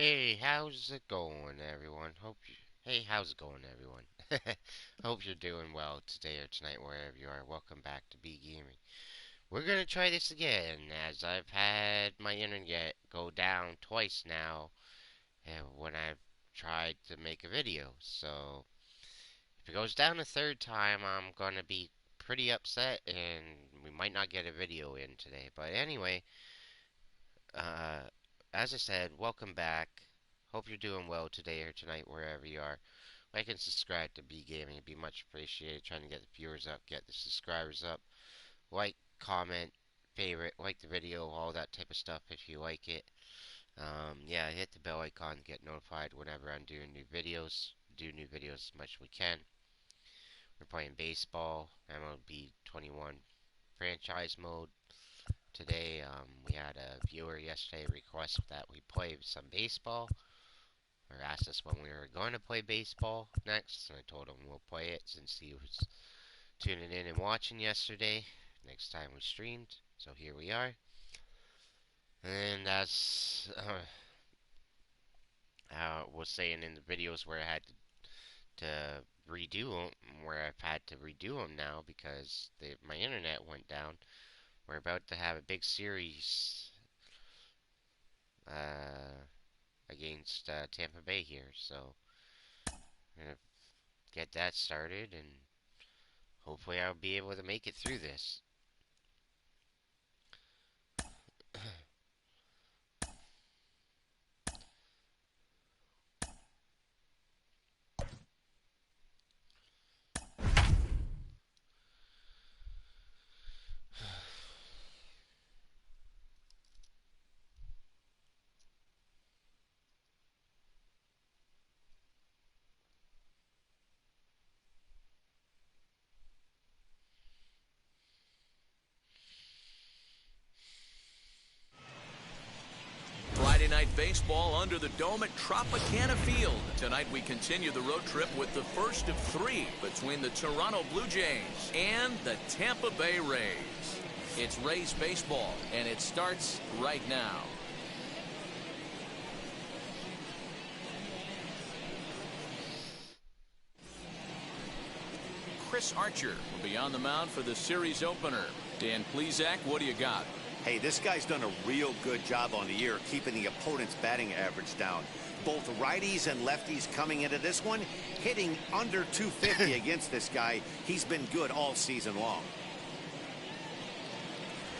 Hey, how's it going, everyone? Hey, how's it going, everyone? Hope you're doing well today or tonight, wherever you are. Welcome back to B Gaming. We're gonna try this again, as I've had my internet go down twice now, and when I've tried to make a video. So, if it goes down a third time, I'm gonna be pretty upset, and we might not get a video in today. But anyway, uh, as I said, welcome back. Hope you're doing well today or tonight, wherever you are. Like and subscribe to B Gaming. It'd be much appreciated. Trying to get the viewers up, get the subscribers up. Like, comment, favorite, like the video, all that type of stuff if you like it. Yeah, hit the bell icon to get notified whenever I'm doing new videos. Do new videos as much as we can. We're playing baseball, MLB 21 franchise mode. Today, we had a viewer yesterday request that we play some baseball, or asked us when we were going to play baseball next, and I told him we'll play it since he was tuning in and watching yesterday, next time we streamed. So here we are. And as I was saying in the videos where I had to redo them, where I've had to redo them now because my internet went down, we're about to have a big series uh, against Tampa Bay here. So I'm going to get that started, and hopefully I'll be able to make it through this. Friday night baseball under the dome at Tropicana Field. Tonight we continue the road trip with the first of three between the Toronto Blue Jays and the Tampa Bay Rays. It's Rays baseball, and it starts right now. Chris Archer will be on the mound for the series opener. Dan Plesac, what do you got? Hey, this guy's done a real good job on the year keeping the opponent's batting average down. Both righties and lefties coming into this one, hitting under 250 against this guy. He's been good all season long.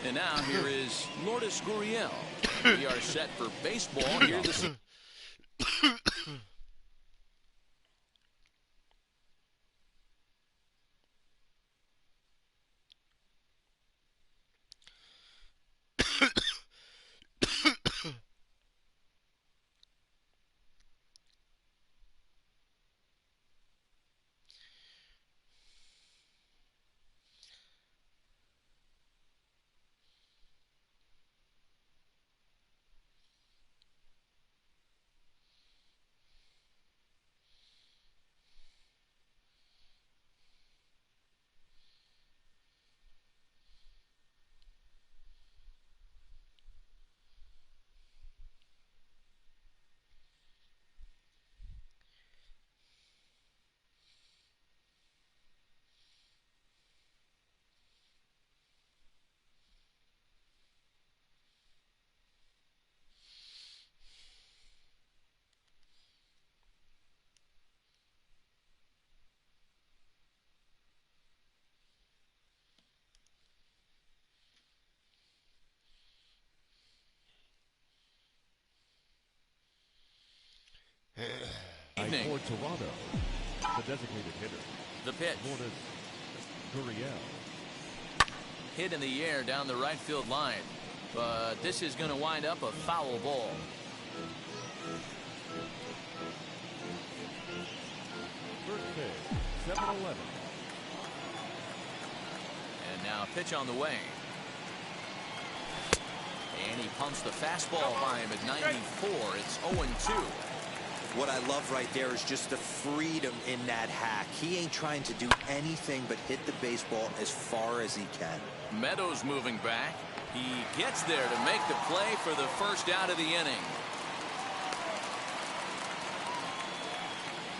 And now here is Lourdes Gurriel. We are set for baseball here this evening. For Toronto, the designated hitter, The pitch. Lourdes Gurriel. Hit in the air down the right field line. But this is going to wind up a foul ball. First pitch, 7-11. And now pitch on the way. And he pumps the fastball by him at 94. It's 0-2. What I love right there is just the freedom in that hack. He ain't trying to do anything but hit the baseball as far as he can. Meadows moving back. He gets there to make the play for the first out of the inning.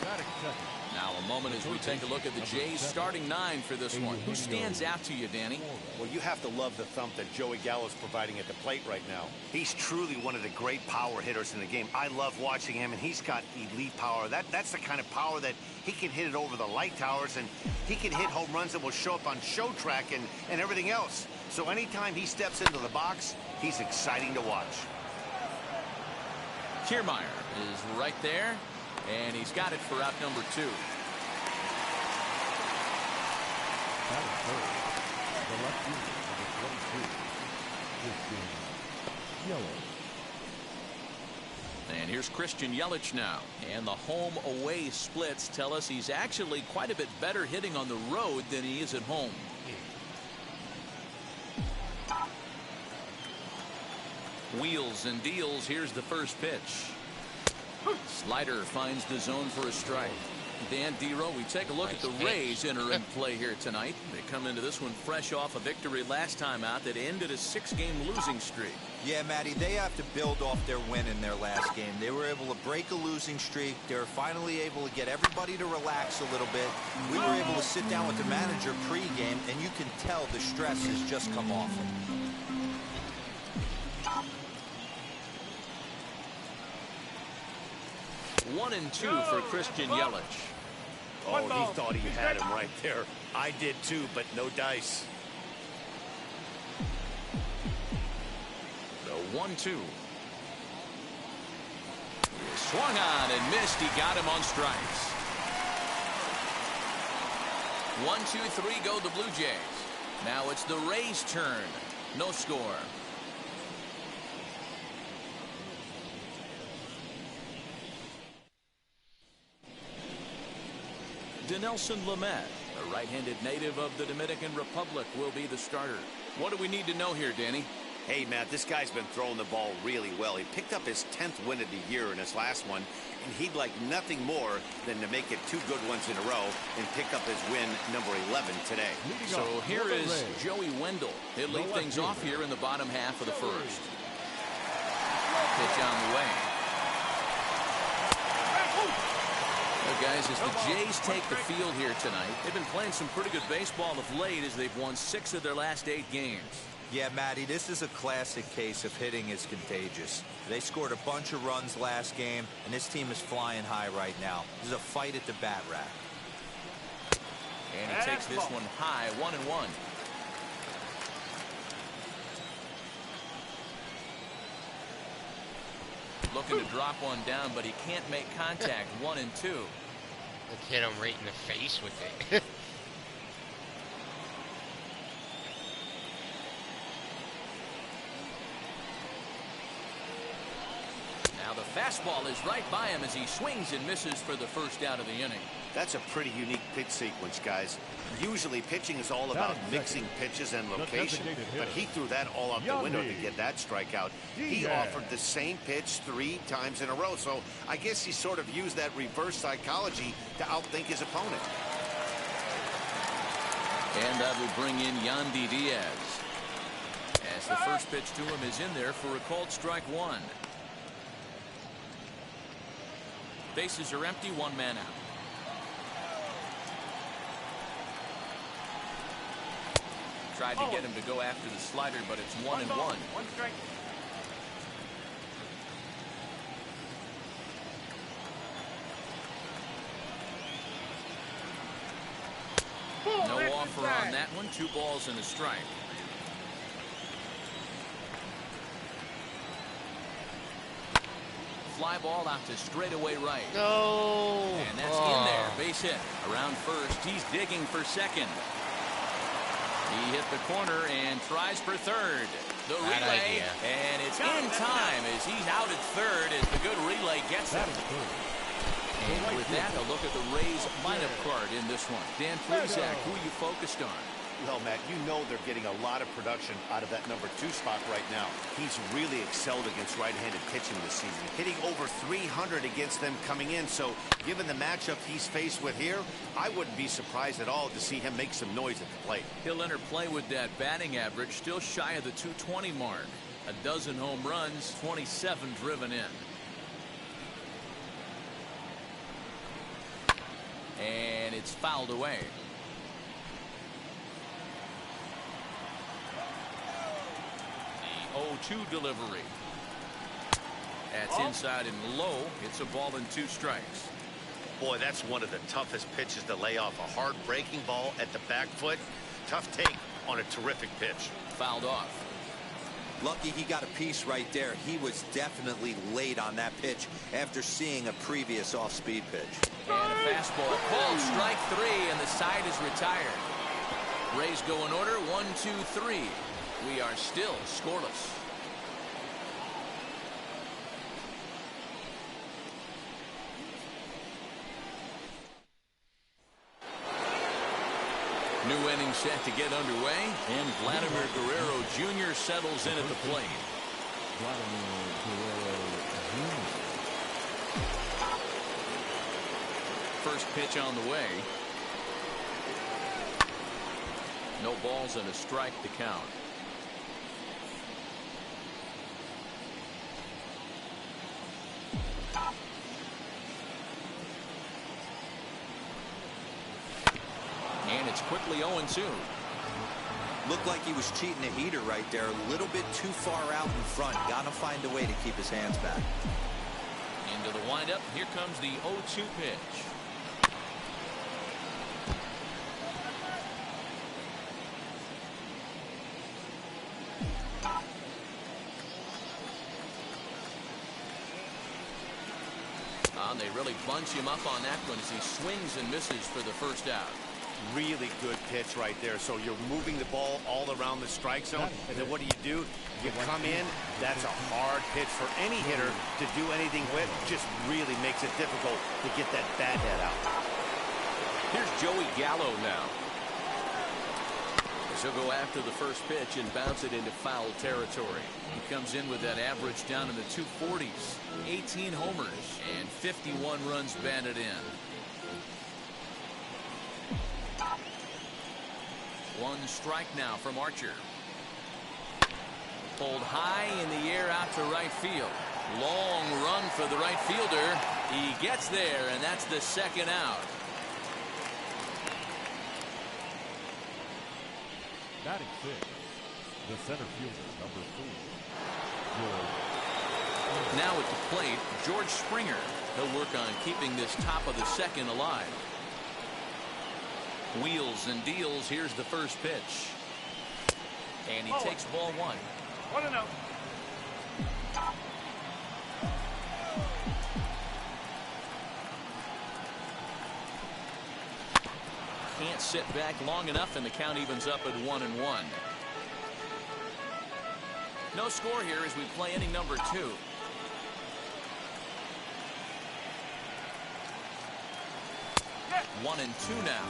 Batting second. Now a moment as we take a look at the Jays starting 9 for this one. Who stands out to you, Danny? Well, you have to love the thump that Joey Gallo's providing at the plate right now. He's truly one of the great power hitters in the game. I love watching him, and he's got elite power. That's the kind of power that he can hit it over the light towers, and he can hit home runs that will show up on show track and everything else. So anytime he steps into the box, he's exciting to watch. Kiermaier is right there, and he's got it for out number 2. Batting third. The left fielder, number 22. Christian Yelich. And here's Christian Yelich now. And the home-away splits tell us he's actually quite a bit better hitting on the road than he is at home. Wheels and deals. Here's the first pitch. Slider finds the zone for a strike. Dan Dero, we take a look at the Rays entering play here tonight. They come into this one fresh off a victory last time out that ended a 6-game losing streak. Yeah, Matty, they have to build off their win in their last game. They were able to break a losing streak. They were finally able to get everybody to relax a little bit. We were able to sit down with the manager pregame, and you can tell the stress has just come off him. 1-2 for Christian Yelich. Oh, he thought he had him right there. I did too, but no dice. The 1-2. Swung on and missed. He got him on strikes. 1-2-3 go the Blue Jays. Now it's the Rays' turn. No score. Dinelson Lamet, a right-handed native of the Dominican Republic, will be the starter. What do we need to know here, Danny? Hey, Matt, this guy's been throwing the ball really well. He picked up his 10th win of the year in his last one, and he'd like nothing more than to make it 2 good ones in a row and pick up his win number 11 today. So here is Joey Wendell. He'll lead things off here in the bottom half of the first. Pitch on the way. Well, guys, as the Jays take the field here tonight, they've been playing some pretty good baseball of late as they've won 6 of their last 8 games. Yeah, Matty, this is a classic case of hitting is contagious. They scored a bunch of runs last game, and this team is flying high right now. This is a fight at the bat rack. And he takes this one high, 1-1. Looking to drop one down, but he can't make contact. 1-2. Like hit him right in the face with it. Now the fastball is right by him as he swings and misses for the first out of the inning. That's a pretty unique pitch sequence, guys. Usually pitching is all about mixing pitches and location, but he threw that all out the window to get that strikeout. He offered the same pitch 3 times in a row, so I guess he sort of used that reverse psychology to outthink his opponent. And that will bring in Yandy Diaz, as the first pitch to him is in there for a called strike 1. Bases are empty, 1 man out. Tried to get him to go after the slider, but it's 1-1. 1 strike. No offer on that one. 2 balls and a strike. Fly ball out to straightaway right. No. And that's in there. Base hit. Around first. He's digging for second. He hit the corner and tries for third. The relay, and it's in time as he's out at third as the good relay gets him. And with that, a look at the Rays lineup card in this one. Dan Plesac, who are you focused on? Well, Matt, you know they're getting a lot of production out of that number 2 spot right now. He's really excelled against right-handed pitching this season, hitting over 300 against them coming in. So given the matchup he's faced with here, I wouldn't be surprised at all to see him make some noise at the plate. He'll enter play with that batting average, still shy of the 220 mark. A dozen home runs, 27 driven in. And it's fouled away. The 0-2 delivery. That's inside and low. It's a ball and 2 strikes. Boy, that's one of the toughest pitches to lay off. A hard breaking ball at the back foot. Tough take on a terrific pitch. Fouled off. Lucky he got a piece right there. He was definitely late on that pitch after seeing a previous off-speed pitch. And a fastball called strike 3, and the side is retired. Rays go in order 1, 2, 3. We are still scoreless. New inning set to get underway, and Vladimir Guerrero Jr. settles in at the plate. Vladimir Guerrero Jr. First pitch on the way. No balls and a strike to count. And it's quickly 0-2. Looked like he was cheating a heater right there. A little bit too far out in front. Gotta find a way to keep his hands back. Into the windup. Here comes the 0-2 pitch. They really bunch him up on that one as he swings and misses for the first out. Really good pitch right there. So you're moving the ball all around the strike zone, and then what do? You come in. That's a hard pitch for any hitter to do anything with. Just really makes it difficult to get that bat head out. Here's Joey Gallo now. He'll go after the first pitch and bounce it into foul territory. He comes in with that average down in the 240s. 18 homers and 51 runs batted in. One strike now from Archer. Pulled high in the air out to right field. Long run for the right fielder. He gets there, and that's the second out. Batting 6, the center fielder, number 4, George. Now at the plate, George Springer. He'll work on keeping this top of the second alive. Wheels and deals. Here's the first pitch. And he takes ball 1. 1-0. Can't sit back long enough, and the count evens up at 1-1. No score here as we play inning number 2. One and 2 now.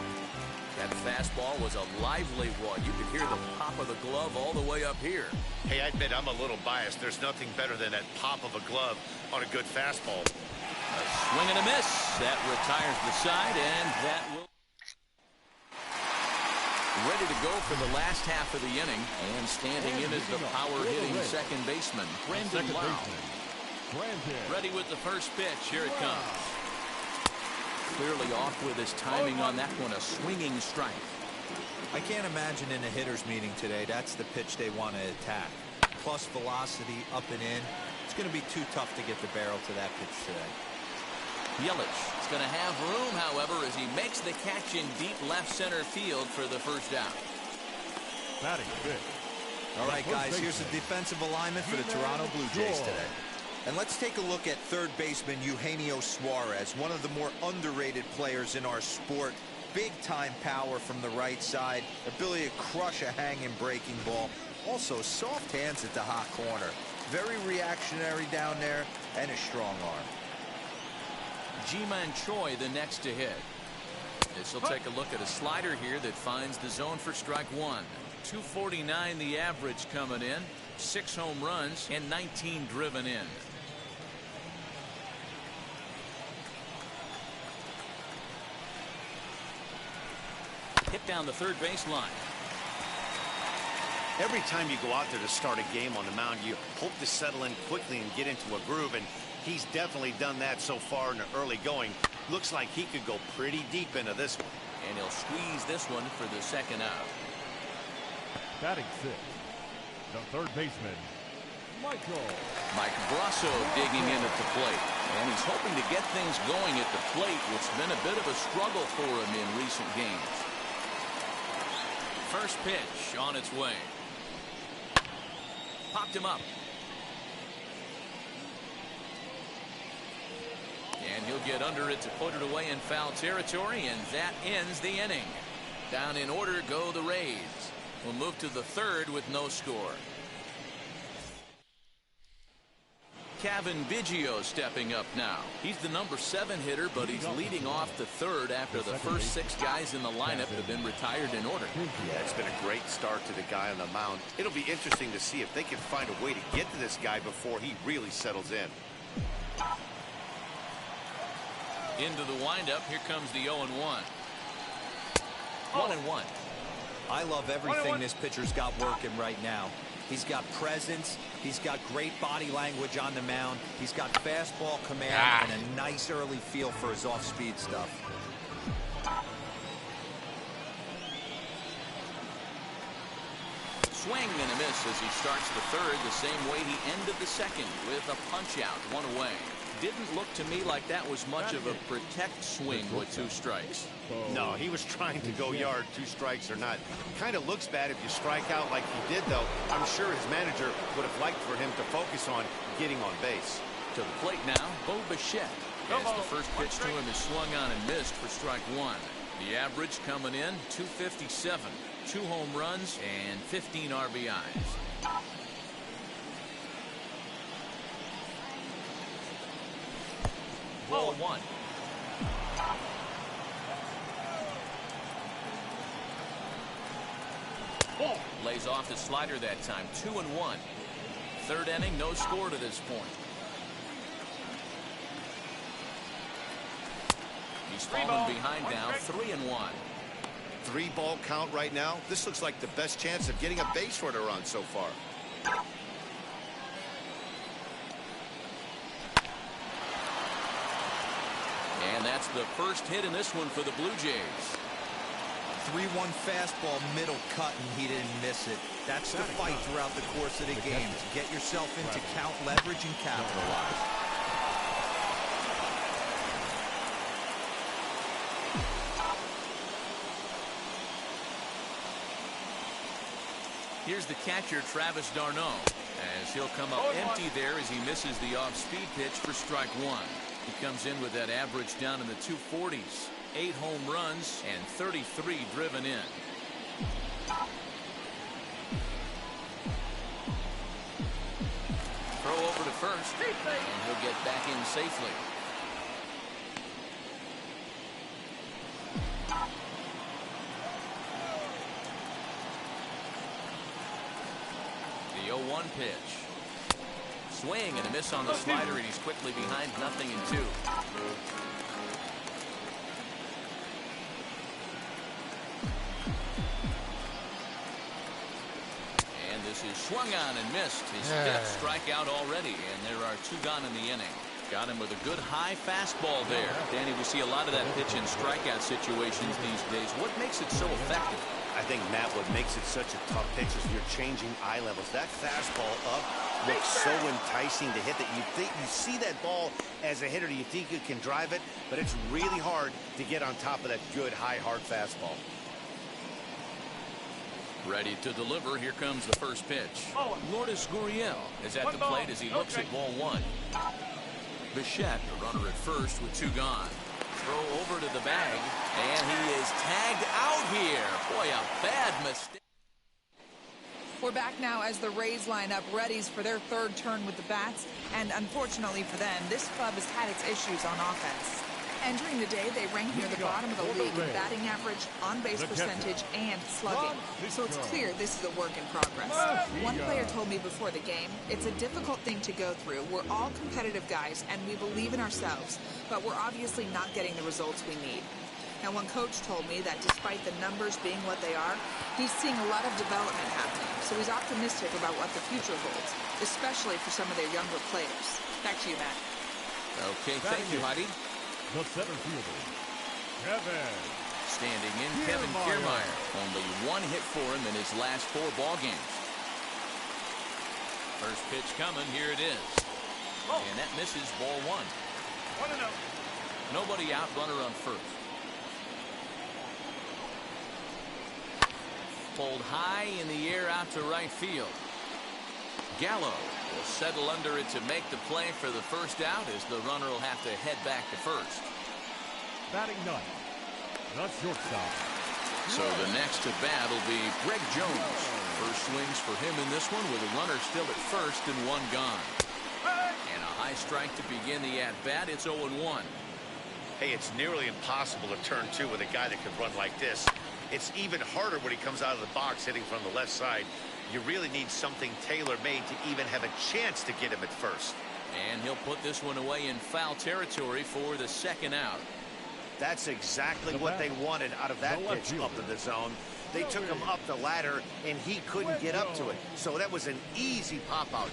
That fastball was a lively one. You could hear the pop of the glove all the way up here. Hey, I admit I'm a little biased. There's nothing better than that pop of a glove on a good fastball. A swing and a miss. That retires the side, and that will. Ready to go for the last half of the inning, and standing in is the power-hitting second baseman, Brandon Lau. Ready with the first pitch. Here it comes. Clearly off with his timing on that one. A swinging strike. I can't imagine in a hitter's meeting today that's the pitch they want to attack. Plus velocity up and in. It's going to be too tough to get the barrel to that pitch today. Yelich is going to have room, however, as he makes the catch in deep left center field for the first out. Batting 5. All right, guys, here's the defensive alignment for the Toronto Blue Jays today. And let's take a look at third baseman Eugenio Suarez, one of the more underrated players in our sport. Big-time power from the right side, ability to crush a hanging breaking ball. Also, soft hands at the hot corner. Very reactionary down there, and a strong arm. Ji-Man Choi the next to hit. This will take a look at a slider here that finds the zone for strike 1. 249 the average coming in. 6 home runs and 19 driven in. Hit down the third base line. Every time you go out there to start a game on the mound, you hope to settle in quickly and get into a groove, and he's definitely done that so far in the early going. Looks like he could go pretty deep into this one. And he'll squeeze this one for the second out. Batting sixth, the third baseman, Michael. Mike Brasso digging in at the plate. And he's hoping to get things going at the plate, which has been a bit of a struggle for him in recent games. First pitch on its way. Popped him up. And he'll get under it to put it away in foul territory, and that ends the inning. Down in order go the Rays. We'll move to the third with no score. Kevin Biggio stepping up now. He's the number 7 hitter, but he's leading off the third after the first 6 guys in the lineup have been retired in order. Yeah, it's been a great start to the guy on the mound. It'll be interesting to see if they can find a way to get to this guy before he really settles in. Into the windup, here comes the 0-1. 1-1. I love everything this pitcher's got working right now. He's got presence. He's got great body language on the mound. He's got fastball command and a nice early feel for his off-speed stuff. Swing and a miss as he starts the third the same way he ended the second with a punch-out, 1 away. Didn't look to me like that was much of a protect swing with 2 strikes. No, he was trying to go yard, 2 strikes or not. Kind of looks bad if you strike out like he did, though. I'm sure his manager would have liked for him to focus on getting on base. To the plate now, Bo Bichette. As the first pitch to him is swung on and missed for strike 1. The average coming in, 257. 2 home runs and 15 RBIs. Ball 1. Lays off his slider that time. 2-1. Third inning, no score to this point. He's fallen behind now. 3-1. 3-ball count right now. This looks like the best chance of getting a base runner on so far. And that's the first hit in this one for the Blue Jays. 3-1 fastball, middle cut, and he didn't miss it. That's the fight throughout the course of the game, to get yourself into count leverage and capitalize. Here's the catcher, Travis d'Arnaud, as he'll come up empty there as he misses the off-speed pitch for strike 1. He comes in with that average down in the 240s. 8 home runs and 33 driven in. Throw over to first, and he'll get back in safely. The 0-1 pitch. Swing and a miss on the slider, and he's quickly behind 0-2. And this is swung on and missed. His 5th strikeout already, and there are 2 gone in the inning. Got him with a good high fastball there. Danny, we see a lot of that pitch in strikeout situations these days. What makes it so effective? I think, Matt, what makes it such a tough pitch is you're changing eye levels. That fastball up looks so enticing to hit that you see that ball as a hitter, you think you can drive it, but it's really hard to get on top of that good high hard fastball. Ready to deliver. Here comes the first pitch. Lourdes Gurriel is at the plate as he looks at ball 1. Bichette, the runner at first with 2 gone. Throw over to the bag, and he is tagged out here. Boy, a bad mistake. We're back now as the Rays line up readies for their 3rd turn with the bats, and unfortunately for them, this club has had its issues on offense. Entering the day, they rank near the bottom of the league in batting average, on-base percentage, and slugging. So it's clear this is a work in progress. One player told me before the game, it's a difficult thing to go through. We're all competitive guys, and we believe in ourselves, but we're obviously not getting the results we need. Now, one coach told me that despite the numbers being what they are, he's seeing a lot of development happening. so he's optimistic about what the future holds, especially for some of their younger players. Back to you, Matt. Okay, thank you, Heidi. The center fielder, Kevin. Standing in, Kevin Kiermaier. Only one hit for him in his last 4 ball games. First pitch coming, here it is. And that misses, ball 1. Nobody out, runner on first. Pulled high in the air out to right field. Gallo will settle under it to make the play for the first out, as the runner will have to head back to first. Batting ninth, the shortstop. So the next to bat will be Greg Jones. First swings for him in this one, with a runner still at first and 1 gone. And a high strike to begin the at-bat. It's 0-1. Hey, it's nearly impossible to turn 2 with a guy that can run like this. It's even harder when he comes out of the box hitting from the left side. You really need something tailor-made to even have a chance to get him at first. And he'll put this one away in foul territory for the second out. That's exactly what they wanted out of that pitch up in the zone. They took him up the ladder, and he couldn't get up to it. So that was an easy pop-out.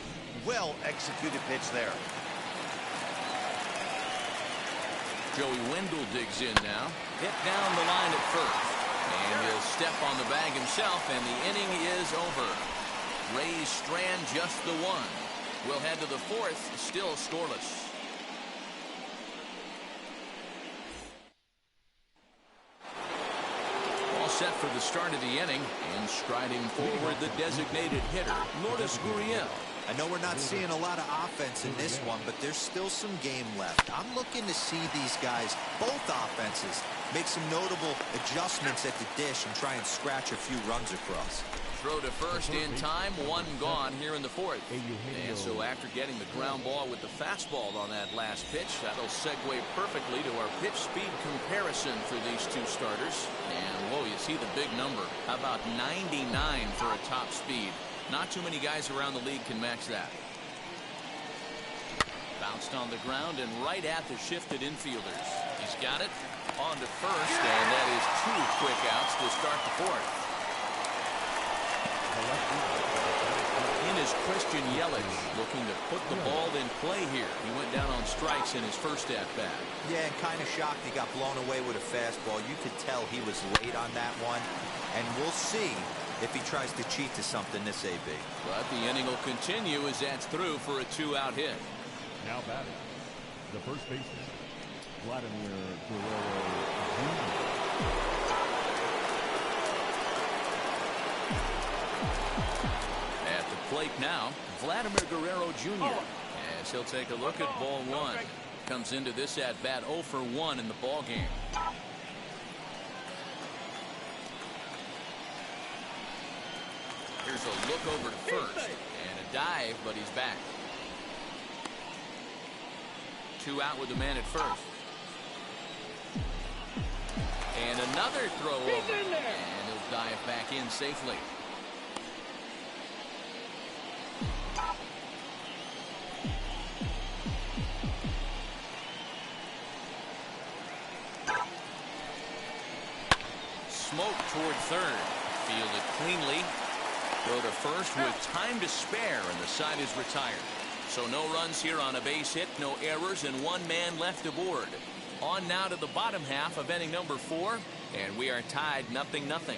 Well-executed pitch there. Joey Wendell digs in now. Hit down the line at first. And he'll step on the bag himself, and the inning is over. Rays strand just the 1. We'll head to the 4th, still scoreless. All set for the start of the inning, and striding forward the designated hitter, Lourdes Gurriel. I know we're not seeing a lot of offense in this one, but there's still some game left. I'm looking to see these guys, both offenses, make some notable adjustments at the dish and try and scratch a few runs across. Throw to first in time, 1 gone here in the 4th. And so after getting the ground ball with the fastball on that last pitch, that'll segue perfectly to our pitch speed comparison for these 2 starters. And whoa, you see the big number. How about 99 for a top speed? Not too many guys around the league can match that. Bounced on the ground and right at the shifted infielders. He's got it on to first, and that is 2 quick outs to start the 4th. In is Christian Yelich, looking to put the ball in play here. He went down on strikes in his first at-bat. Yeah, and kind of shocked he got blown away with a fastball. You could tell he was late on that one, and we'll see if he tries to cheat to something this AB. But the inning will continue as that's through for a 2-out hit. Now batting, the first baseman, Vladimir Guerrero Jr. At the plate now, Vladimir Guerrero Jr. As he'll take a look at ball 1. Comes into this at-bat 0 for 1 in the ball game. Here's a look over to first, and a dive, but he's back. 2 out with the man at first. And another throw over, and he'll dive back in safely. Smoke toward third, fielded cleanly. Throw to first with time to spare, and the side is retired. So no runs here on a base hit, no errors, and 1 man left aboard. On now to the bottom half of inning number 4, and we are tied 0-0.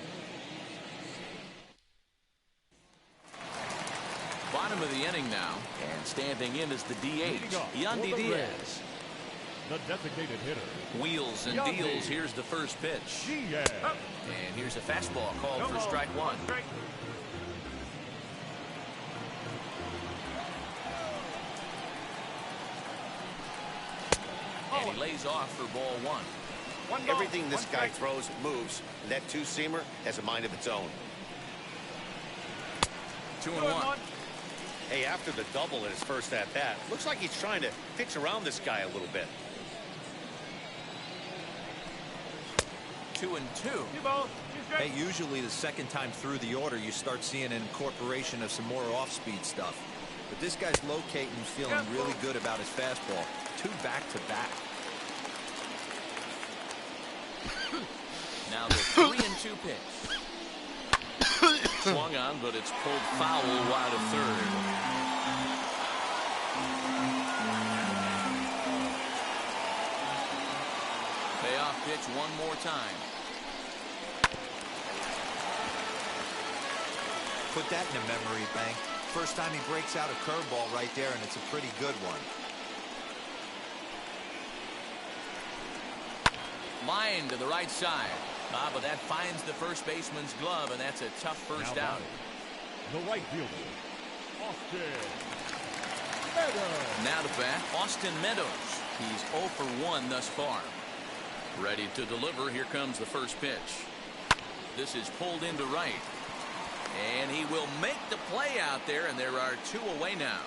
Bottom of the inning now, and standing in is the DH, Yandy Diaz. The designated hitter. Wheels and deals. Here's the first pitch. And here's a fastball called for strike 1. And he lays off for ball 1. Everything this guy throws moves. That 2-seamer has a mind of its own. 2-1. Hey, after the double in his first at-bat, looks like he's trying to pitch around this guy a little bit. 2-2. Hey, usually the second time through the order, you start seeing an incorporation of some more off-speed stuff. But this guy's locating and feeling really good about his fastball. 2 back-to-back. Now the 3-2 pitch. Swung on, but it's pulled foul wide of third. Payoff pitch one more time. Put that in a memory bank. First time he breaks out a curveball right there, and it's a pretty good one. Line to the right side. But that finds the first baseman's glove, and that's a tough first out. The right fielder, Austin Meadows. Now to bat, Austin Meadows. He's 0 for 1 thus far. Ready to deliver. Here comes the first pitch. This is pulled into right. And he will make the play out there, and there are 2 away now.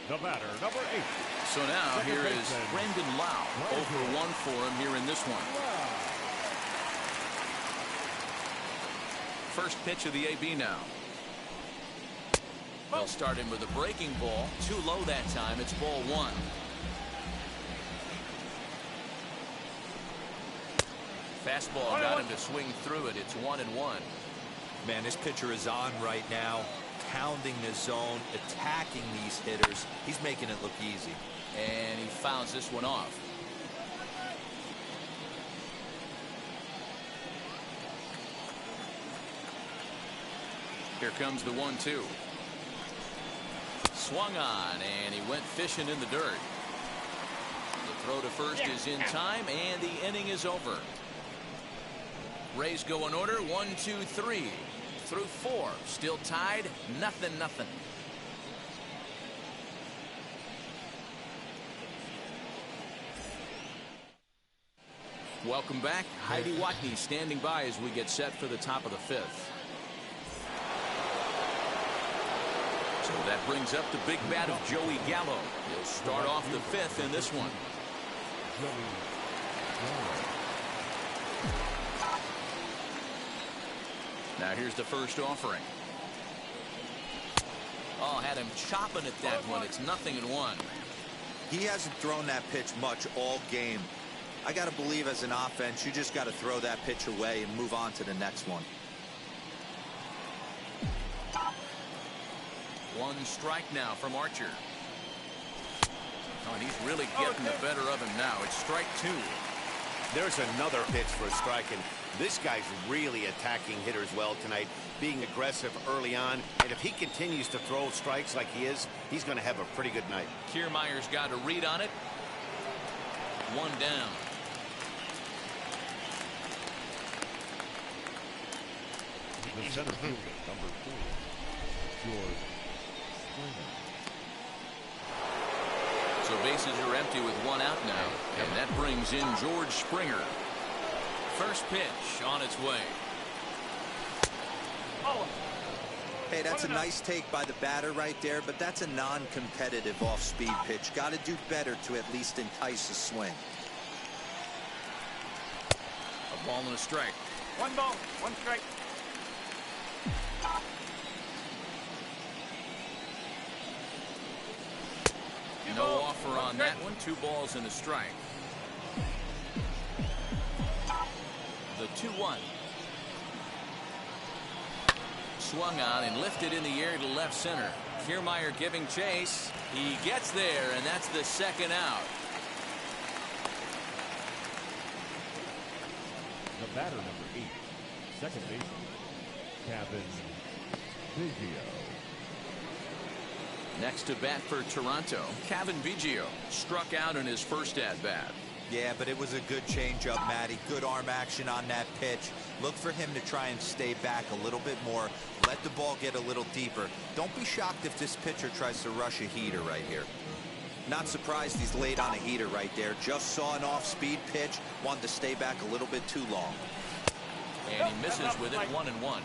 The batter, number 8. So now here is Brendan Lau. 0 for 1 for him here in this one. First pitch of the AB now. They'll start him with a breaking ball. Too low that time. It's ball 1. Fastball got him to swing through it. It's 1-1. Man, this pitcher is on right now, pounding the zone, attacking these hitters. He's making it look easy. And he fouls this one off. Here comes the 1-2. Swung on, and he went fishing in the dirt. The throw to first is in time, and the inning is over. Rays go in order, 1, 2, 3 through 4. Still tied, 0-0. Welcome back. Heidi Watney standing by as we get set for the top of the 5th. So that brings up the big bat of Joey Gallo. He'll start off the 5th in this one. Now here's the first offering. Oh, had him chopping at that one. It's 0-1. He hasn't thrown that pitch much all game. I got to believe as an offense, you just got to throw that pitch away and move on to the next one. 1 strike now from Archer. Oh, and he's really getting the better of him now. It's strike 2. There's another pitch for a strike, and this guy's really attacking hitters well tonight, being aggressive early on. And if he continues to throw strikes like he is, he's going to have a pretty good night. Kiermaier's got a read on it. 1 down. The center fielder, number 4, George Springer. So bases are empty with 1 out now, and that brings in George Springer. First pitch on its way. Hey, that's a nice take by the batter right there, but that's a non-competitive off-speed pitch. Got to do better to at least entice a swing. A ball and a strike. 1 ball, 1 strike. No offer on that one. 2 balls and a strike. The 2-1. Swung on and lifted in the air to left center. Kiermaier giving chase. He gets there, and that's the 2nd out. The batter, number 8, second baseman, Kevin Biggio. Next to bat for Toronto, Kevin Biggio struck out in his first at-bat. Yeah, but it was a good changeup, Matty. Good arm action on that pitch. Look for him to try and stay back a little bit more. Let the ball get a little deeper. Don't be shocked if this pitcher tries to rush a heater right here. Not surprised he's laid on a heater right there. Just saw an off-speed pitch. Wanted to stay back a little bit too long. And he misses with it, 1-1.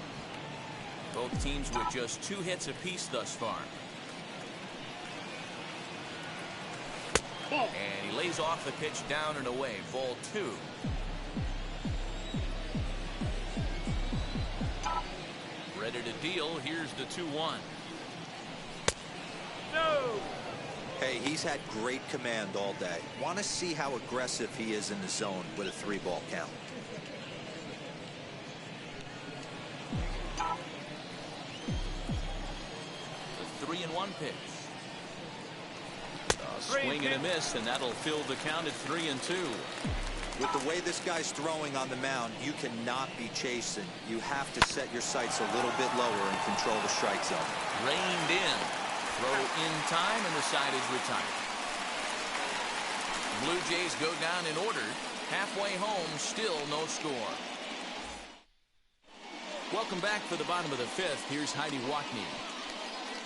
Both teams with just 2 hits apiece thus far. And he lays off the pitch down and away. Ball 2. Ready to deal. Here's the 2-1. No. Hey, he's had great command all day. Want to see how aggressive he is in the zone with a 3-ball count. 3-1 pitch. A swing and a miss, and that'll fill the count at 3-2. With the way this guy's throwing on the mound, you cannot be chasing. You have to set your sights a little bit lower and control the strike zone. Reined in. Throw in time, and the side is retired. Blue Jays go down in order. Halfway home, still no score. Welcome back for the bottom of the fifth. Here's Heidi Watney.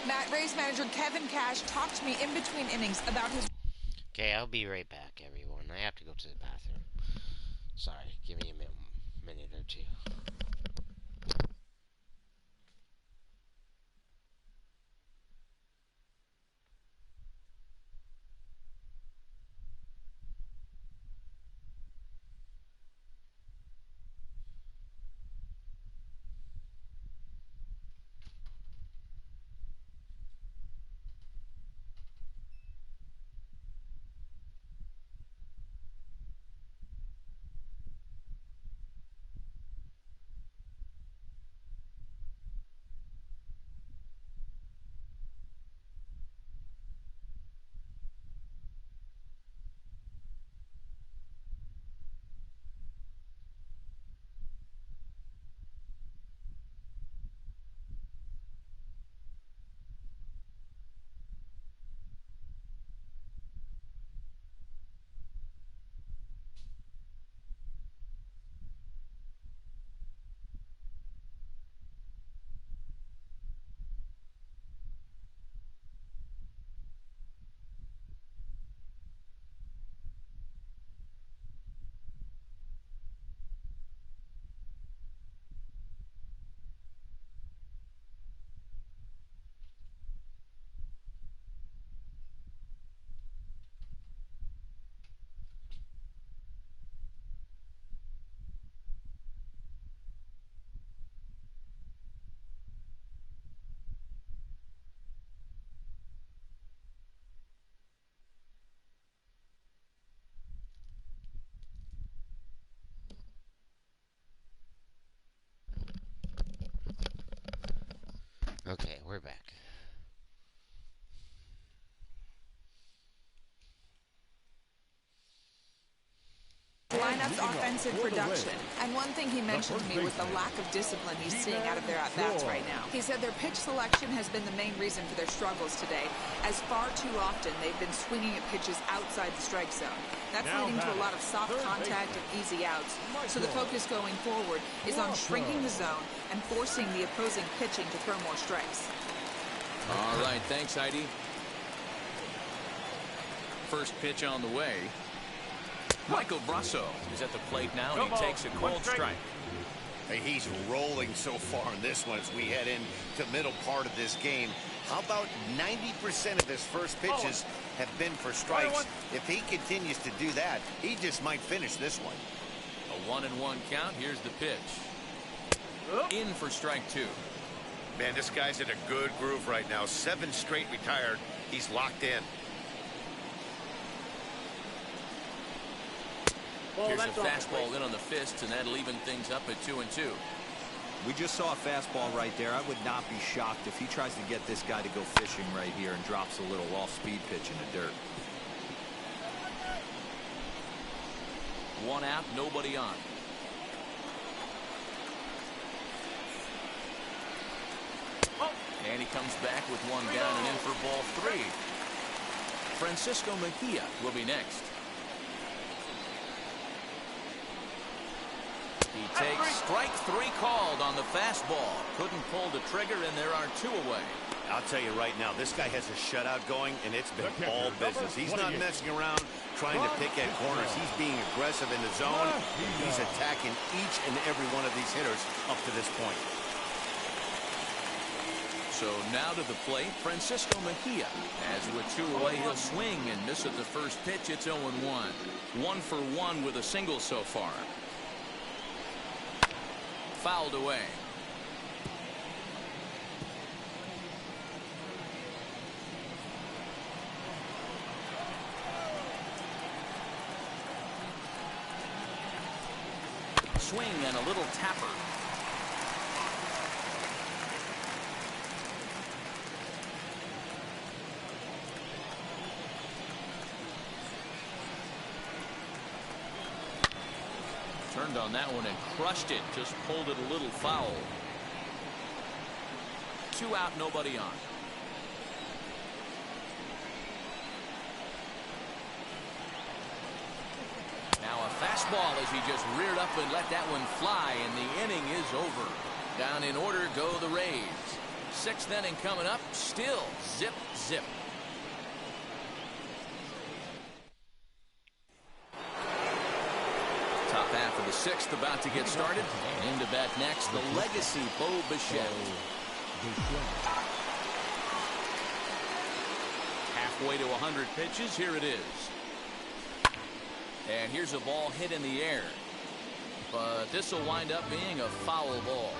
Matt, Rays manager Kevin Cash talked to me in between innings about his... Okay, I'll be right back, everyone. I have to go to the bathroom. Sorry, give me a minute or two. Okay, we're back. lineup's offensive production. And one thing he mentioned to me was the lack of discipline he's seeing out of their at-bats right now. He said their pitch selection has been the main reason for their struggles today, as far too often they've been swinging at pitches outside the strike zone. That's leading to a lot of soft contact and easy outs. So the focus going forward is on shrinking the zone and forcing the opposing pitching to throw more strikes. All right, thanks, Heidi. First pitch on the way. Michael Brasso is at the plate now, and he takes a cold strike. Hey, he's rolling so far in this one as we head into middle part of this game. How about 90% of his first pitches have been for strikes? If he continues to do that, he just might finish this one. A 1-1 count. Here's the pitch. In for strike two. Man, this guy's in a good groove right now. 7 straight retired. He's locked in. Here's a fastball in on the fists, and that'll even things up at 2-2. We just saw a fastball right there. I would not be shocked if he tries to get this guy to go fishing right here and drops a little off-speed pitch in the dirt. 1 out, nobody on. And he comes back with 1 down and in for ball 3. Francisco Mejia will be next. He takes strike 3 called on the fastball. Couldn't pull the trigger, and there are 2 away. I'll tell you right now, this guy has a shutout going, and it's been all business. He's not messing around trying to pick at corners. He's being aggressive in the zone, and he's attacking each and every one of these hitters up to this point. So now to the plate, Francisco Mejia. As with 2 away, he'll swing and miss at the first pitch. It's 0-1. 1 for 1 with a single so far. Fouled away. Swing and a little tapper. turned on that one and crushed it. Just pulled it a little foul. 2 out, nobody on. Now a fastball as he just reared up and let that one fly, and the inning is over. Down in order go the Rays. 6th inning coming up. Still zip, zip. Top half of the 6th about to get started. Into bat next, the legacy Bo Bichette. Halfway to 100 pitches. Here it is. And here's a ball hit in the air. But this will wind up being a foul ball.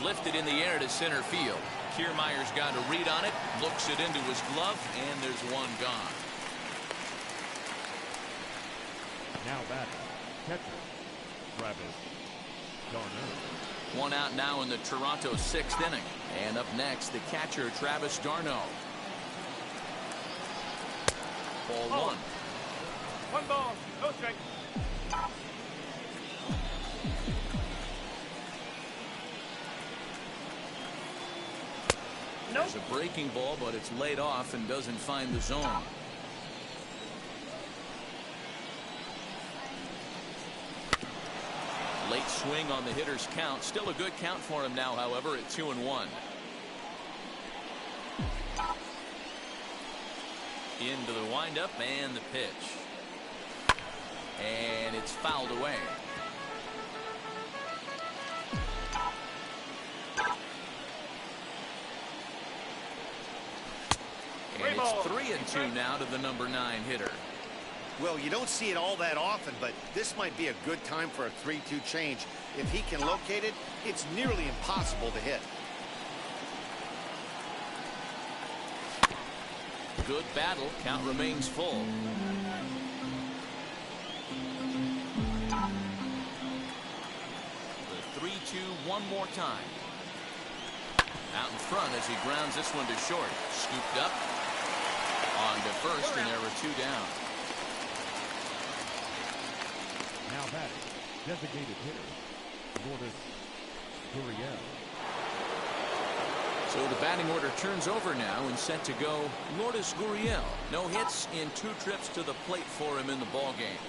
Lifted in the air to center field. Kiermaier's got a read on it, looks it into his glove, and there's one gone. Now batting, catcher, Travis Darno. 1 out now in the Toronto 6th inning. And up next, the catcher, Travis d'Arnaud. Ball 1. 1 ball, no strike. There's a breaking ball, but it's laid off and doesn't find the zone. Late swing on the hitter's count. Still a good count for him now, however, at 2-1. Into the windup and the pitch. And it's fouled away. And it's 3-2 now to the number 9 hitter. Well, you don't see it all that often, but this might be a good time for a 3-2 change. If he can locate it, it's nearly impossible to hit. Good battle. Count remains full. The 3-2 one more time. Out in front as he grounds this one to short. Scooped up. On to first, and there were 2 down. Now batting, designated hitter, Lourdes Gurriel. So the batting order turns over now and set to go Lourdes Gurriel. No hits in 2 trips to the plate for him in the ball game.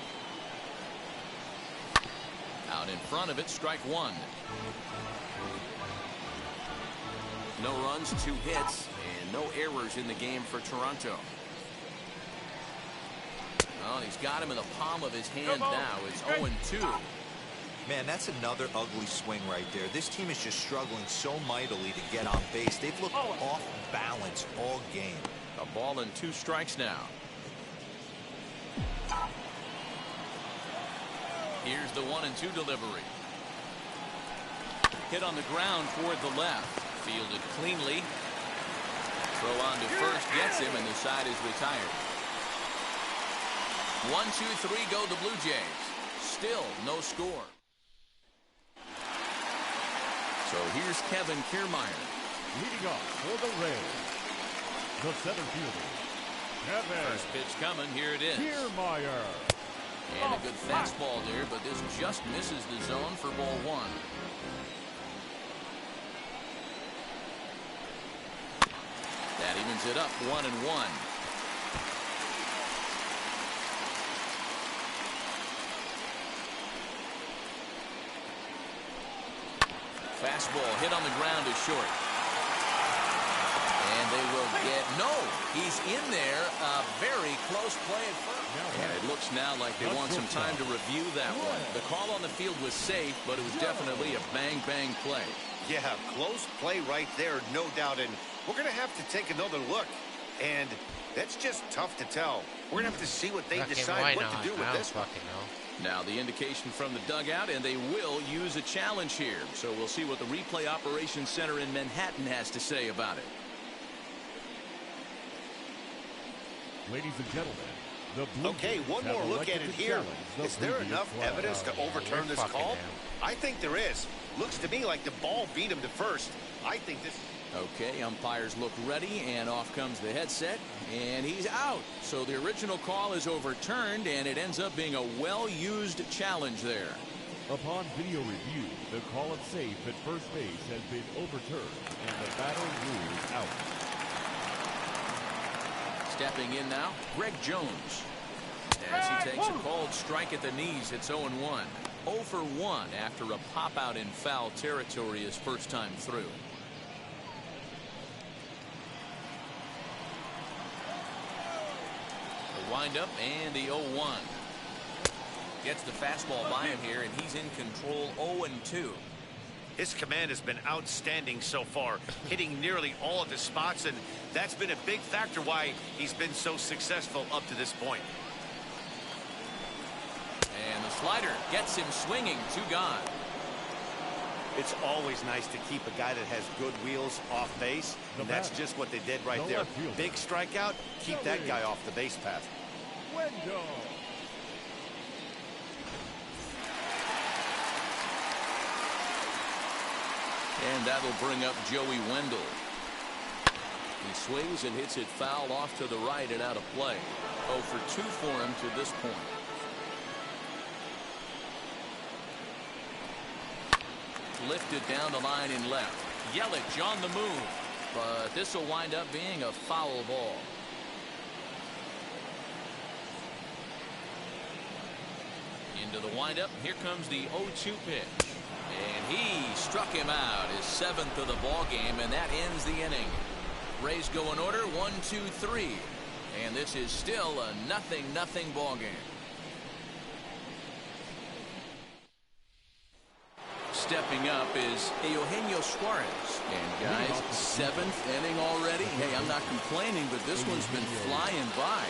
Out in front of it, strike 1. No runs, 2 hits, and no errors in the game for Toronto. Well, he's got him in the palm of his hand now. It's 0-2. Man, that's another ugly swing right there. This team is just struggling so mightily to get on base. They've looked off balance all game. A ball and 2 strikes now. Here's the 1-2 delivery. Hit on the ground toward the left. Fielded cleanly. Throw on to first gets him, and the side is retired. 1-2-3 go the Blue Jays. Still no score. So here's Kevin Kiermaier. Leading off for the Rays, the center fielder, Kevin First pitch coming. Here it is. Kiermaier. And a good fastball there, but this just misses the zone for ball 1. That evens it up 1-1. Fastball hit on the ground is short. And they will get, no, he's in there. A very close play at first. And it looks now like they want some time to review that one. The call on the field was safe, but it was definitely a bang-bang play. Yeah, close play right there, no doubt. And we're going to have to take another look. And that's just tough to tell. We're going to have to see what they decide what to do with this one. Now the indication from the dugout, and they will use a challenge here. So we'll see what the replay operations center in Manhattan has to say about it. Ladies and gentlemen, the Blue Okay, Jays one have more look at elected it to here. challenge the Is there previous enough flag. evidence to overturn this call? I think there is. Looks to me like the ball beat him to first. I think this... Okay, umpires look ready, and off comes the headset, and he's out. So the original call is overturned, and it ends up being a well-used challenge there. Upon video review, the call of safe at first base has been overturned, and the batter rules out. Stepping in now, Greg Jones. As he takes a called strike at the knees, it's 0-1. 0 for 1 after a pop-out in foul territory his first time through. The windup and the 0-1. Gets the fastball by him here, and he's in control. 0-2. His command has been outstanding so far, hitting nearly all of his spots, and that's been a big factor why he's been so successful up to this point. And the slider gets him swinging. 2 gone. It's always nice to keep a guy that has good wheels off base, and that's just what they did right there. Big strikeout, keep that guy off the base path. Window. And that'll bring up Joey Wendell. He swings and hits it foul off to the right and out of play. 0 for 2 for him to this point. Lifted down the line in left. Yelich on the move. But this will wind up being a foul ball. Into the windup. Here comes the 0-2 pitch. And he struck him out, his 7th of the ball game, and that ends the inning. Rays go in order, 1, 2, 3. And this is still a 0-0 ball game. Stepping up is Eugenio Suarez. And guys, 7th inning already. Hey, I'm not complaining, but this one's been flying by.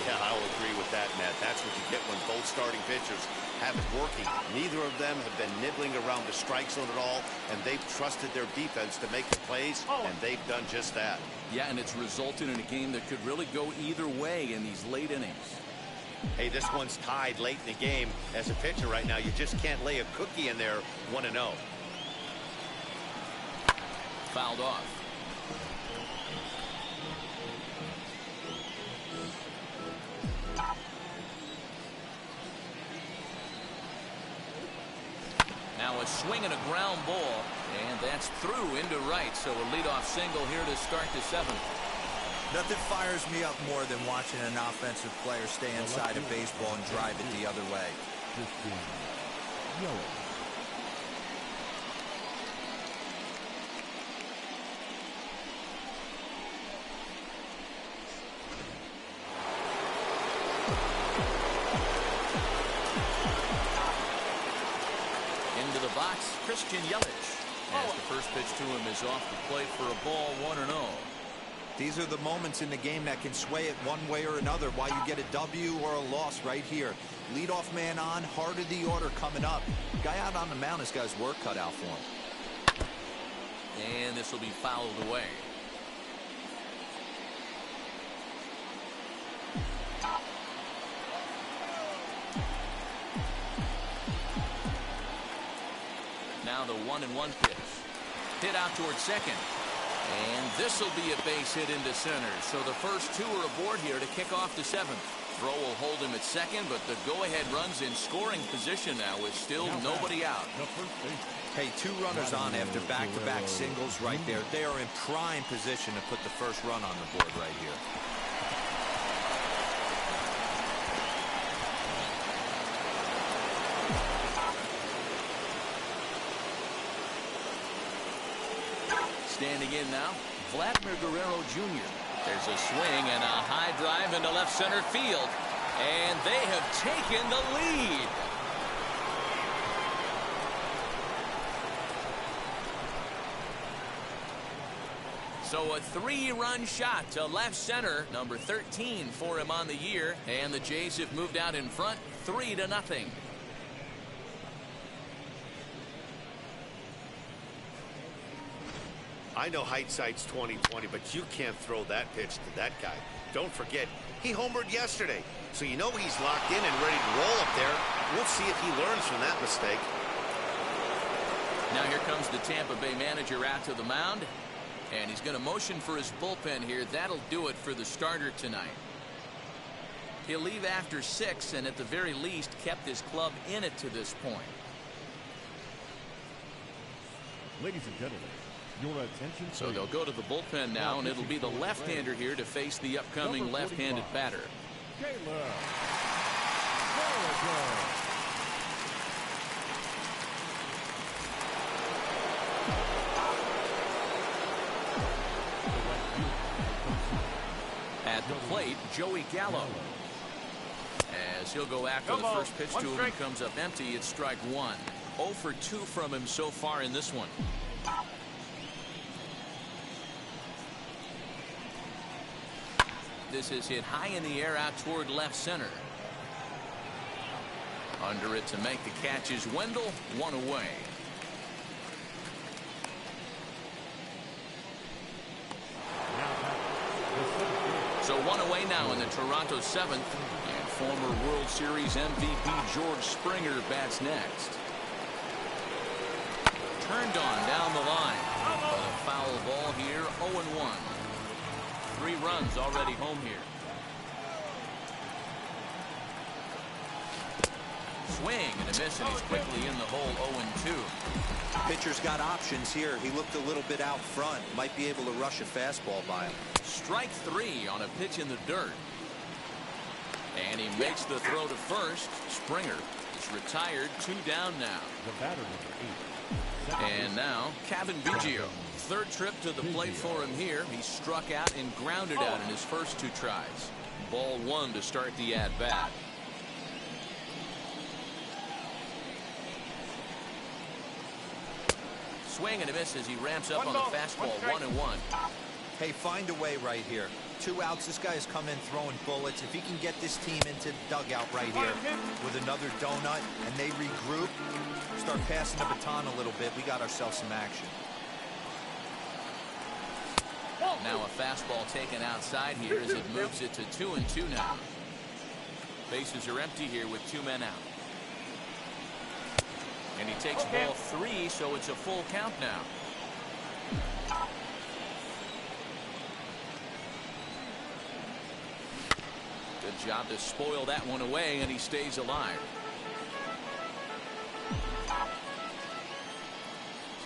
Yeah, I'll agree with that, Matt. That's what you get when both starting pitchers have it working. Neither of them have been nibbling around the strike zone at all, and they've trusted their defense to make the plays, and they've done just that. Yeah, and it's resulted in a game that could really go either way in these late innings. Hey, this one's tied late in the game. As a pitcher right now, you just can't lay a cookie in there 1-0. Fouled off. Now a swing and a ground ball, and that's through into right. So a leadoff single here to start the 7th. Nothing fires me up more than watching an offensive player stay inside a baseball and drive it the other way. Into the box, Christian Yelich. As the first pitch to him is off the plate for a ball, 1-0. These are the moments in the game that can sway it one way or another, why you get a W or a loss right here. Leadoff man on, heart of the order coming up. Guy out on the mound has got his work cut out for him. And this will be fouled away. Now the 1-1 pitch. Hit out towards second. And this will be a base hit into center. So the first 2 are aboard here to kick off the 7th. Throw will hold him at second, but the go-ahead run's in scoring position now with still nobody out. Hey, 2 runners on after back-to-back singles right there. They are in prime position to put the first run on the board right here. Standing in now, Vladimir Guerrero Jr. There's a swing and a high drive into left center field. And they have taken the lead. So a 3-run shot to left center, number 13 for him on the year. And the Jays have moved out in front, 3-0. I know hindsight's 20/20, but you can't throw that pitch to that guy. Don't forget, he homered yesterday, so you know he's locked in and ready to roll up there. We'll see if he learns from that mistake. Now here comes the Tampa Bay manager out to the mound. And he's going to motion for his bullpen here. That'll do it for the starter tonight. He'll leave after 6 and at the very least kept his club in it to this point. Ladies and gentlemen, your attention. So they'll go to the bullpen now, and it'll be the left-hander here to face the upcoming left-handed batter. Taylor. At the plate, Joey Gallo. As he'll go after the first pitch to him and comes up empty, it's strike 1. 0 for 2 from him so far in this one. This is hit high in the air out toward left center. Under it to make the catch is Wendell, 1 away. So 1 away now in the Toronto 7th. And former World Series MVP George Springer bats next. Turned on down the line. But a foul ball here, 0-1. 3 runs already home here. Swing and a miss, and he's quickly in the hole, 0-2. Pitcher's got options here. He looked a little bit out front. Might be able to rush a fastball by him. Strike 3 on a pitch in the dirt. And he makes the throw to first. Springer is retired, 2 down now. The batter, number 8. And now Kevin Biggio. 3rd trip to the plate for him here. He struck out and grounded out in his first 2 tries. Ball 1 to start the at-bat. Swing and a miss as he ramps up on the fastball, 1-1. Hey, find a way right here. 2 outs. This guy has come in throwing bullets. If he can get this team into the dugout right here with another donut and they regroup, start passing the baton a little bit, we got ourselves some action. Now a fastball taken outside here as it moves it to 2-2 now. Bases are empty here with 2 men out. And he takes ball 3, so it's a full count now. Good job to spoil that one away, and he stays alive.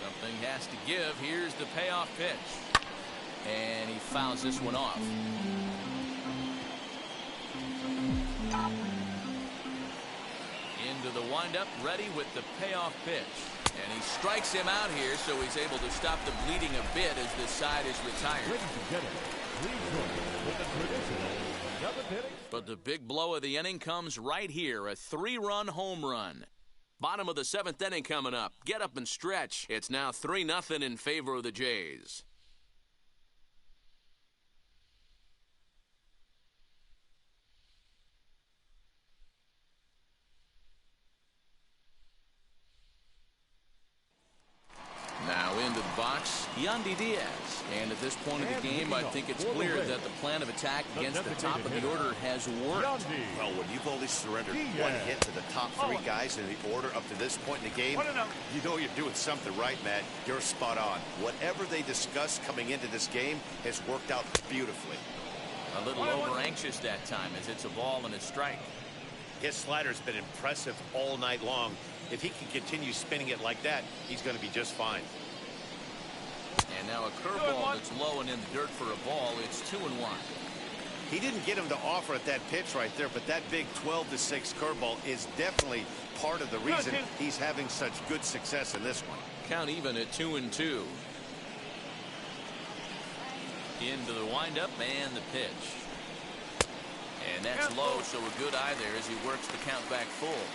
Something has to give. Here's the payoff pitch. And he fouls this one off. Into the windup, ready with the payoff pitch. And he strikes him out here, so he's able to stop the bleeding a bit as this side is retired. But the big blow of the inning comes right here, a 3-run home run. Bottom of the 7th inning coming up. Get up and stretch. It's now 3-0 in favor of the Jays. Now into the box, Yandy Diaz. And at this point of the game, I think it's clear that the plan of attack against the top of the order has worked. Well, when you've only surrendered 1 hit to the top 3 guys in the order up to this point in the game, you know you're doing something right, Matt. You're spot on. Whatever they discussed coming into this game has worked out beautifully. A little over anxious that time as it's a ball and a strike. His slider's been impressive all night long. If he can continue spinning it like that, he's going to be just fine. And now a curveball that's low and in the dirt for a ball. It's 2-1. He didn't get him to offer at that pitch right there, but that big 12-6 curveball is definitely part of the reason he's having such good success in this one. Count even at 2-2. Into the windup and the pitch. And that's low, so a good eye there as he works the count back full.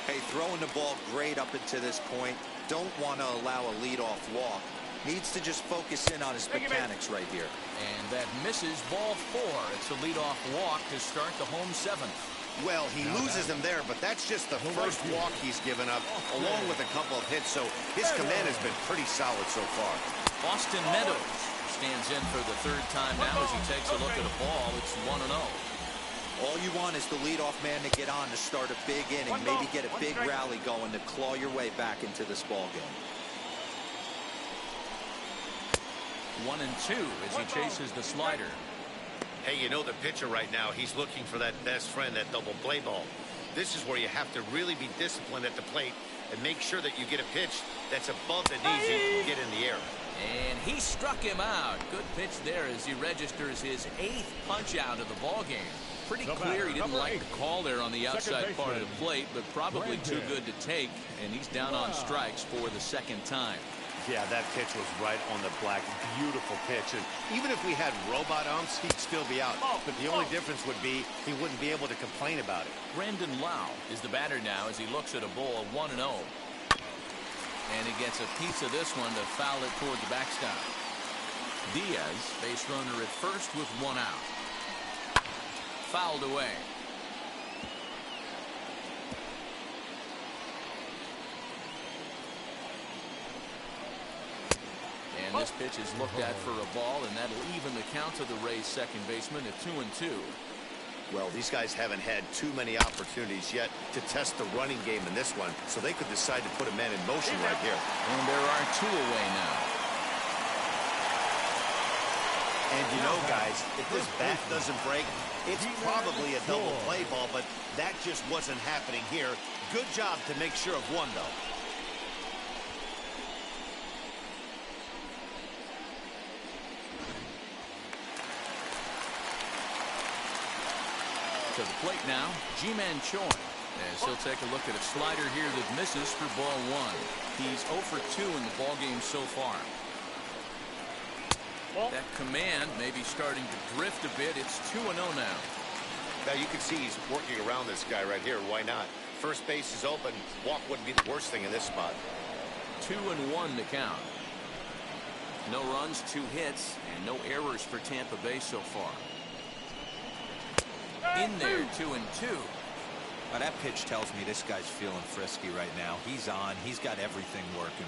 Hey, throwing the ball great up until this point. Don't want to allow a leadoff walk. Needs to just focus in on his mechanics right here. And that misses ball 4. It's a leadoff walk to start the home 7th. Well, he loses him there, but that's just the first walk he's given up, along with a couple of hits, so his command has been pretty solid so far. Austin Meadows stands in for the 3rd time now as he takes a look at a ball. It's 1-0. All you want is the leadoff man to get on to start a big inning, maybe get a big rally going to claw your way back into this ball game. 1-2 as he chases the slider. Hey, you know the pitcher right now, he's looking for that best friend, that double play ball. This is where you have to really be disciplined at the plate and make sure that you get a pitch that's above the knees and you can get in the air. And he struck him out. Good pitch there as he registers his 8th punch out of the ball game. Pretty clear he didn't like the call there on the outside part of the plate, but probably too good to take, and he's down on strikes for the 2nd time. Yeah, that pitch was right on the black. Beautiful pitch. And even if we had robot umps, he'd still be out. But the only difference would be he wouldn't be able to complain about it. Brandon Lau is the batter now as he looks at a ball 1-0. And he gets a piece of this one to foul it toward the backstop. Diaz, base runner at first with 1 out. Fouled away. And this pitch is looked at for a ball, and that'll even the count to the Rays' second baseman at 2-2. Well, these guys haven't had too many opportunities yet to test the running game in this one, so they could decide to put a man in motion right here. And there are 2 away now. And you know, guys, if this bat doesn't break, it's probably a double play ball, but that just wasn't happening here. Good job to make sure of one, though. To the plate now, Ji-Man Choi, as he'll take a look at a slider here that misses for ball 1. He's 0 for 2 in the ball game so far. That command may be starting to drift a bit. It's 2-0 now. Now you can see he's working around this guy right here. Why not? First base is open. Walk wouldn't be the worst thing in this spot. 2-1 to count. No runs, 2 hits, and no errors for Tampa Bay so far. In there, 2-2. Now that pitch tells me this guy's feeling frisky right now. He's on. He's got everything working.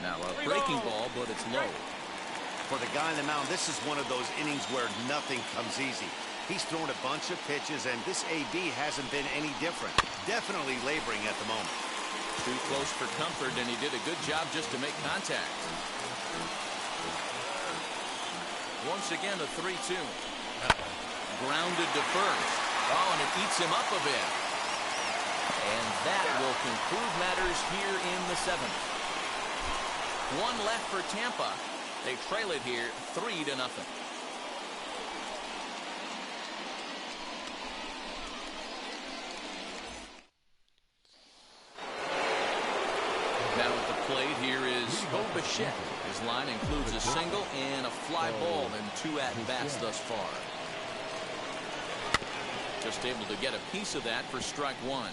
Now a breaking ball, but it's low. For the guy on the mound, this is one of those innings where nothing comes easy. He's thrown a bunch of pitches, and this AB hasn't been any different. Definitely laboring at the moment. Too close for comfort, and he did a good job just to make contact. Once again, a 3-2. Grounded to first. Oh, and it eats him up a bit. And that will conclude matters here in the 7th. 1 left for Tampa. They trail it here 3-0. Now at the plate here is Bo Bichette. His line includes a single and a fly ball in 2 at-bats thus far. Just able to get a piece of that for strike 1.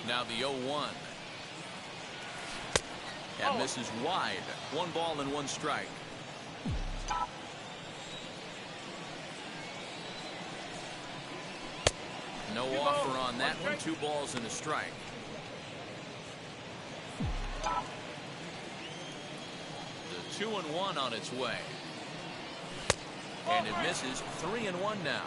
Now the 0-1. That misses wide. 1 ball and 1 strike. No offer on that one. 2 balls and a strike. The 2-1 on its way. And it misses. 3-1 now.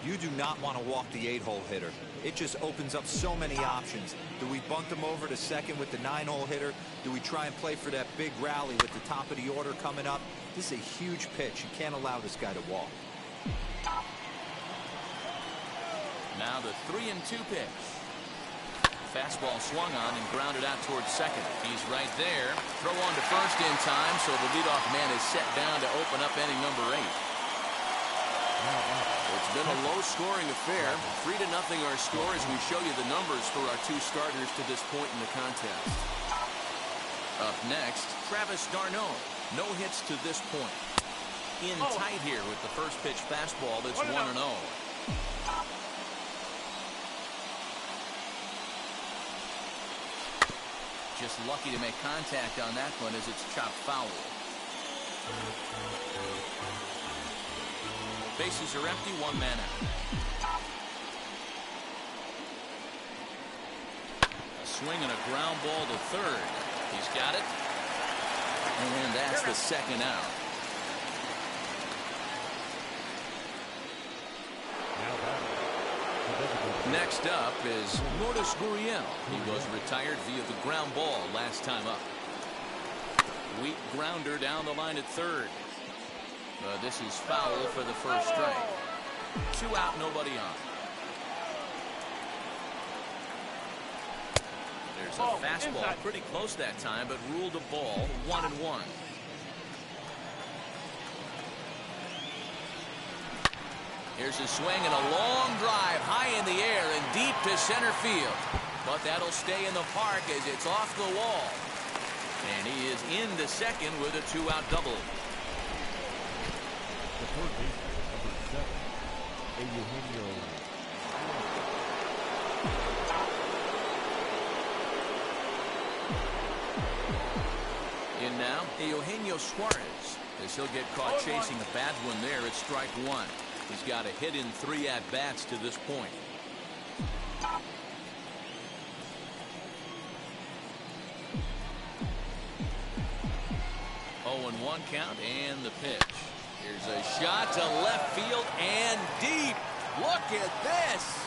You do not want to walk the 8-hole hitter. It just opens up so many options. Do we bunt him over to second with the 9-hole hitter? Do we try and play for that big rally with the top of the order coming up? This is a huge pitch. You can't allow this guy to walk. Now the 3-2 pitch. Fastball swung on and grounded out towards second. He's right there. Throw on to first in time, so the leadoff man is set down to open up inning number 8. It's been a low-scoring affair. 3-0 our score as we show you the numbers for our 2 starters to this point in the contest. Up next, Travis d'Arnaud. No hits to this point. In tight here with the first pitch fastball that's 1-0. Just lucky to make contact on that one as it's chopped foul. Bases are empty, 1 man out. A swing and a ground ball to third. He's got it. And that's the 2nd out. Now batting, the designated Next up is Lourdes Gurriel. He was retired via the ground ball last time up. Weak grounder down the line at third. This is foul for the first strike. 2 out, nobody on. There's a fastball pretty close that time, but ruled a ball. 1-1. Here's a swing and a long drive high in the air and deep to center field. But that'll stay in the park as it's off the wall. And he is into second with a 2-out double. The third baseman, number 7, Eugenio. In now, Eugenio Suarez, as he'll get caught chasing a bad one there at strike 1. He's got a hit in 3 at-bats to this point. 0-1 count and the pitch. Here's a shot to left field and deep. Look at this.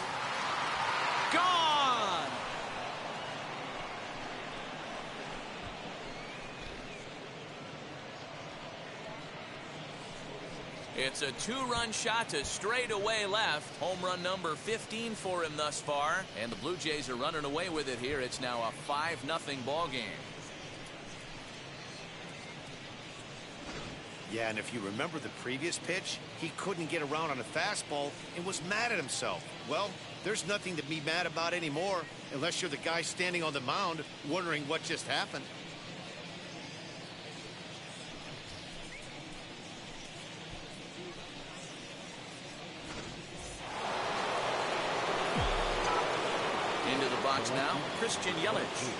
Gone. It's a 2-run shot to straightaway left. Home run number 15 for him thus far. And the Blue Jays are running away with it here. It's now a 5-0 ball game. Yeah, and if you remember the previous pitch, he couldn't get around on a fastball and was mad at himself. Well, there's nothing to be mad about anymore unless you're the guy standing on the mound wondering what just happened. Into the box now, Christian Yelich.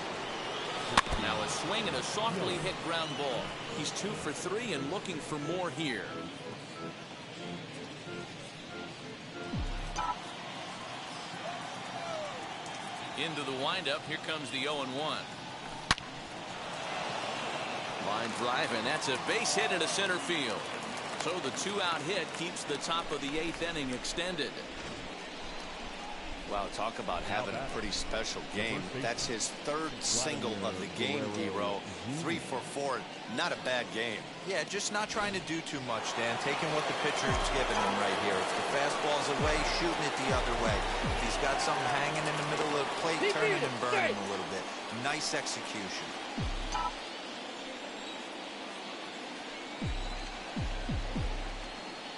Now a swing and a softly hit ground ball. He's 2 for 3 and looking for more here. Into the windup. Here comes the 0-1. Line drive, and that's a base hit into center field. So the 2-out hit keeps the top of the 8th inning extended. Wow, talk about having a pretty special game. That's his 3rd single of the game, D-Row. 3 for 4, not a bad game. Yeah, just not trying to do too much, Dan. Taking what the pitcher's giving him right here. If the fastball's away, shooting it the other way. If he's got something hanging in the middle of the plate, turning and burning a little bit. Nice execution.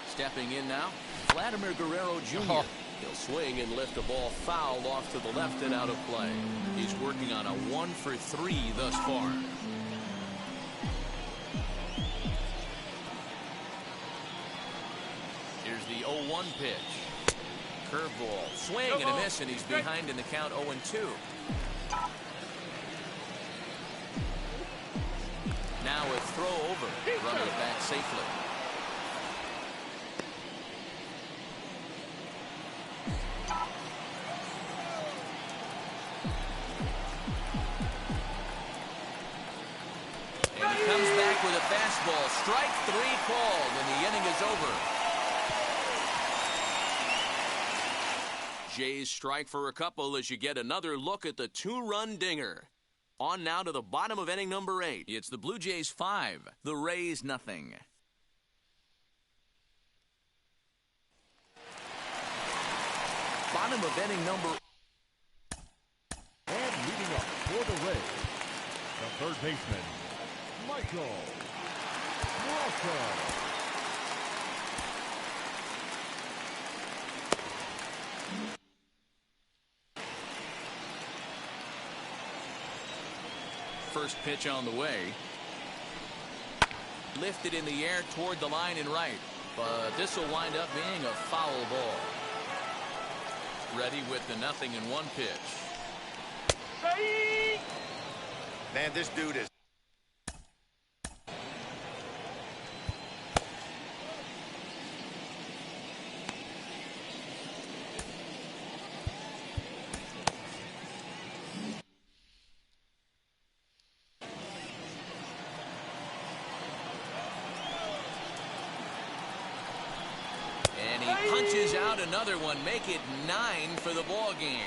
Stepping in now, Vladimir Guerrero Jr. He'll swing and lift a ball foul off to the left and out of play. He's working on a 1 for 3 thus far. Here's the 0-1 pitch. Curveball, swing and a miss, and he's behind in the count 0-2. Now a throw over, running it back safely. Comes back with a fastball. Strike 3 called, and the inning is over. Jays strike for a couple as you get another look at the 2-run dinger. On now to the bottom of inning number 8. It's the Blue Jays 5, the Rays nothing. Bottom of inning number. And leading up for the Rays, the third baseman, Michael Walker. First pitch on the way. Lifted in the air toward the line and right. But this will wind up being a foul ball. Ready with the 0-1 pitch. Man, this dude is. Punches lays out another one, make it 9 for the ball game.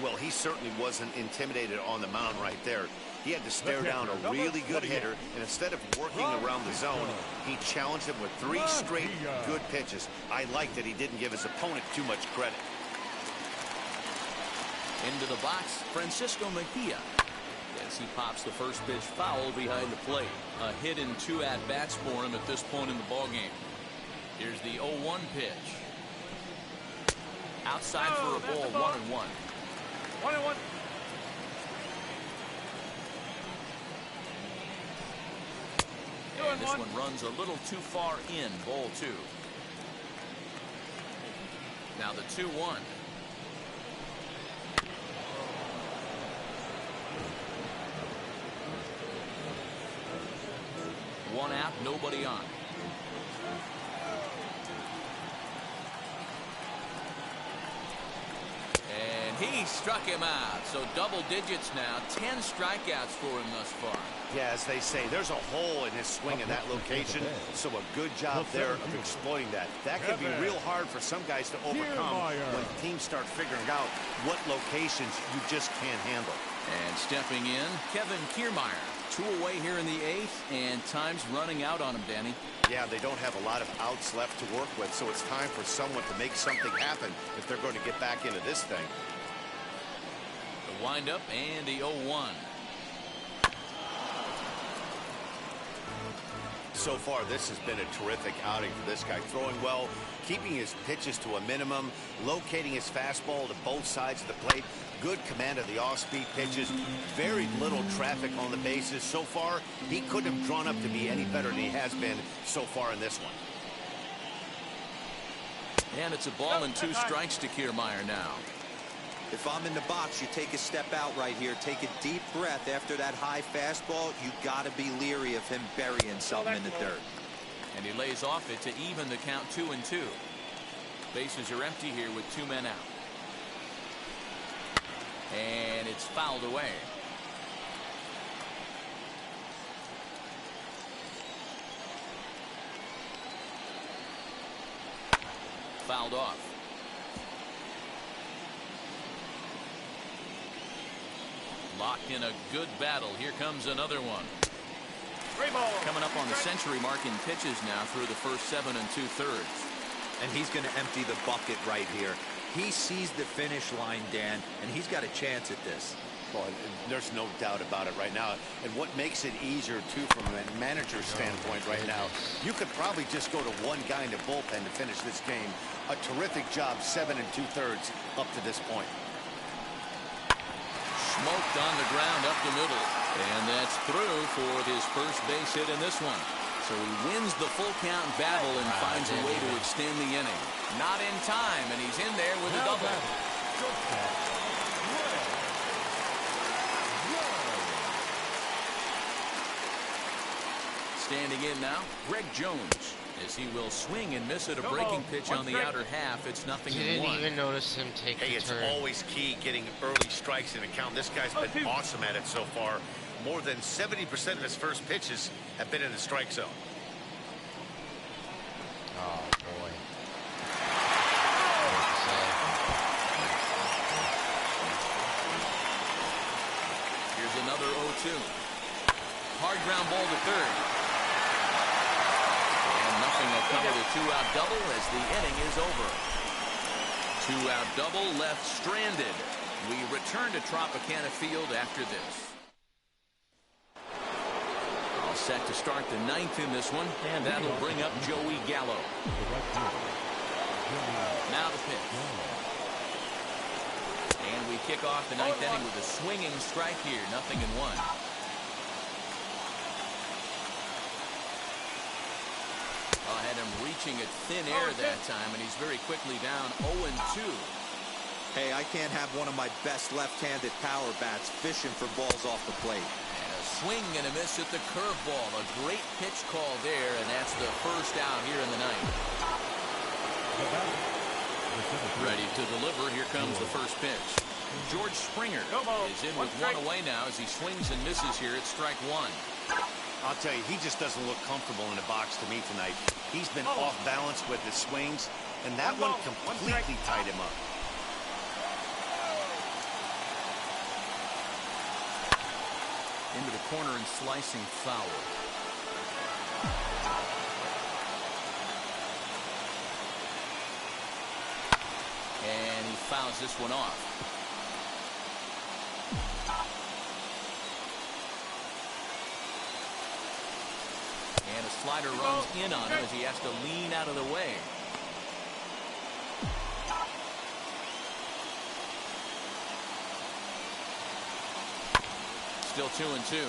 Well, he certainly wasn't intimidated on the mound right there. He had to stare down a really good hitter, and instead of working around the zone, he challenged him with 3 straight good pitches. I like that he didn't give his opponent too much credit. Into the box, Francisco Mejia. As he pops the first pitch foul behind the plate. A hit in 2 at-bats for him at this point in the ballgame. Here's the 0-1 pitch. Outside for a ball, 1-1. 1-1. And this one runs a little too far in, ball 2. Now the 2-1. One out, nobody on. And he struck him out. So double digits now. 10 strikeouts for him thus far. Yeah, as they say, there's a hole in his swing in that location, so a good job there of exploiting that. That can be real hard for some guys to overcome when teams start figuring out what locations you just can't handle. And stepping in, Kevin Kiermaier. 2 away here in the 8th, and time's running out on him, Danny. Yeah, they don't have a lot of outs left to work with, so it's time for someone to make something happen if they're going to get back into this thing. The windup and the 0-1. So far, this has been a terrific outing for this guy. Throwing well, keeping his pitches to a minimum, locating his fastball to both sides of the plate, good command of the off-speed pitches, very little traffic on the bases. So far, he couldn't have drawn up to be any better than he has been so far in this one. And it's a ball and 2 strikes to Kiermaier now. If I'm in the box, you take a step out right here. Take a deep breath after that high fastball. You got to be leery of him burying something in the dirt. And he lays off it to even the count 2-2. Bases are empty here with 2 men out. And it's fouled away. Fouled off. Locked in a good battle. Here comes another one. Coming up on the century mark in pitches now through the first 7 2/3. And he's going to empty the bucket right here. He sees the finish line, Dan, and he's got a chance at this. Well, there's no doubt about it right now. And what makes it easier, too, from a manager's standpoint right now, you could probably just go to one guy in the bullpen to finish this game. A terrific job, 7 2/3 up to this point. Smoked on the ground up the middle. And that's through for his first base hit in this one. So he wins the full count battle and finds a way to extend the inning. Not in time, and he's in there with a double. Standing in now, Greg Jones. As he will swing and miss at a breaking pitch on the outer half. It's 0-1. Didn't even notice him take Hey, the it's turn. always key getting early strikes in the count. This guy's been awesome at it so far. More than 70% of his first pitches have been in the strike zone. Oh, boy. Here's another 0-2. Hard ground ball to third. Nothing will come with a 2-out double as the inning is over. 2-out double left stranded. We return to Tropicana Field after this. All set to start the 9th in this one, and that'll bring up Joey Gallo. Now the pitch. And we kick off the 9th inning with a swinging strike here, 0-1. Had him reaching at thin air that time, and he's very quickly down 0-2. Hey, I can't have one of my best left-handed power bats fishing for balls off the plate. And a swing and a miss at the curveball. A great pitch call there, and that's the first out here in the 9th. Ready to deliver. Here comes the first pitch. George Springer is in with 1 away now as he swings and misses here at strike 1. I'll tell you, he just doesn't look comfortable in the box to me tonight. He's been off balance with his swings, and that one completely tied him up. Into the corner and slicing foul. And he fouls this one off. And a slider runs in on him as he has to lean out of the way. Still 2-2.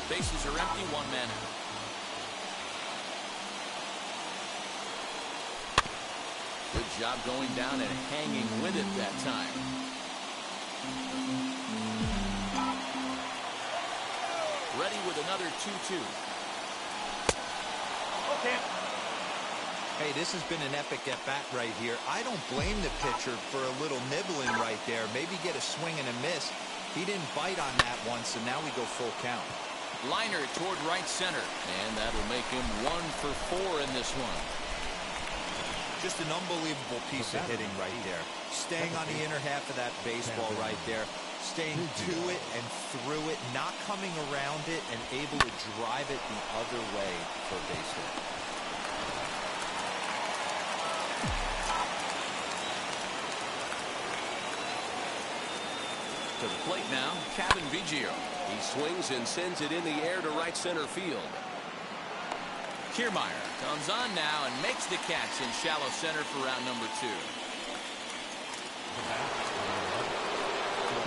Bases are empty, one man out. Good job going down and hanging with it that time. Ready with another 2-2. Okay. Hey, this has been an epic at-bat right here. I don't blame the pitcher for a little nibbling right there. Maybe get a swing and a miss. He didn't bite on that once, and now we go full count. Liner toward right center, and that'll make him 1 for 4 in this one. Just an unbelievable piece of hitting right there. Staying on the inner half of that baseball right there. Staying to it and through it, not coming around it, and able to drive it the other way for a base hit. To the plate now, Kevin Biggio. He swings and sends it in the air to right center field. Kiermaier comes on now and makes the catch in shallow center for round number 2.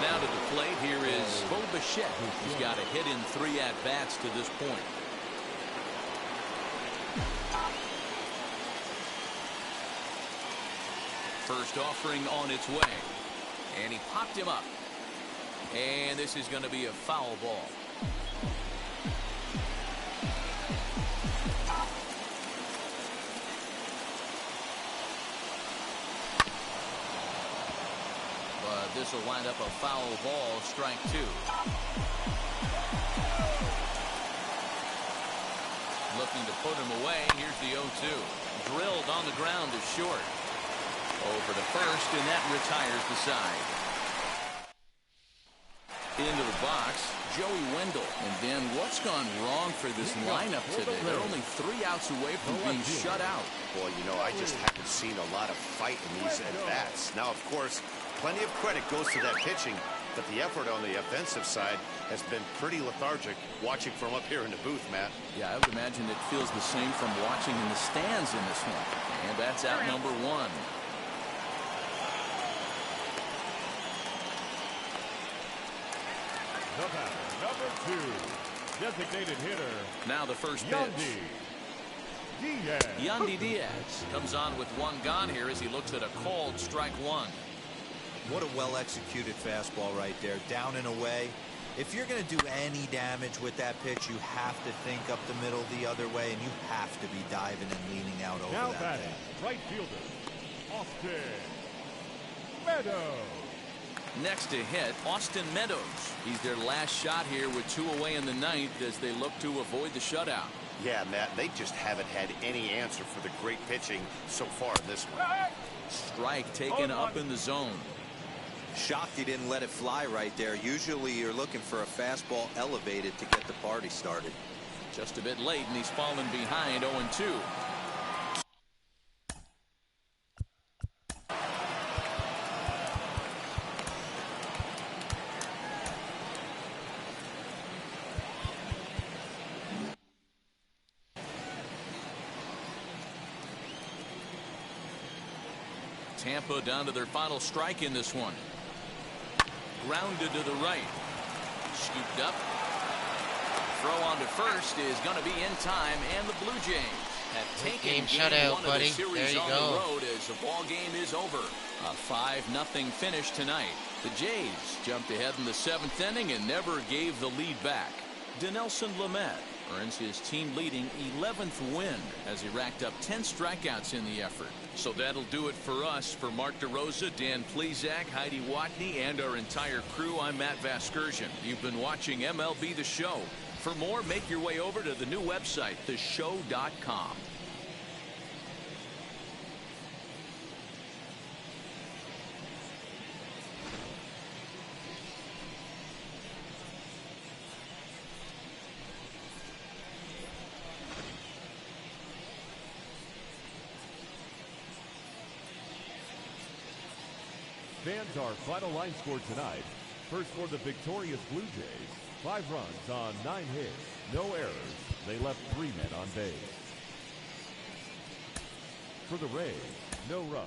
Now to the plate, here is Bo Bichette. He's got a hit in 3 at-bats to this point. First offering on its way. And he popped him up. And this is going to be a foul ball. But this will wind up a foul ball, strike 2. Looking to put him away. Here's the 0-2. Drilled on the ground to short. Over to first, and that retires the side. Into the box, Joey Wendell. And then what's gone wrong for this lineup today? They're only 3 outs away from being shut out. Boy, you know, I just haven't seen a lot of fight in these at-bats. Now, of course, plenty of credit goes to that pitching, but the effort on the offensive side has been pretty lethargic watching from up here in the booth, Matt. Yeah, I would imagine it feels the same from watching in the stands in this one. And that's out number 1. The batter, number 2, designated hitter. Now the first pitch. Yandy Diaz comes on with 1 gone here as he looks at a called strike 1. What a well-executed fastball right there. Down and away. If you're going to do any damage with that pitch, you have to think up the middle the other way, and you have to be diving and leaning out over Now that batting, thing. right fielder, Austin Meadows. Next to hit, Austin Meadows. He's their last shot here with 2 away in the 9th as they look to avoid the shutout. Yeah, Matt, they just haven't had any answer for the great pitching so far in this one. Strike taken up in the zone. Shocked he didn't let it fly right there. Usually you're looking for a fastball elevated to get the party started. Just a bit late, and he's fallen behind 0-2. Tampa down to their final strike in this one. Grounded to the right. Scooped up. Throw on to first is going to be in time, and the Blue Jays have taken game shutout, 1 buddy. of the series There you on go. the road as the ball game is over. A 5-0 finish tonight. The Jays jumped ahead in the 7th inning and never gave the lead back. Dinelson Lamet earns his team-leading 11th win as he racked up 10 strikeouts in the effort. So that'll do it for us. For Mark DeRosa, Dan Plezak, Heidi Watney, and our entire crew, I'm Matt Vasgersian. You've been watching MLB The Show. For more, make your way over to the new website, theshow.com. Fans, our final line score tonight. First for the victorious Blue Jays, 5 runs on 9 hits, no errors. They left 3 men on base. For the Rays, no runs.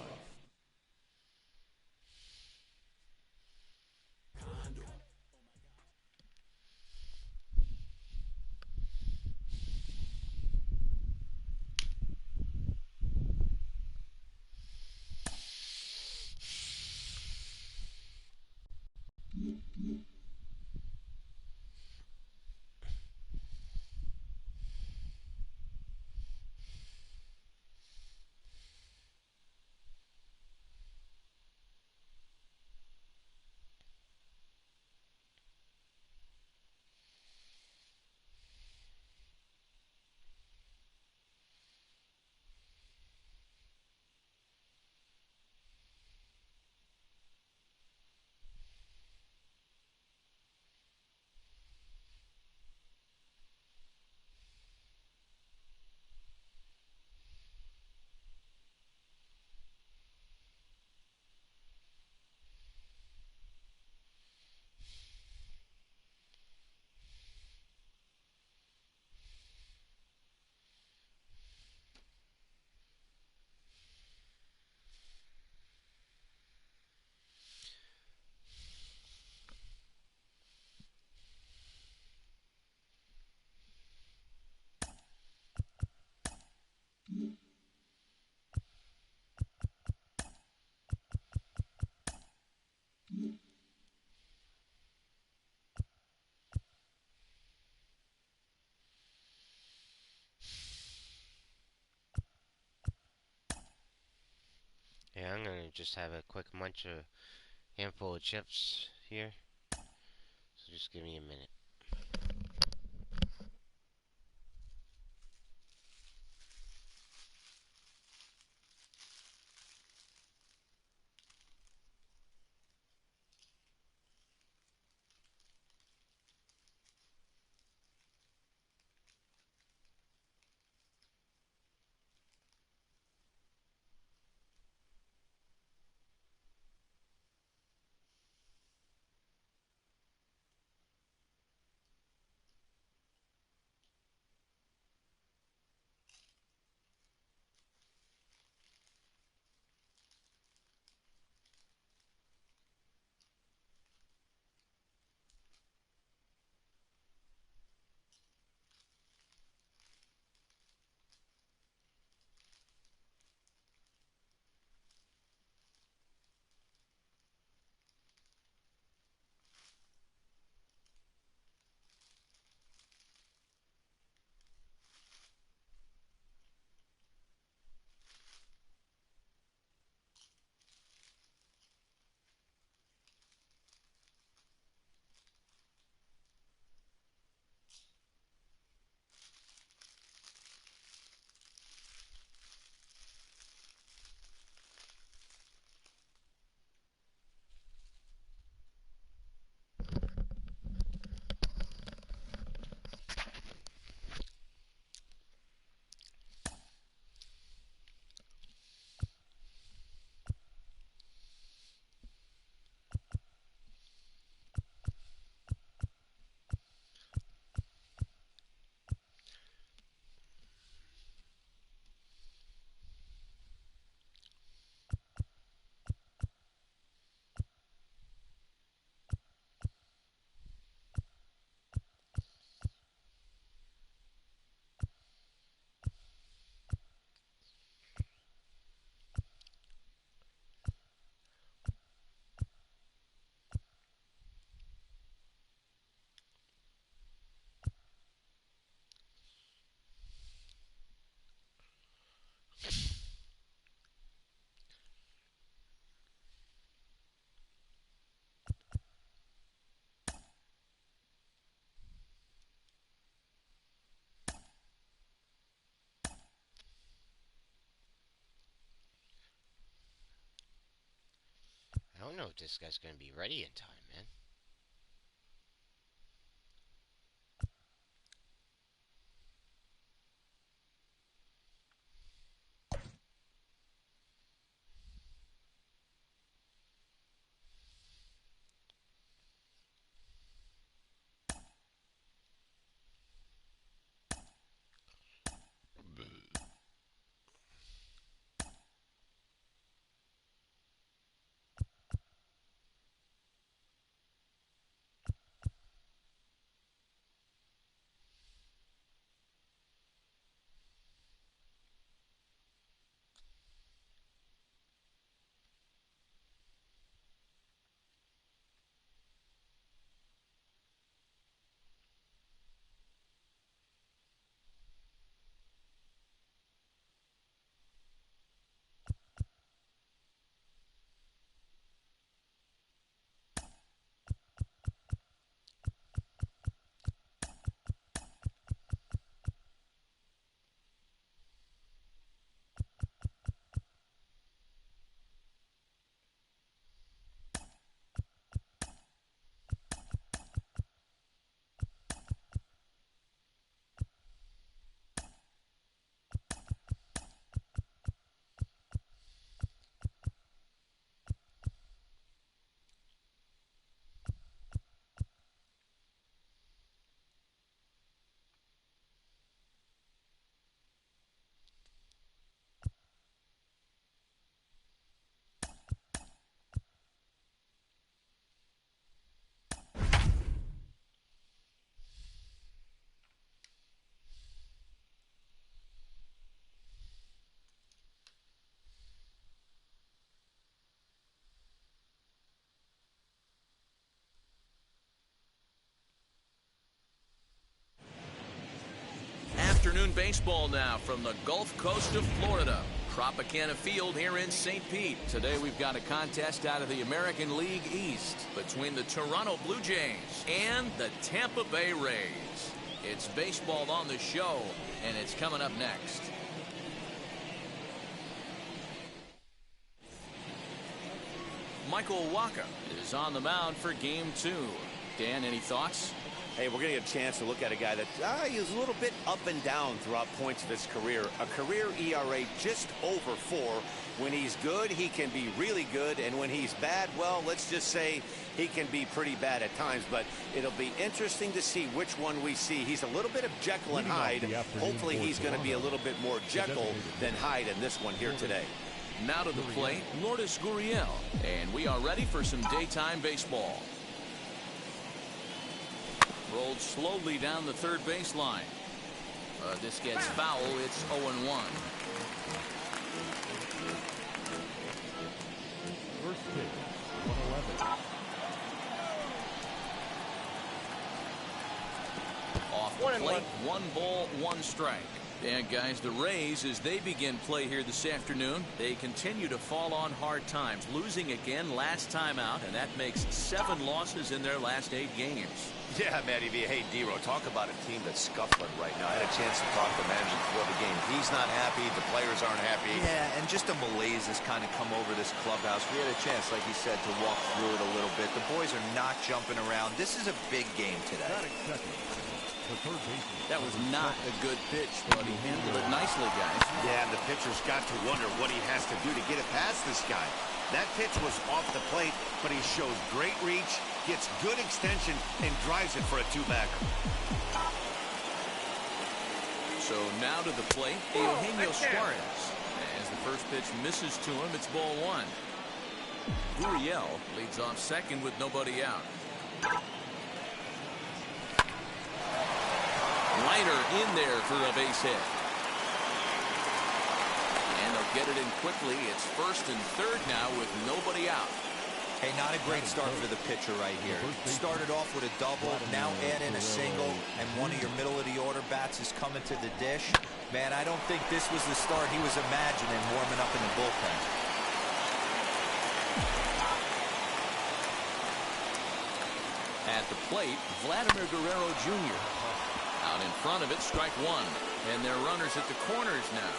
Yeah, I'm gonna just have a quick munch of handful of chips here. So just give me a minute. don't know if this guy's going to be ready in time, man. Afternoon baseball now from the Gulf Coast of Florida. Tropicana Field here in St. Pete. Today we've got a contest out of the American League East between the Toronto Blue Jays and the Tampa Bay Rays. It's baseball on the show, and it's coming up next. Michael Wacha is on the mound for game 2. Dan, any thoughts? Hey, we're going to get a chance to look at a guy that is a little bit up and down throughout points of his career. A career ERA just over 4. When he's good, he can be really good. And when he's bad, well, let's just say he can be pretty bad at times. But it'll be interesting to see which one we see. He's a little bit of Jekyll and Hyde. Hopefully he's going to be a little bit more Jekyll than Hyde in this one here today. Now to the plate, Lourdes Gurriel. And we are ready for some daytime baseball. Rolled slowly down the third baseline. This gets foul. It's 0-1. First pitch, 111. Off the plate, 1 ball, 1 strike. And guys, the Rays, as they begin play here this afternoon, they continue to fall on hard times, losing again last time out, and that makes 7 losses in their last 8 games. Yeah, Matty V. Hey, D-Row, talk about a team that's scuffling right now. I had a chance to talk to the manager before the game. He's not happy. The players aren't happy. Yeah, and just a malaise has kind of come over this clubhouse. We had a chance, like you said, to walk through it a little bit. The boys are not jumping around. This is a big game today. That was not a good pitch, but he handled it nicely, guys. Yeah, and the pitcher's got to wonder what he has to do to get it past this guy. That pitch was off the plate, but he shows great reach, gets good extension, and drives it for a 2-bagger. So now to the plate, Eugenio Suarez. As the first pitch misses to him, it's ball 1. Gurriel leads off second with nobody out. Liner in there for a base hit. And they'll get it in quickly. It's first and third now with nobody out. Hey, not a great start for the pitcher right here. Started off with a double, now add in a single, and one of your middle-of-the-order bats is coming to the dish. Man, I don't think this was the start he was imagining warming up in the bullpen. At the plate, Vladimir Guerrero Jr. Out in front of it, strike 1. And they're runners at the corners now.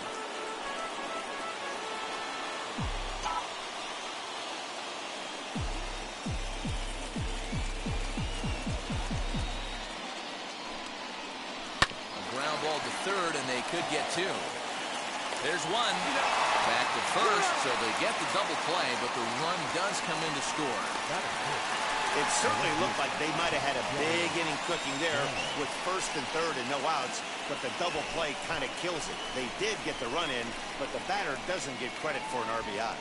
third, and they could get two. There's one. Back to first, so they get the double play, but the run does come in to score. It certainly looked like they might have had a big inning cooking there with first and third and no outs, but the double play kind of kills it. They did get the run in, but the batter doesn't get credit for an RBI.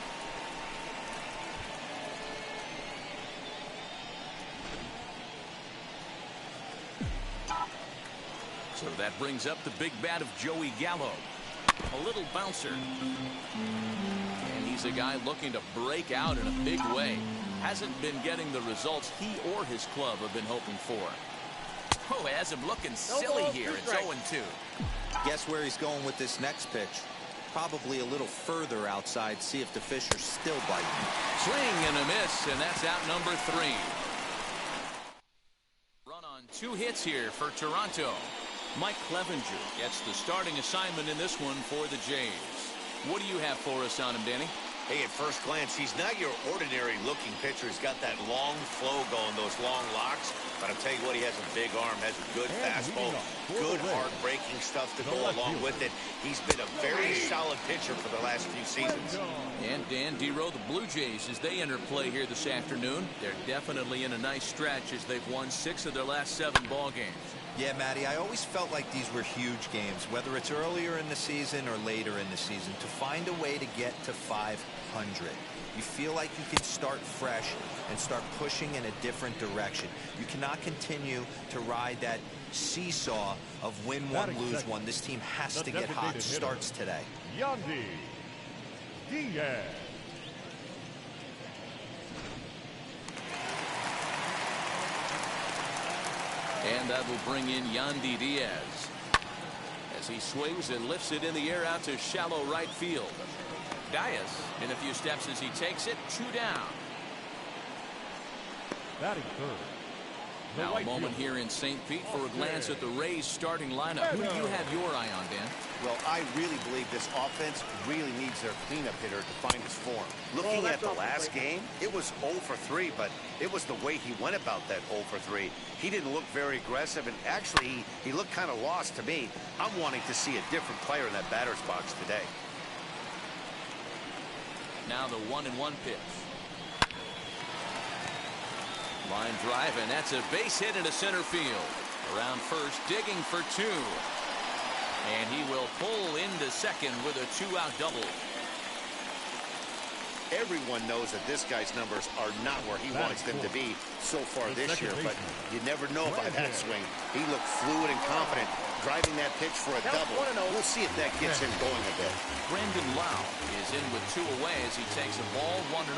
So that brings up the big bat of Joey Gallo. A little bouncer. And he's a guy looking to break out in a big way. Hasn't been getting the results he or his club have been hoping for. Oh, has him looking silly here. It's 0-2. Guess where he's going with this next pitch? Probably a little further outside. See if the fish are still biting. Swing and a miss, and that's out number 3. Run on 2 hits here for Toronto. Mike Clevenger gets the starting assignment in this one for the Jays. What do you have for us on him, Danny? Hey, at first glance, he's not your ordinary looking pitcher. He's got that long flow going, those long locks. But I'll tell you what, he has a big arm, has a good fastball, good hard-breaking stuff to go along with it. He's been a very solid pitcher for the last few seasons. And Dan Dero, the Blue Jays, as they enter play here this afternoon, they're definitely in a nice stretch as they've won 6 of their last 7 ball games. Yeah, Matty, I always felt like these were huge games, whether it's earlier in the season or later in the season, to find a way to get to 500. You feel like you can start fresh and start pushing in a different direction. You cannot continue to ride that seesaw of win one, lose one. This team has to get hot. Starts today. Yandy Diaz. And that will bring in Yandy Diaz as he swings and lifts it in the air out to shallow right field. Diaz in a few steps as he takes it, 2 down. Batting third. Now a moment here in St. Pete for a glance at the Rays starting lineup. Who do you have your eye on, Dan? Well, I really believe this offense really needs their cleanup hitter to find his form. Looking at the last game, it was 0 for 3, but it was the way he went about that 0 for 3. He didn't look very aggressive, and actually, he looked kind of lost to me. I'm wanting to see a different player in that batter's box today. Now the 1-1 pitch. Line drive, and that's a base hit into center field. Around first, digging for 2. And he will pull into second with a 2-out double. Everyone knows that this guy's numbers are not where he wants them to be so far this year, but you never know by that swing. He looked fluid and confident, driving that pitch for a double. We'll see if that gets him going a bit. Brendan Lau is in with 2 away as he takes a ball 1-0.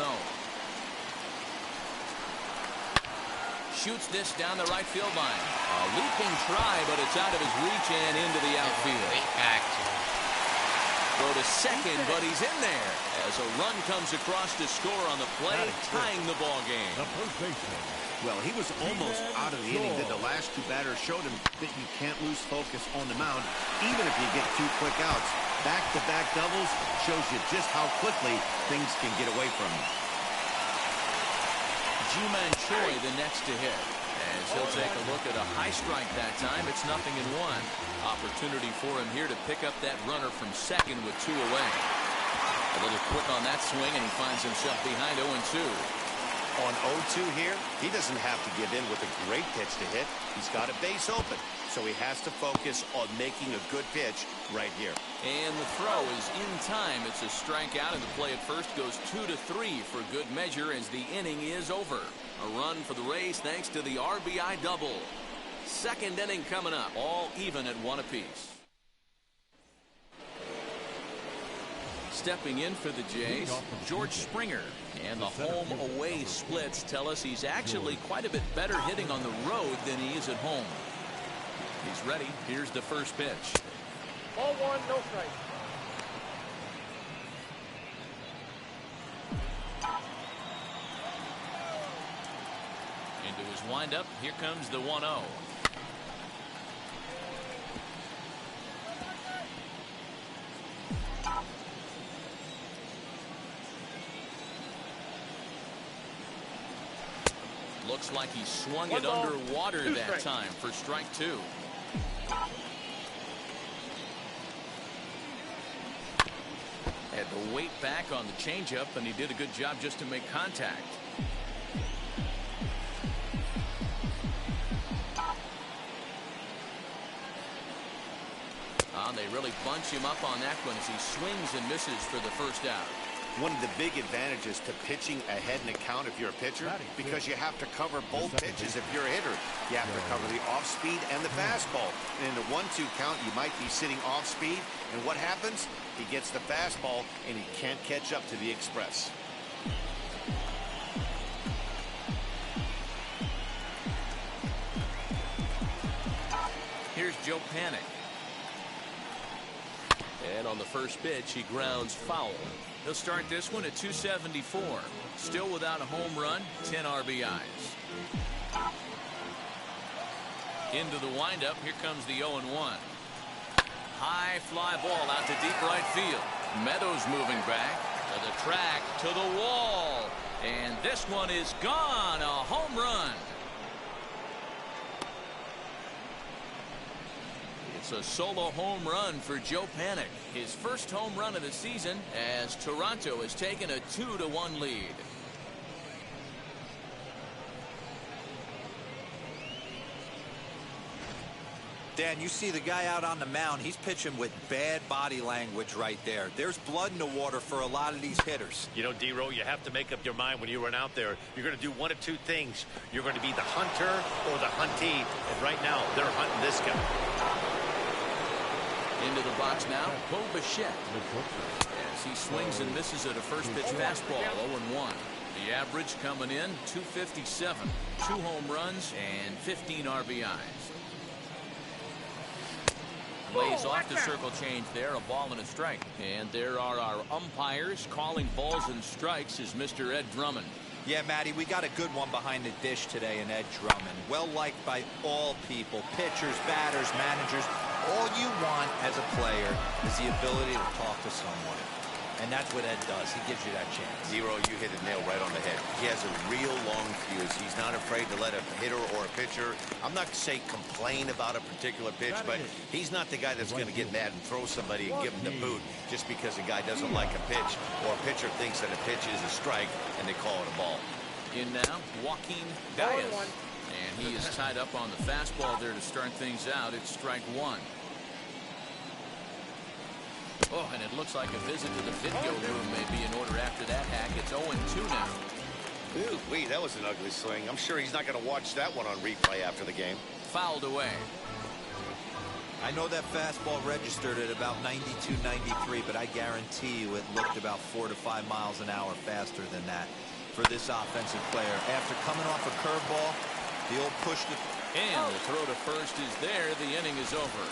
Shoots this down the right field line. A leaping try, but it's out of his reach and into the outfield. Go to second, but he's in there as a run comes across to score on the play, tying the ball game. The first baseman. Well, he was almost out of the inning. That the last 2 batters showed him that you can't lose focus on the mound, even if you get 2 quick outs. Back-to-back doubles shows you just how quickly things can get away from you. Ji-Man Choi the next to hit. As he'll take a look at a high strike that time. It's 0-1. Opportunity for him here to pick up that runner from second with 2 away. A little quick on that swing, and he finds himself behind 0-2. On 0-2 here, he doesn't have to give in with a great pitch to hit. He's got a base open, so he has to focus on making a good pitch right here. And the throw is in time. It's a strikeout, and the play at first goes 2-3 for good measure as the inning is over. A run for the Rays thanks to the RBI double. Second inning coming up, all even at 1 apiece. Stepping in for the Jays, George Springer. And the home-away splits tell us he's actually quite a bit better hitting on the road than he is at home. He's ready. Here's the first pitch. Ball 1, no strike. Into his windup, here comes the 1-0. Looks like he swung it underwater that time for strike 2. weight back on the changeup, and he did a good job just to make contact. They really bunch him up on that one as he swings and misses for the first out. One of the big advantages to pitching ahead in the count if you're a pitcher, because you have to cover both pitches if you're a hitter. You have to cover the off-speed and the fastball. And in the 1-2 count, you might be sitting off-speed, and what happens? He gets the fastball, and he can't catch up to the express. Here's Joe Panik. And on the first pitch, he grounds foul. He'll start this one at 274. Still without a home run, 10 RBIs. Into the windup, here comes the 0-1. High fly ball out to deep right field. Meadows moving back to the track, to the wall. And this one is gone, a home run. It's a solo home run for Joe Panik. His first home run of the season as Toronto has taken a 2-1 lead. Dan, you see the guy out on the mound. He's pitching with bad body language right there. There's blood in the water for a lot of these hitters. You know, D-Row, you have to make up your mind when you run out there. You're going to do one of two things. You're going to be the hunter or the huntee. And right now, they're hunting this guy. Into the box now, Bo Bichette. As he swings and misses at a first pitch fastball, 0-1. The average coming in, 257. 2 home runs and 15 RBIs. Lays off the circle change there, a ball and a strike. And there are our umpires calling balls and strikes is Mr. Ed Drummond. Yeah, Matty, we got a good one behind the dish today in Ed Drummond. Well liked by all people, pitchers, batters, managers. All you want as a player is the ability to talk to someone. And that's what Ed does. He gives you that chance. Zero, you hit the nail right on the head. He has a real long fuse. He's not afraid to let a hitter or a pitcher, I'm not to say complain about a particular pitch, but he's not the guy that's going to get mad and throw somebody and give him the boot just because a guy doesn't like a pitch or a pitcher thinks that a pitch is a strike and they call it a ball. In now, Joaquin Diaz. And he is tied up on the fastball there to start things out. It's strike 1. Oh, and it looks like a visit to the video room may be in order after that hack. It's 0-2 now. Ooh, wait, that was an ugly swing. I'm sure he's not going to watch that one on replay after the game. Fouled away. I know that fastball registered at about 92, 93, but I guarantee you it looked about 4 to 5 miles an hour faster than that for this offensive player. After coming off a curveball, the old push to... And the throw to first is there. The inning is over.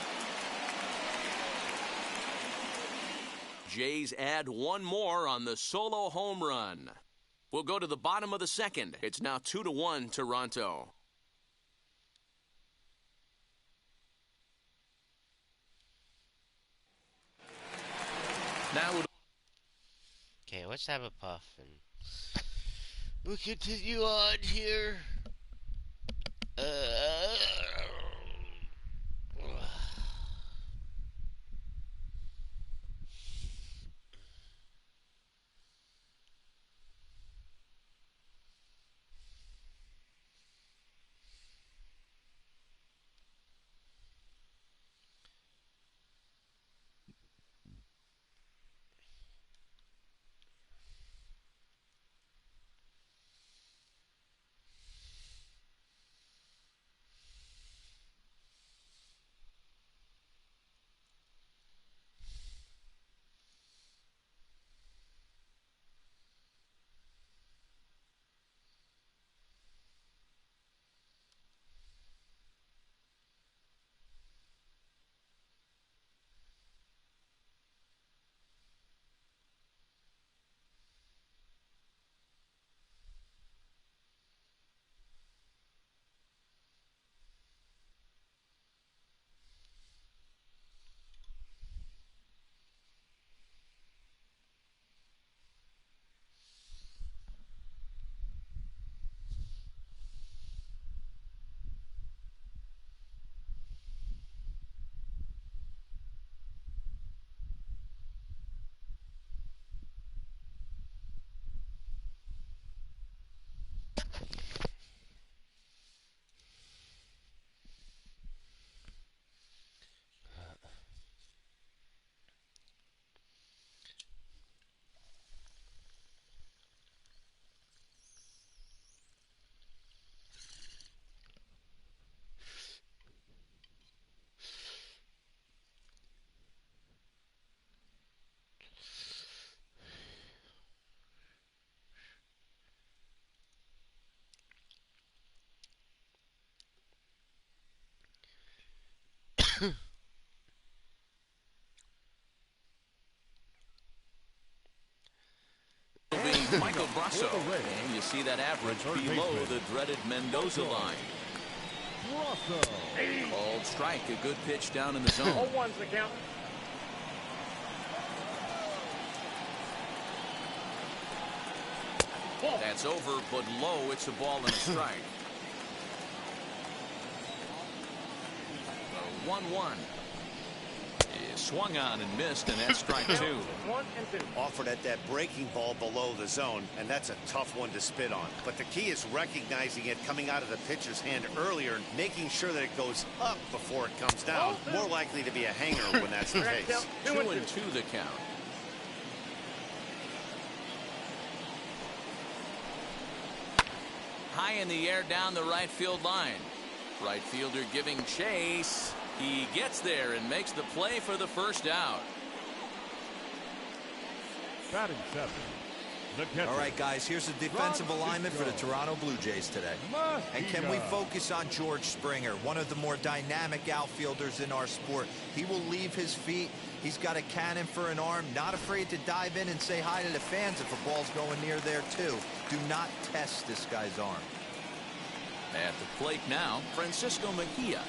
Jays add one more on the solo home run. We'll go to the bottom of the second. It's now 2-1 Toronto. Now Okay, let's have a puff and we'll continue on here. Michael Brasso. And you see that average below the dreaded Mendoza line. Called strike. A good pitch down in the zone. 0-1's the count. That's over, but low. It's a ball and a strike. 1-1. Swung on and missed, and that's strike 2. 1 and 2. Offered at that breaking ball below the zone, and that's a tough one to spit on. But the key is recognizing it coming out of the pitcher's hand earlier and making sure that it goes up before it comes down. More likely to be a hanger when that's the case. 2 and 2 the count. High in the air down the right field line. Right fielder giving chase. He gets there and makes the play for the first out. Batting 7. All right, guys, here's the defensive alignment for the Toronto Blue Jays today. And can we focus on George Springer, one of the more dynamic outfielders in our sport? He will leave his feet. He's got a cannon for an arm, not afraid to dive in and say hi to the fans if a ball's going near there, too. Do not test this guy's arm. At the plate now, Francisco Mejia.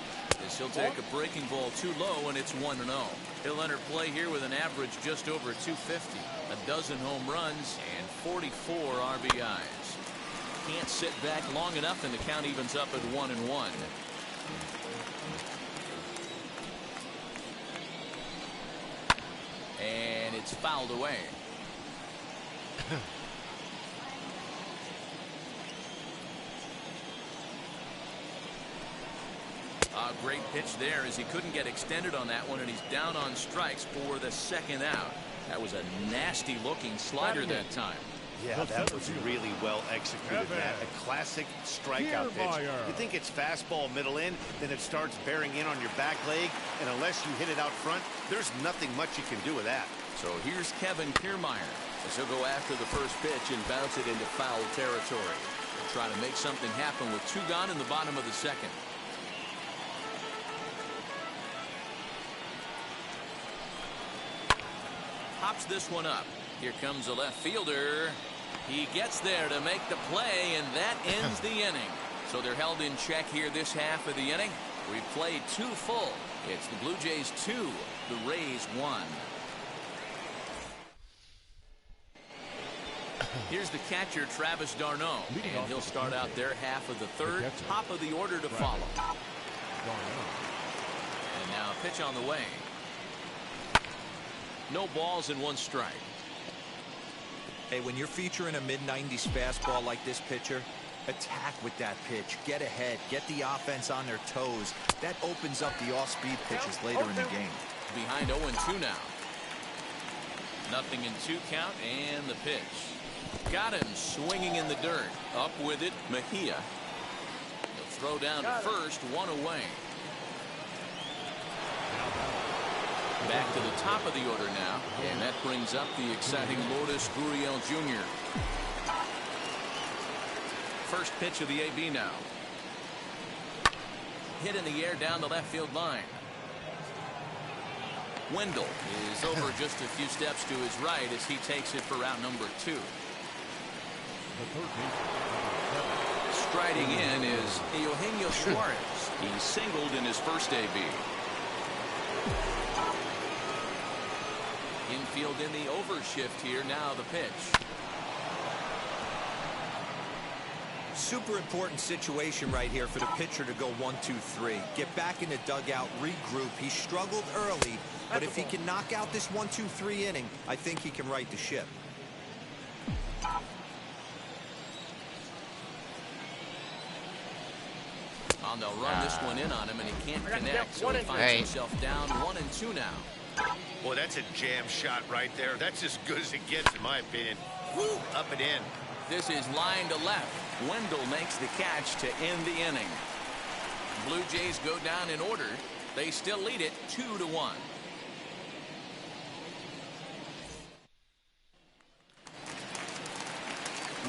As he'll take a breaking ball too low, and it's 1-0. He'll enter play here with an average just over 250, a dozen home runs, and 44 RBIs. Can't sit back long enough, and the count evens up at 1-1. And it's fouled away. A great pitch there as he couldn't get extended on that one, and he's down on strikes for the second out. That was a nasty looking slider that time. Yeah, that was really well executed, Matt. A classic strikeout pitch. You think it's fastball middle in, then it starts bearing in on your back leg, and unless you hit it out front, there's nothing much you can do with that. So here's Kevin Kiermaier as he'll go after the first pitch and bounce it into foul territory. They'll try to make something happen with 2 gone in the bottom of the second. Pops this one up. Here comes the left fielder. He gets there to make the play, and that ends the inning. So they're held in check here this half of the inning. We've played 2 full. It's the Blue Jays 2, the Rays 1. Here's the catcher, Travis d'Arnaud, and he'll start out their half of the third, top of the order to follow. And now a pitch on the way. No balls and 1 strike. Hey, when you're featuring a mid-90s fastball like this pitcher, attack with that pitch. Get ahead. Get the offense on their toes. That opens up the off-speed pitches later in the game. Behind 0-2 now. 0-2 count and the pitch. Got him swinging in the dirt. Up with it, Mejia. He'll throw down to first, 1 away. Back to the top of the order now, and that brings up the exciting Lourdes Gurriel Jr. First pitch of the AB now. Hit in the air down the left field line. Wendell is over just a few steps to his right as he takes it for round number 2. Striding in is Eugenio Suarez. He singled in his first AB. Infield in the overshift here. Now the pitch. Super important situation right here for the pitcher to go 1-2-3. Get back in the dugout, regroup. He struggled early, but if he can knock out this 1-2-3 inning, I think he can right the ship. And they'll run this one in on him, and he can't connect, so he finds himself down 1-2 now. Boy, that's a jam shot right there. That's as good as it gets, in my opinion. Woo, up and in. This is line to left. Wendell makes the catch to end the inning. Blue Jays go down in order. They still lead it 2-1.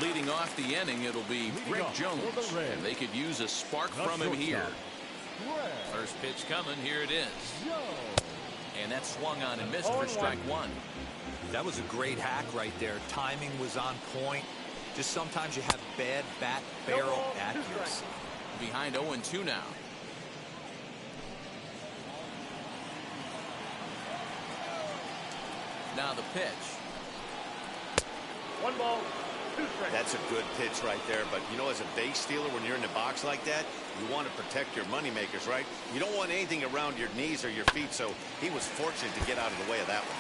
Leading off the inning, it'll be Greg Jones, and they could use a spark from him here. First pitch coming. Here it is. And that swung on and missed for strike 1. That was a great hack right there. Timing was on point. Just sometimes you have bad bat barrel accuracy. Behind 0-2 now. Now the pitch. 1 ball, 2 strikes. That's a good pitch right there. But, you know, as a base stealer, when you're in the box like that, you want to protect your moneymakers, right? You don't want anything around your knees or your feet, so he was fortunate to get out of the way of that one.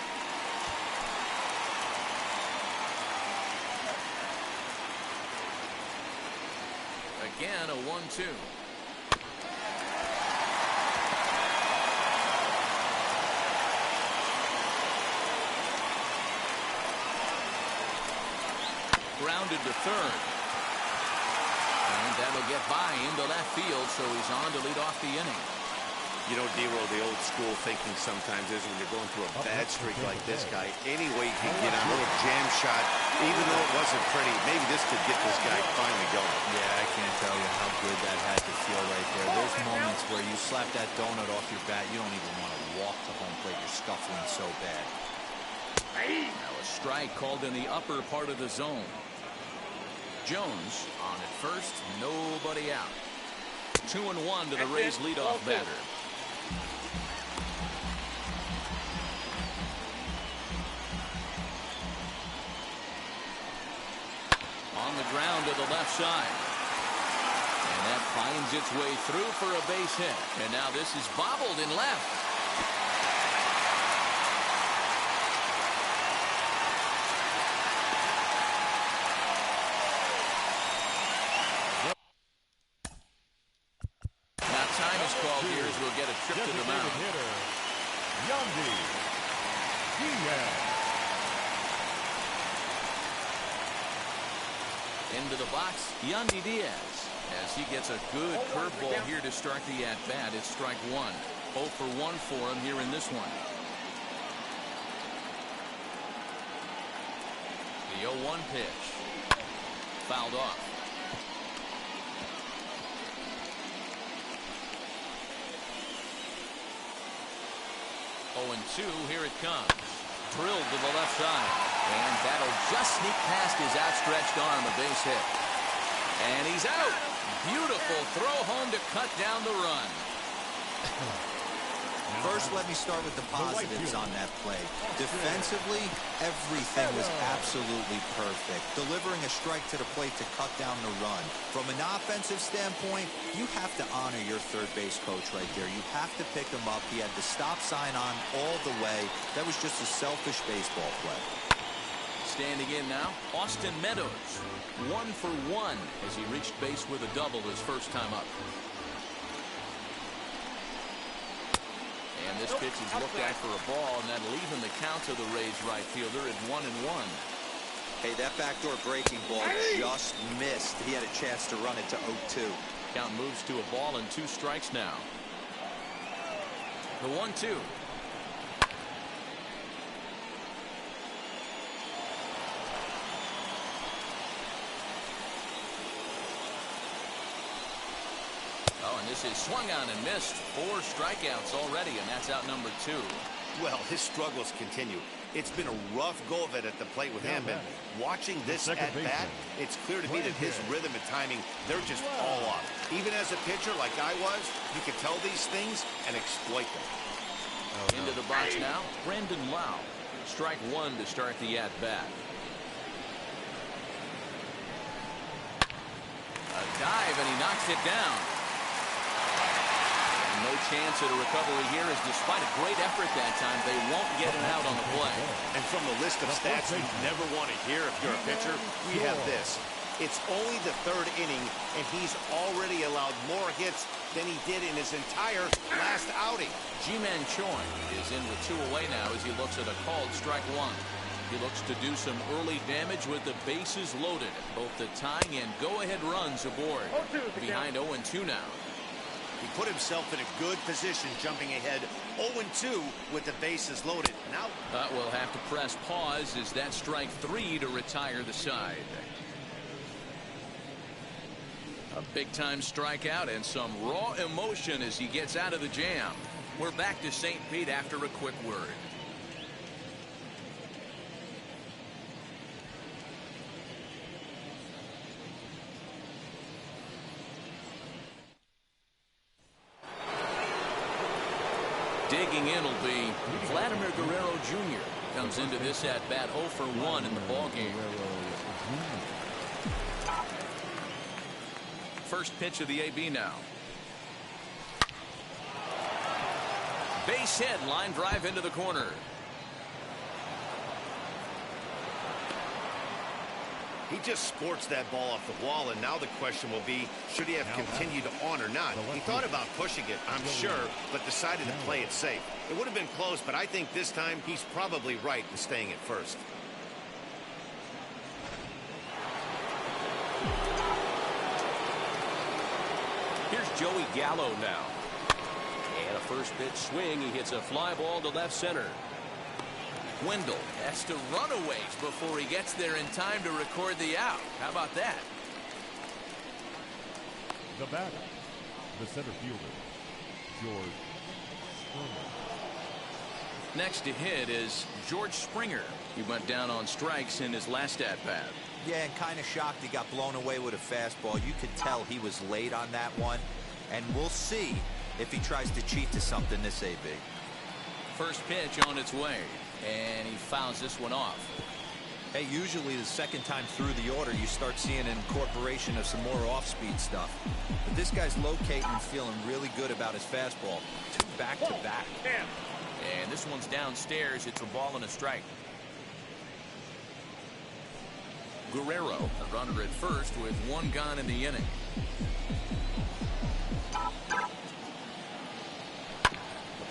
Again, a 1-2. Grounded to third. And that'll get by into left field, so he's on to lead off the inning. You know, D-Roll, the old school thinking sometimes is when you're going through a bad streak like this guy, any way you can get on a little jam shot, even though it wasn't pretty, maybe this could get this guy finally going. Yeah, I can't tell you how good that had to feel right there. There's moments where you slap that donut off your bat, you don't even want to walk to home plate. You're scuffling so bad. Now a strike called in the upper part of the zone. Jones on at first, nobody out. 2-1 to the Rays leadoff batter. On the ground to the left side. And that finds its way through for a base hit. And now this is bobbled in left. Will get a trip to the mound. Hitter, Yandy Diaz. Into the box, Yandy Diaz, as he gets a good curveball here to start the at-bat. It's strike one. 0 for 1 for him here in this one. The 0-1 pitch. Fouled off. 0-2, here it comes. Drilled to the left side. And that'll just sneak past his outstretched arm, a base hit. And he's out. Beautiful throw home to cut down the run. First, let me start with the positives on that play. Defensively, everything was absolutely perfect. Delivering a strike to the plate to cut down the run. From an offensive standpoint, you have to honor your third base coach right there. You have to pick him up. He had the stop sign on all the way. That was just a selfish baseball play. Standing in now, Austin Meadows. 1 for 1 as he reached base with a double his first time up. And this pitch is looked at for a ball, and that'll even the count to the Rays right fielder at 1-1. Hey, that backdoor breaking ball just missed. He had a chance to run it to 0-2. Count moves to a ball and 2 strikes now. The 1-2. Oh, and this is swung on and missed. 4 strikeouts already, and that's out number 2. Well, his struggles continue. It's been a rough go of it at the plate with him, and watching this at bat, it's clear to me that his rhythm and timing, they're just all off. Even as a pitcher like I was, you can tell these things and exploit them. Into the box now, Brandon Lau. Strike 1 to start the at bat. A dive, and he knocks it down. No chance at a recovery here, as despite a great effort that time, they won't get it out on the play. And from the list of stats you never want to hear if you're a pitcher, we have this. It's only the 3rd inning, and he's already allowed more hits than he did in his entire last outing. Ji-Man Choi is in with 2 away now as he looks at a called strike 1. He looks to do some early damage with the bases loaded. Both the tying and go-ahead runs aboard. Behind 0-2 now. He put himself in a good position, jumping ahead 0-2 with the bases loaded. Now we'll have to press pause as that strike 3 to retire the side. A big-time strikeout and some raw emotion as he gets out of the jam. We're back to St. Pete after a quick word. Digging in will be Vladimir Guerrero Jr. Comes into this at bat 0 for 1 in the ballgame. First pitch of the AB now. Base hit, line drive into the corner. He just sports that ball off the wall, and now the question will be, should he have continued on or not? He thought about pushing it, I'm sure, but decided to play it safe. It would have been close, but I think this time he's probably right in staying at first. Here's Joey Gallo now. And a first pitch swing. He hits a fly ball to left center. Wendell has to run a ways before he gets there in time to record the out. How about that? The batter, the center fielder, George Springer. Next to hit is George Springer. He went down on strikes in his last at-bat. Yeah, and kind of shocked he got blown away with a fastball. You could tell he was late on that one. And we'll see if he tries to cheat to something this AB. First pitch on its way. And he fouls this one off. Hey, usually the second time through the order, you start seeing an incorporation of some more off-speed stuff. But this guy's locating and feeling really good about his fastball. 2 back-to-back. And this one's downstairs. It's a ball and a strike. Guerrero, a runner at first with 1 gone in the inning.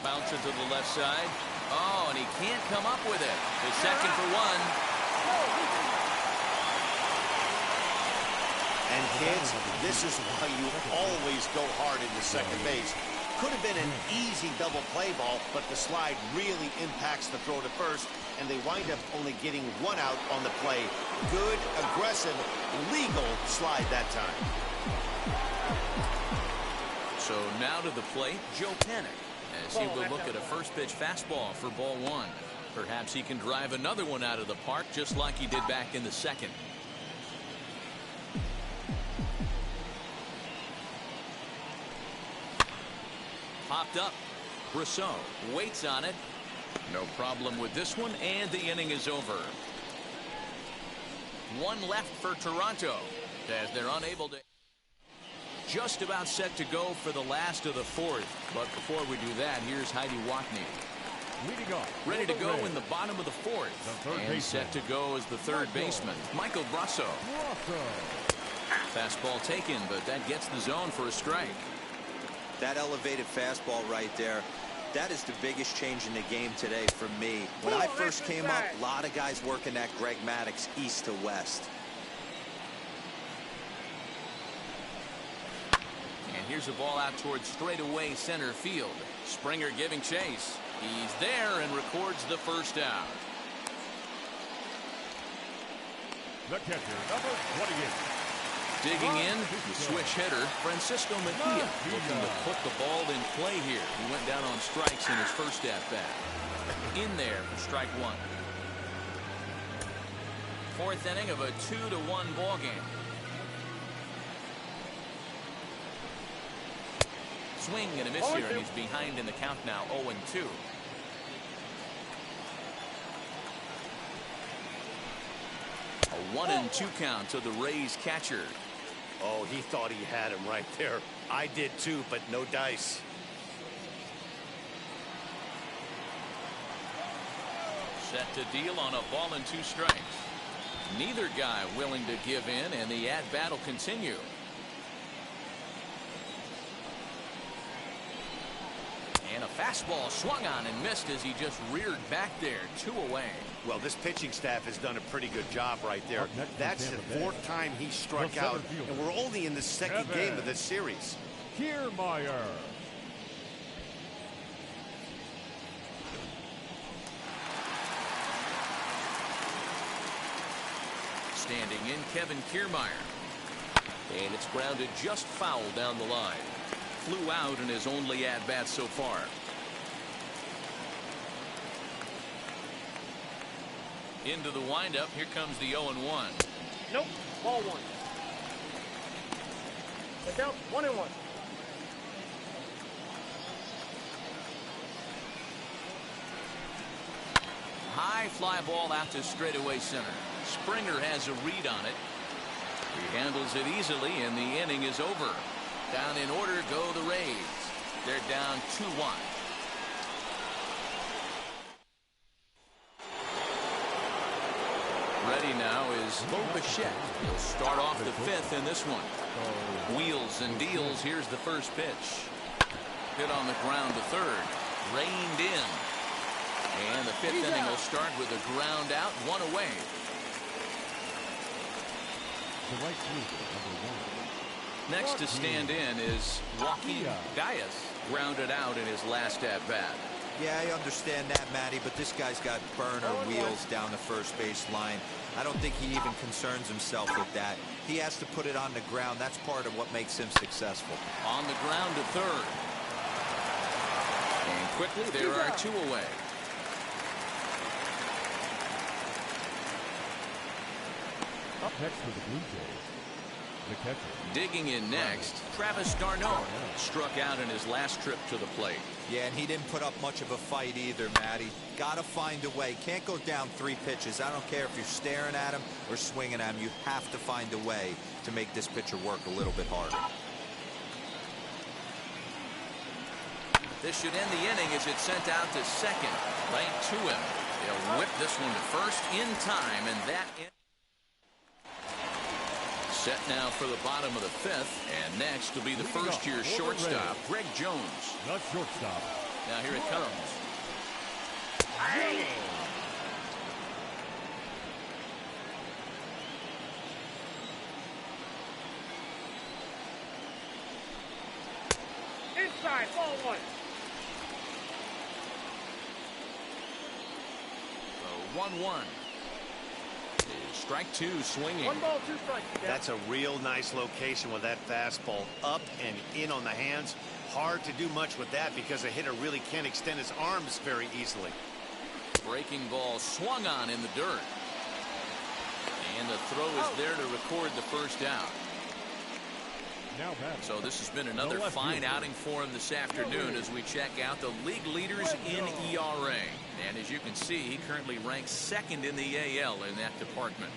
Bounce it to the left side. Oh, and he can't come up with it. The second for 1. And kids, this is why you always go hard into second base. Could have been an easy double play ball, but the slide really impacts the throw to first, and they wind up only getting 1 out on the play. Good, aggressive, legal slide that time. So now to the plate, Joe Panik, as he will look at a first pitch fastball for ball 1. Perhaps he can drive another one out of the park just like he did back in the second. Popped up. Brosseau waits on it. No problem with this one, and the inning is over. 1 left for Toronto as they're unable to. Just about set to go for the last of the 4th. But before we do that, here's Heidi Watney. Leading off, ready to go in the bottom of the 4th. And set to go as the third baseman, Michael Brosseau. Fastball taken, but that gets the zone for a strike. That elevated fastball right there, that is the biggest change in the game today for me. When I first came up, a lot of guys working that Greg Maddux east to west. And here's a ball out towards straightaway center field. Springer giving chase. He's there and records the first out. The catcher, number 28. Digging in, the switch hitter, Francisco Mejia, looking to put the ball in play here. He went down on strikes in his first at-bat. In there for strike 1. 4th inning of a 2-1 ball game. Swing and a miss here, and he's behind in the count now, 0-2. A 1-2 count to the Rays catcher. Oh, he thought he had him right there. I did too, but no dice. Set to deal on a ball and 2 strikes. Neither guy willing to give in, and the at-bat will continue. And a fastball swung on and missed as he just reared back there. 2 away. Well, this pitching staff has done a pretty good job right there. That's the 4th time he struck out, and we're only in the 2nd game of this series. Kiermaier. Standing in, Kevin Kiermaier. And it's grounded just foul down the line. Flew out in his only at-bat so far. Into the windup. Here comes the 0-1. Nope. Ball 1. The count 1-1. high fly ball out to straightaway center. Springer has a read on it. He handles it easily, and the inning is over. Down in order go the Rays. They're down 2-1. Ready now is Bo Bichette. He'll start off the fifth in this one. Wheels and deals. Here's the first pitch. Hit on the ground to third. Reined in. And the fifth inning will start with a ground out, one away. The right fielder, number 1. Next to stand in is Joaquin Diaz. Grounded out in his last at bat. Yeah, I understand that, Matty, but this guy's got burner wheels down the first base line. I don't think he even concerns himself with that. He has to put it on the ground. That's part of what makes him successful. On the ground to third. And quickly, there are two away. Up next for the Blue Jays, the catcher. Digging in next, Travis d'Arnaud struck out in his last trip to the plate. Yeah, and he didn't put up much of a fight either, Matty. Got to find a way. Can't go down 3 pitches. I don't care if you're staring at him or swinging at him. You have to find a way to make this pitcher work a little bit harder. This should end the inning as it's sent out to second. Right to him. They'll whip this one to first in time, and that set now for the bottom of the fifth, and next will be the first-year shortstop, Greg Jones. Not shortstop. Now here it comes. Inside, ball 1. So 1-1. Strike 2 swinging. 1 ball, 2 strikes. That's a real nice location with that fastball up and in on the hands. Hard to do much with that because a hitter really can't extend his arms very easily. Breaking ball swung on in the dirt. And the throw is there to record the first out. Now batting. So this has been another fine outing for him this afternoon as we check out the league leaders in ERA. And as you can see, he currently ranks second in the AL in that department.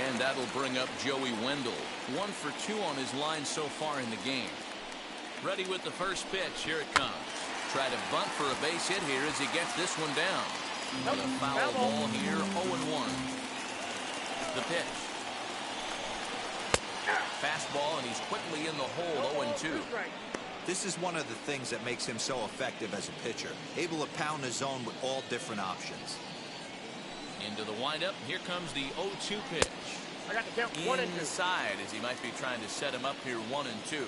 And that'll bring up Joey Wendell. 1 for 2 on his line so far in the game. Ready with the first pitch. Here it comes. Try to bunt for a base hit here as he gets this one down. With a foul ball here, 0-1. The pitch. Fastball, and he's quickly in the hole, 0-2. This is one of the things that makes him so effective as a pitcher. Able to pound the zone with all different options. Into the windup. Here comes the 0-2 pitch. I got to count 1 and 2. Inside as he might be trying to set him up here 1 and 2.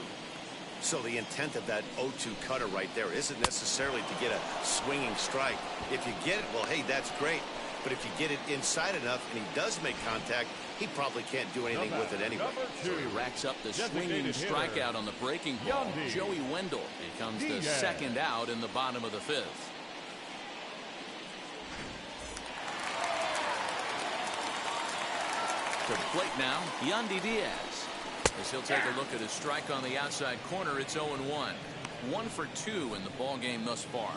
So the intent of that 0-2 cutter right there isn't necessarily to get a swinging strike. If you get it, well, hey, that's great. But if you get it inside enough and he does make contact, he probably can't do anything with it anyway. So he racks up the swinging strikeout on the breaking ball. Joey Wendell becomes the second out in the bottom of the fifth. To the plate now, Yandy Diaz. As he'll take a look at his strike on the outside corner, it's 0-1. 1 for 2 in the ball game thus far.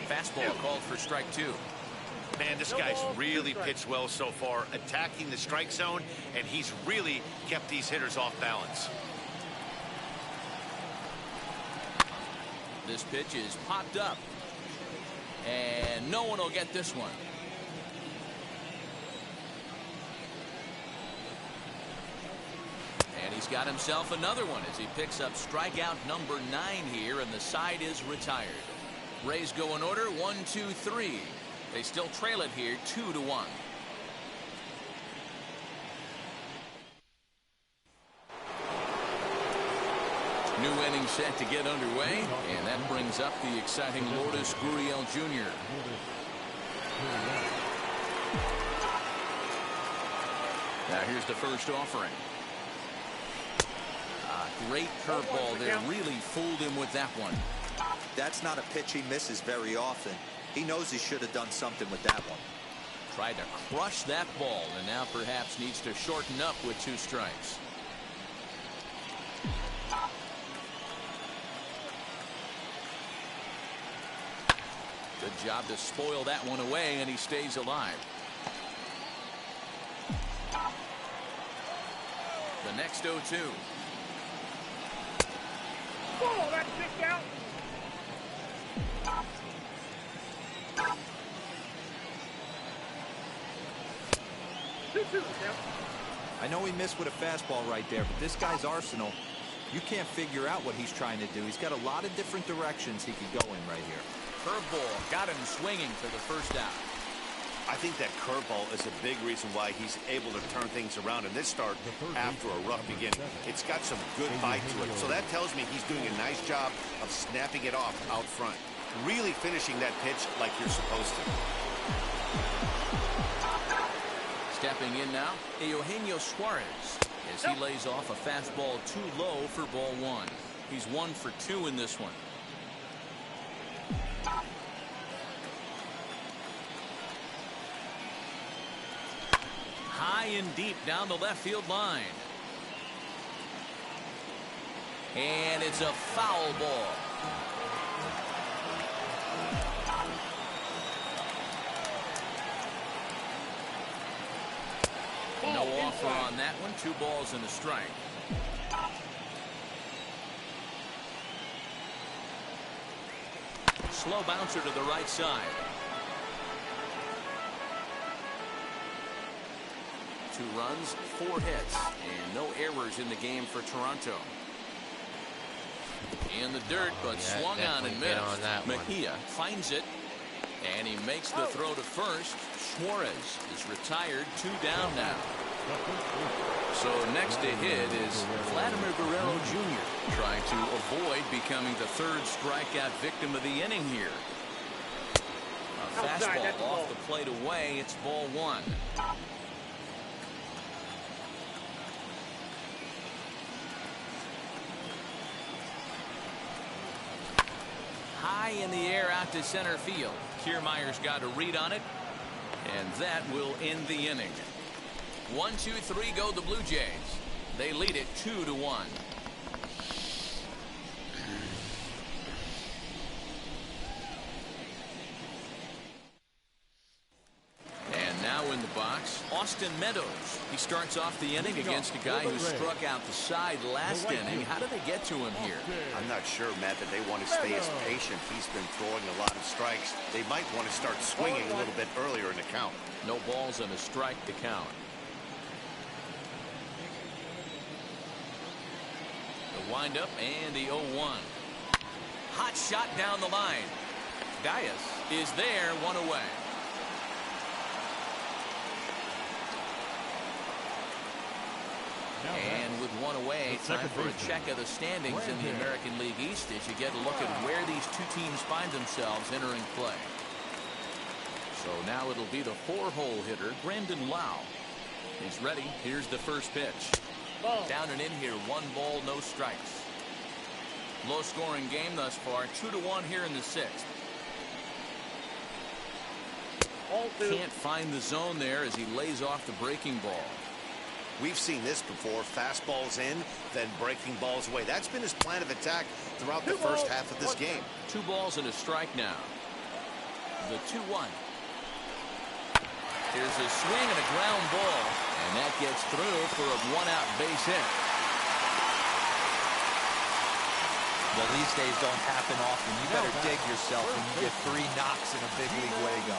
Fastball called for strike 2. Man, this guy's really pitched well so far, attacking the strike zone, and he's really kept these hitters off balance. This pitch is popped up. And no one will get this one. And he's got himself another one as he picks up strikeout number 9 here, and the side is retired. Rays go in order 1, 2, 3. They still trail it here 2-1. New inning set to get underway, and that brings up the exciting Lourdes Gurriel Jr. Now here's the first offering. Great curveball there. Really fooled him with that one. That's not a pitch he misses very often. He knows he should have done something with that one. Tried to crush that ball, and now perhaps needs to shorten up with 2 strikes. Good job to spoil that one away, and he stays alive. The next 0-2. Oh, that's kicked out. I know he missed with a fastball right there, but this guy's arsenal, you can't figure out what he's trying to do. He's got a lot of different directions he could go in right here. Curveball got him swinging for the first out. I think that curveball is a big reason why he's able to turn things around in this start after a rough beginning. It's got some good bite to it, so that tells me he's doing a nice job of snapping it off out front. Really finishing that pitch like you're supposed to. Stepping in now, Eugenio Suarez, as he lays off a fastball too low for ball one. He's 1 for 2 in this one. High and deep down the left field line. And it's a foul ball. No offer on that one. 2 balls and a strike. Slow bouncer to the right side. 2 runs, 4 hits, and no errors in the game for Toronto. In the dirt, but swung on and missed. Mejia finds it, and he makes the throw to first. Suarez is retired, 2 down now. So next to hit is Vladimir Guerrero Jr. trying to avoid becoming the 3rd strikeout victim of the inning here. A fastball off the plate away. It's ball 1. High in the air out to center field. Kiermaier's got a read on it, and that will end the inning. 1, 2, 3 go the Blue Jays. They lead it 2-1. And now in the box, Austin Meadows. He starts off the inning against a guy who struck out the side last inning. How did they get to him here? I'm not sure, Matt, that they want to stay as patient. He's been throwing a lot of strikes. They might want to start swinging a little bit earlier in the count. No balls and a strike to count. The windup and the 0-1. Hot shot down the line. Dias is there, 1 away. And with 1 away, time for a check of the standings in the American League East as you get a look at where these 2 teams find themselves entering play. So now it'll be the 4-hole hitter, Brandon Lau. He's ready. Here's the first pitch. Down and in here, 1 ball, no strikes. Low scoring game thus far, 2-1 here in the 6th. Can't find the zone there as he lays off the breaking ball. We've seen this before. Fastballs in, then breaking balls away. That's been his plan of attack throughout the first half of this game. 2 balls and a strike now. The 2-1. Here's a swing and a ground ball, and that gets through for a 1-out base hit. Well, these days don't happen often. You better dig yourself when you get 3 knocks in a big league way-go.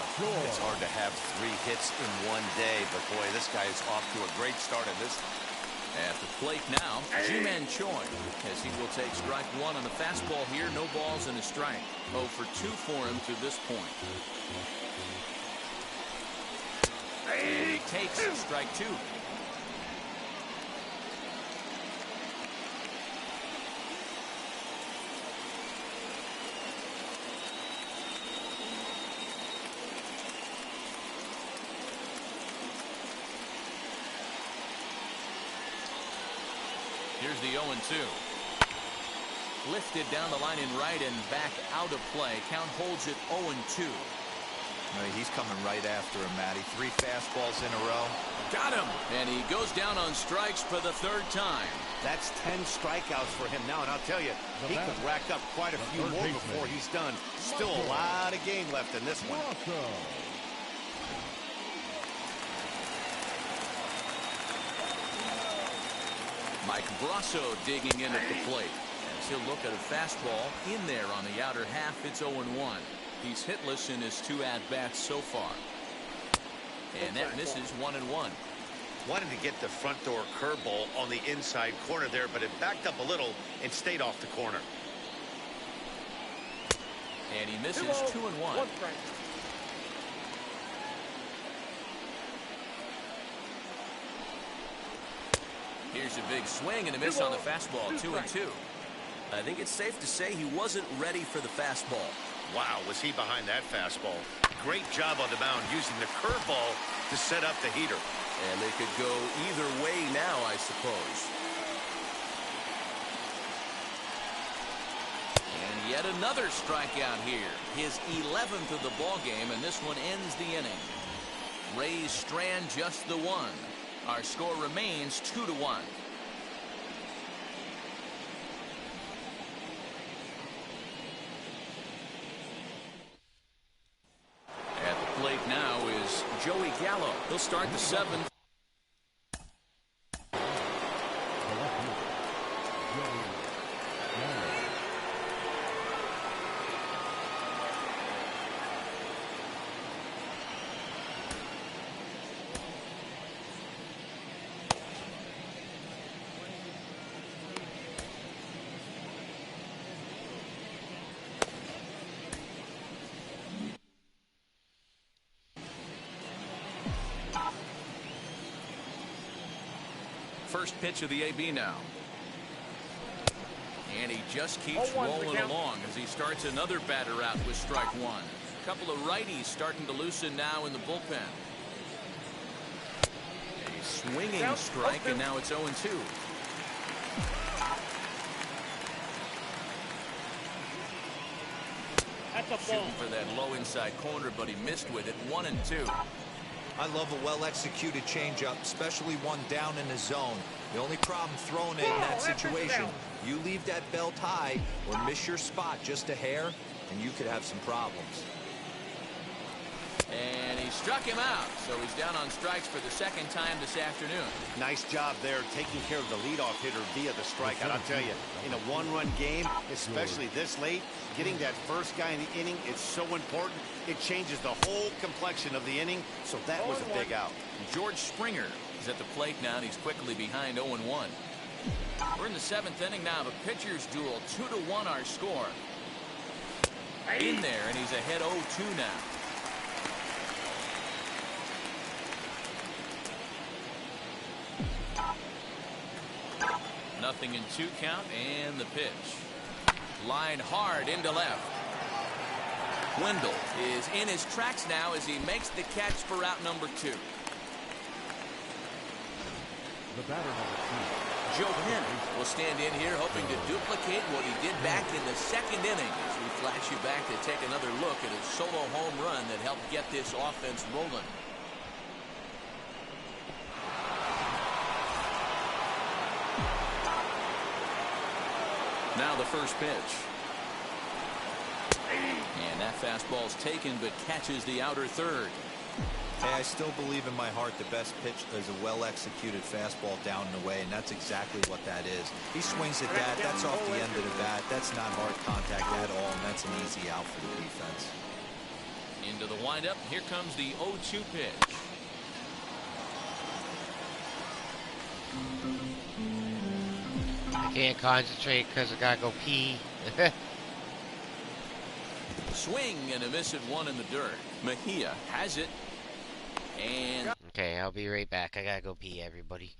It's hard to have 3 hits in one day, but boy, this guy is off to a great start in this. At the plate now, Ji-Man Choi, as he will take strike 1 on the fastball here. No balls and a strike. 0 for 2 for him to this point. And he takes strike 2. Here's the 0-2. Lifted down the line in right and back out of play. Count holds it 0-2. He's coming right after him, Matty. 3 fastballs in a row. Got him. And he goes down on strikes for the third time. That's 10 strikeouts for him now, and I'll tell you, he could rack up quite a few more before he's done. Still a lot of game left in this one. Mike Brasso digging in at the plate. As he'll look at a fastball in there on the outer half. It's 0-1. He's hitless in his 2 at-bats so far. And that misses 1-1. Wanted to get the front door curveball on the inside corner there, but it backed up a little and stayed off the corner. And he misses 2-1. Here's a big swing and a miss on the fastball. 2-2. I think it's safe to say he wasn't ready for the fastball. Wow, was he behind that fastball. Great job on the mound using the curveball to set up the heater. And they could go either way now, I suppose. And yet another strikeout here. His 11th of the ball game, and this one ends the inning. Rays strand just the one. Our score remains 2-1. At the plate now is Joey Gallo. He'll start the 7th. First pitch of the AB now. And he just keeps rolling along as he starts another batter out with strike one. A couple of righties starting to loosen now in the bullpen. A swinging strike, and now it's 0-2. Shooting for that low inside corner, but he missed with it. 1-2. I love a well-executed changeup, especially one down in the zone. The only problem throwing it in that situation, you leave that belt high or miss your spot just a hair, and you could have some problems. And he struck him out, so he's down on strikes for the second time this afternoon. Nice job there taking care of the leadoff hitter via the strikeout. I'll tell you, in a one-run game, especially this late, getting that first guy in the inning is so important. It changes the whole complexion of the inning, so that was a big out. George Springer is at the plate now, and he's quickly behind 0-1. We're in the 7th inning now of a pitcher's duel. 2-1 our score. In there, and he's ahead 0-2 now. Nothing in 2 count, and the pitch. Line hard into left. Wendell is in his tracks now as he makes the catch for out number 2. The batter number 2. Joe Penn will stand in here hoping to duplicate what he did back in the 2nd inning as we flash you back to take another look at his solo home run that helped get this offense rolling. Now the first pitch. And that fastball's taken but catches the outer third. Hey, I still believe in my heart the best pitch is a well-executed fastball down and away, and that's exactly what that is. He swings at that. That's off the end of the bat. That's not hard contact at all, and that's an easy out for the defense. Into the windup. Here comes the 0-2 pitch. I can't concentrate because I gotta go pee. Swing and a miss at 1 in the dirt. Mejia has it. And Okay, I'll be right back. I gotta go pee, everybody.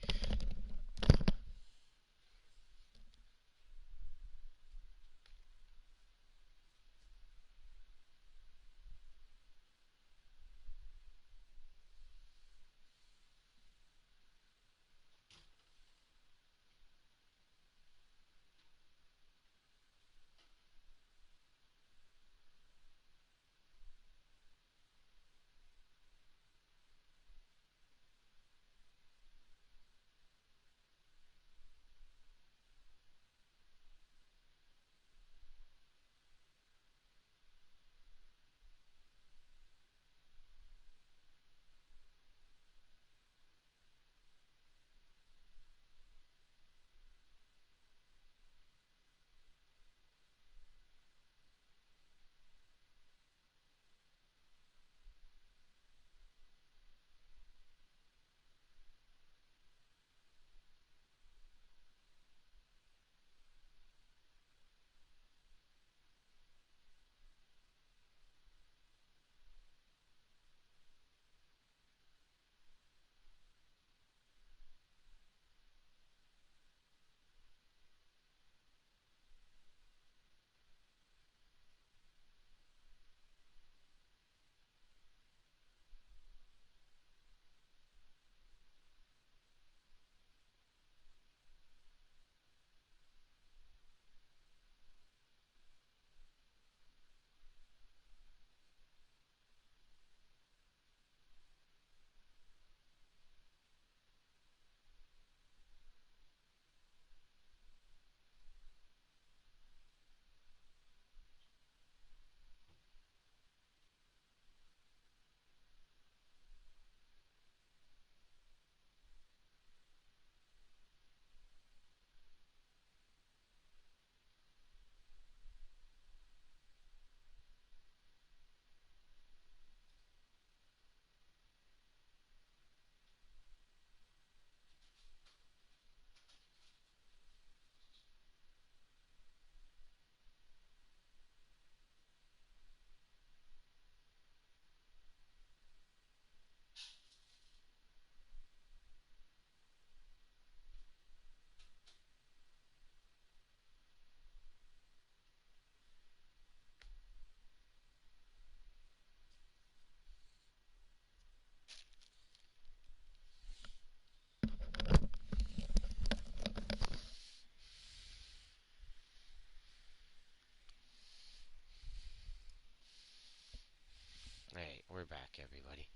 we're back, everybody.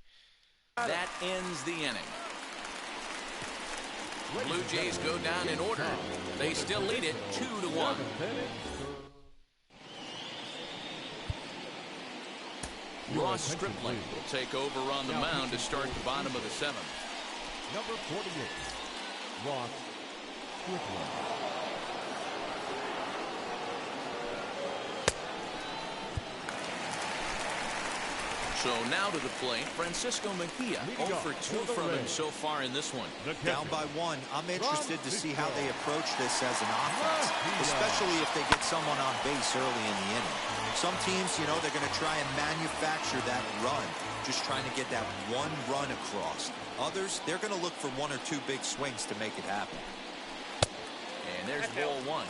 That ends the inning. Blue Jays go down in order. They still lead it 2-1. Ross Stripling will take over on the mound to start the bottom of the seventh. Number 48, Ross Stripling. So now to the plate, Francisco Mejia, 0 for 2 from him so far in this one. Down by 1. I'm interested to see how they approach this as an offense, especially if they get someone on base early in the inning. Some teams, you know, they're going to try and manufacture that run, just trying to get that one run across. Others, they're going to look for 1 or 2 big swings to make it happen. And there's ball 1.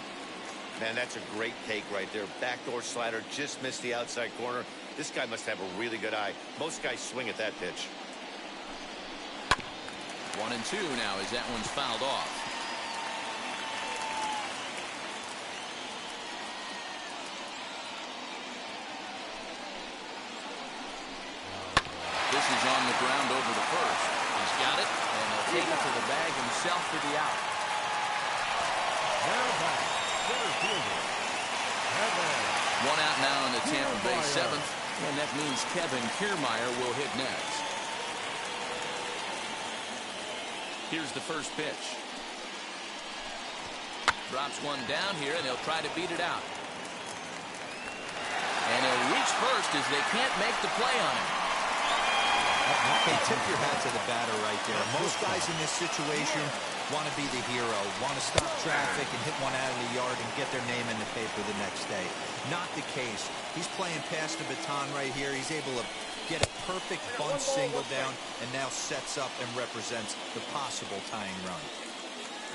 Man, that's a great take right there. Backdoor slider just missed the outside corner. This guy must have a really good eye. Most guys swing at that pitch. 1-2 now as that one's fouled off. This is on the ground over the first. He's got it, and he'll take it to the bag himself for the out. Now back, center fielder, Kevin. 1 out now in the Tampa Bay seventh, and that means Kevin Kiermaier will hit next. Here's the first pitch. Drops one down here, and they'll try to beat it out. And he'll reach first as they can't make the play on him. Hey, tip your hat to the batter right there. Most guys in this situation want to be the hero, want to stop traffic and hit one out of the yard and get their name in the paper the next day. Not the case. He's playing past the baton right here. He's able to get a perfect bunt single down and now sets up and represents the possible tying run.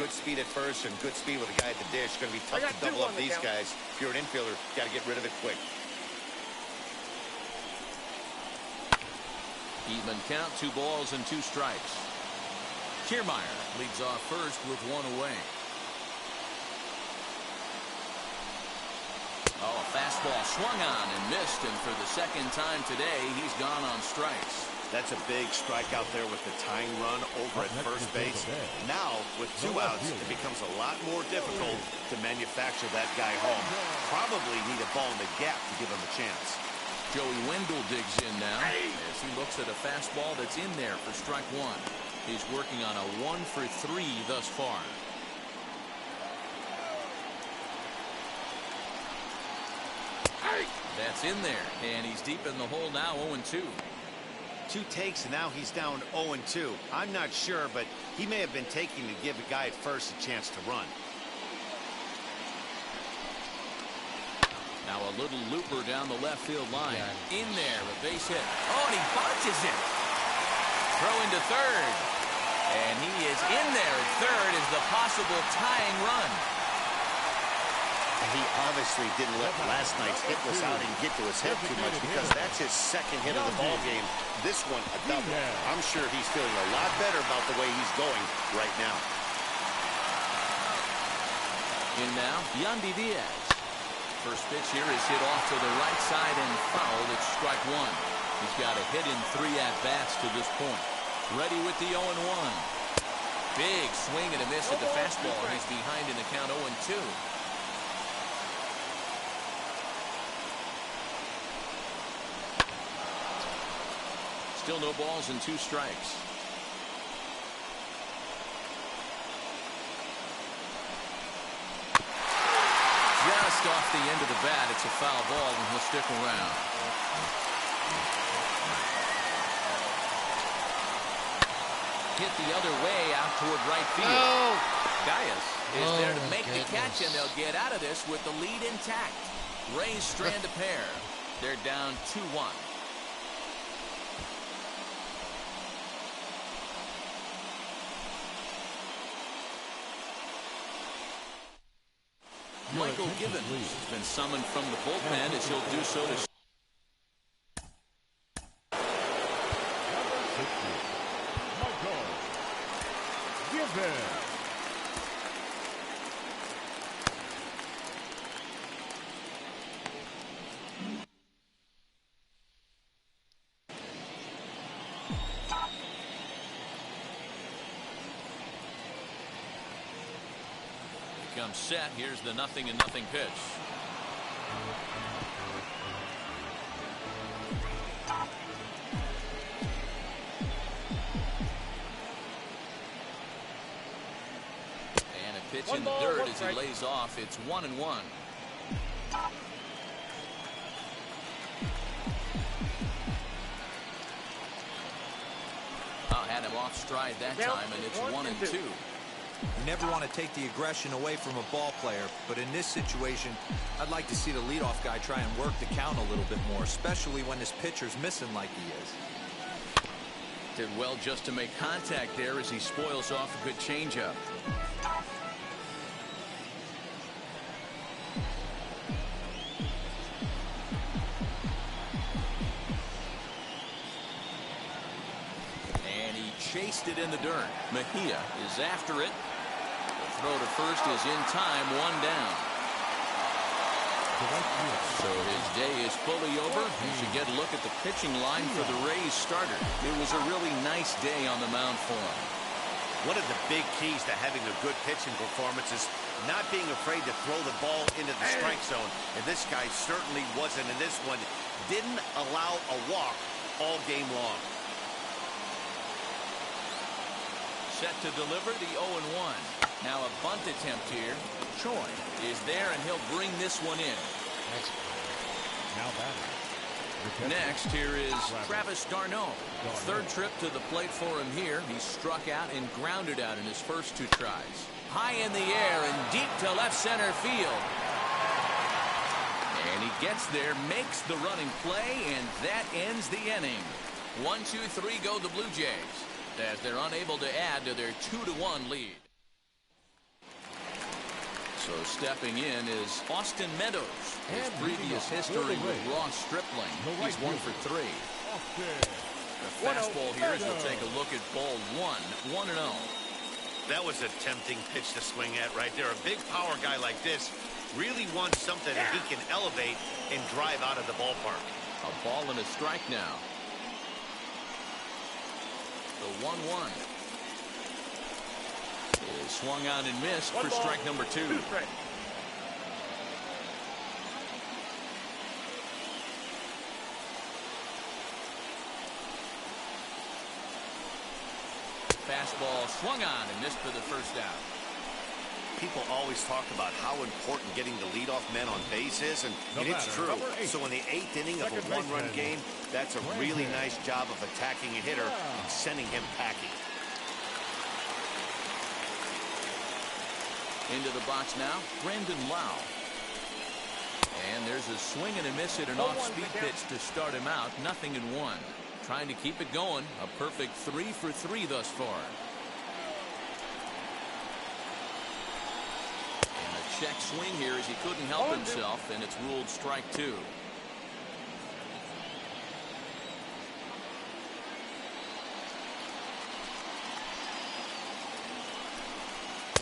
Good speed at first and good speed with a guy at the dish. Going to be tough to double up these guys. If you're an infielder, got to get rid of it quick. Even count, 2 balls and 2 strikes. Kiermaier leads off first with 1 away. Oh, a fastball swung on and missed, and for the second time today, he's gone on strikes. That's a big strikeout there with the tying run over at first base. Now, with 2 outs, it becomes a lot more difficult to manufacture that guy home. Probably need a ball in the gap to give him a chance. Joey Wendell digs in now as he looks at a fastball that's in there for strike 1. He's working on a 1 for 3 thus far. That's in there, and he's deep in the hole now, 0-2. 2 takes, and now he's down 0-2. I'm not sure, but he may have been taking to give a guy at first a chance to run. Now a little looper down the left field line. In there, a base hit. Oh, and he bunches it. Throw into third. And he is in there at third as the possible tying run. And he obviously didn't let last night's hitless outing get to his head too much, because that's his second hit of the ball game. This one, a double. I'm sure he's feeling a lot better about the way he's going right now. In now, Yandy Diaz. First pitch here is hit off to the right side and fouled. It's strike 1. He's got a hit in 3 at-bats to this point. Ready with the 0-1. Big swing and a miss at the fastball. He's behind in the count 0-2. Still no balls and 2 strikes. Just off the end of the bat, it's a foul ball, and he'll stick around. Hit the other way out toward right field. Oh! Gaius is there to make the goodness. catch, and they'll get out of this with the lead intact. Rays strand a pair. They're down 2-1. Michael Gibbons has been summoned from the bullpen as he'll do so to Michael Gibbons. comes set. Here's the 0-0 pitch. And a pitch in the dirt as he lays off. It's 1-1. Had him off stride that time, and it's 1-2. You never want to take the aggression away from a ball player, but in this situation, I'd like to see the leadoff guy try and work the count a little bit more, especially when this pitcher's missing like he is. Did well just to make contact there as he spoils off a good changeup. Chased it in the dirt. Mejia is after it. The throw to first is in time, 1 down. So his day is fully over. You should get a look at the pitching line for the Rays starter. It was a really nice day on the mound for him. One of the big keys to having a good pitching performance is not being afraid to throw the ball into the strike zone. And this guy certainly wasn't in this one. Didn't allow a walk all game long. Set to deliver the 0-1. Now a bunt attempt here. Choi is there, and he'll bring this one in. Now batting. Next, here is Travis d'Arnaud. Third trip to the plate for him here. He struck out and grounded out in his first 2 tries. High in the air and deep to left center field. And he gets there, makes the running play, and that ends the inning. 1-2-3 go the Blue Jays, as they're unable to add to their 2-1 lead. So stepping in is Austin Meadows. His previous history with Ross Stripling. He's 1 for 3. The fastball here as we'll take a look at ball 1, 1-0. That was a tempting pitch to swing at right there. A big power guy like this really wants something that he can elevate and drive out of the ballpark. A ball and a strike now. The 1-1 is swung out and missed for strike number 2. Fastball swung on and missed for the first out. People always talk about how important getting the leadoff man on base is, and it's true. So in the 8th inning of a 1-run game, that's a really nice job of attacking a hitter and sending him packing. Into the box now, Brandon Lau. And there's a swing and a miss at an off-speed pitch to start him out. 0-1. Trying to keep it going. A perfect 3 for 3 thus far. Check swing here as he couldn't help himself, and it's ruled strike 2.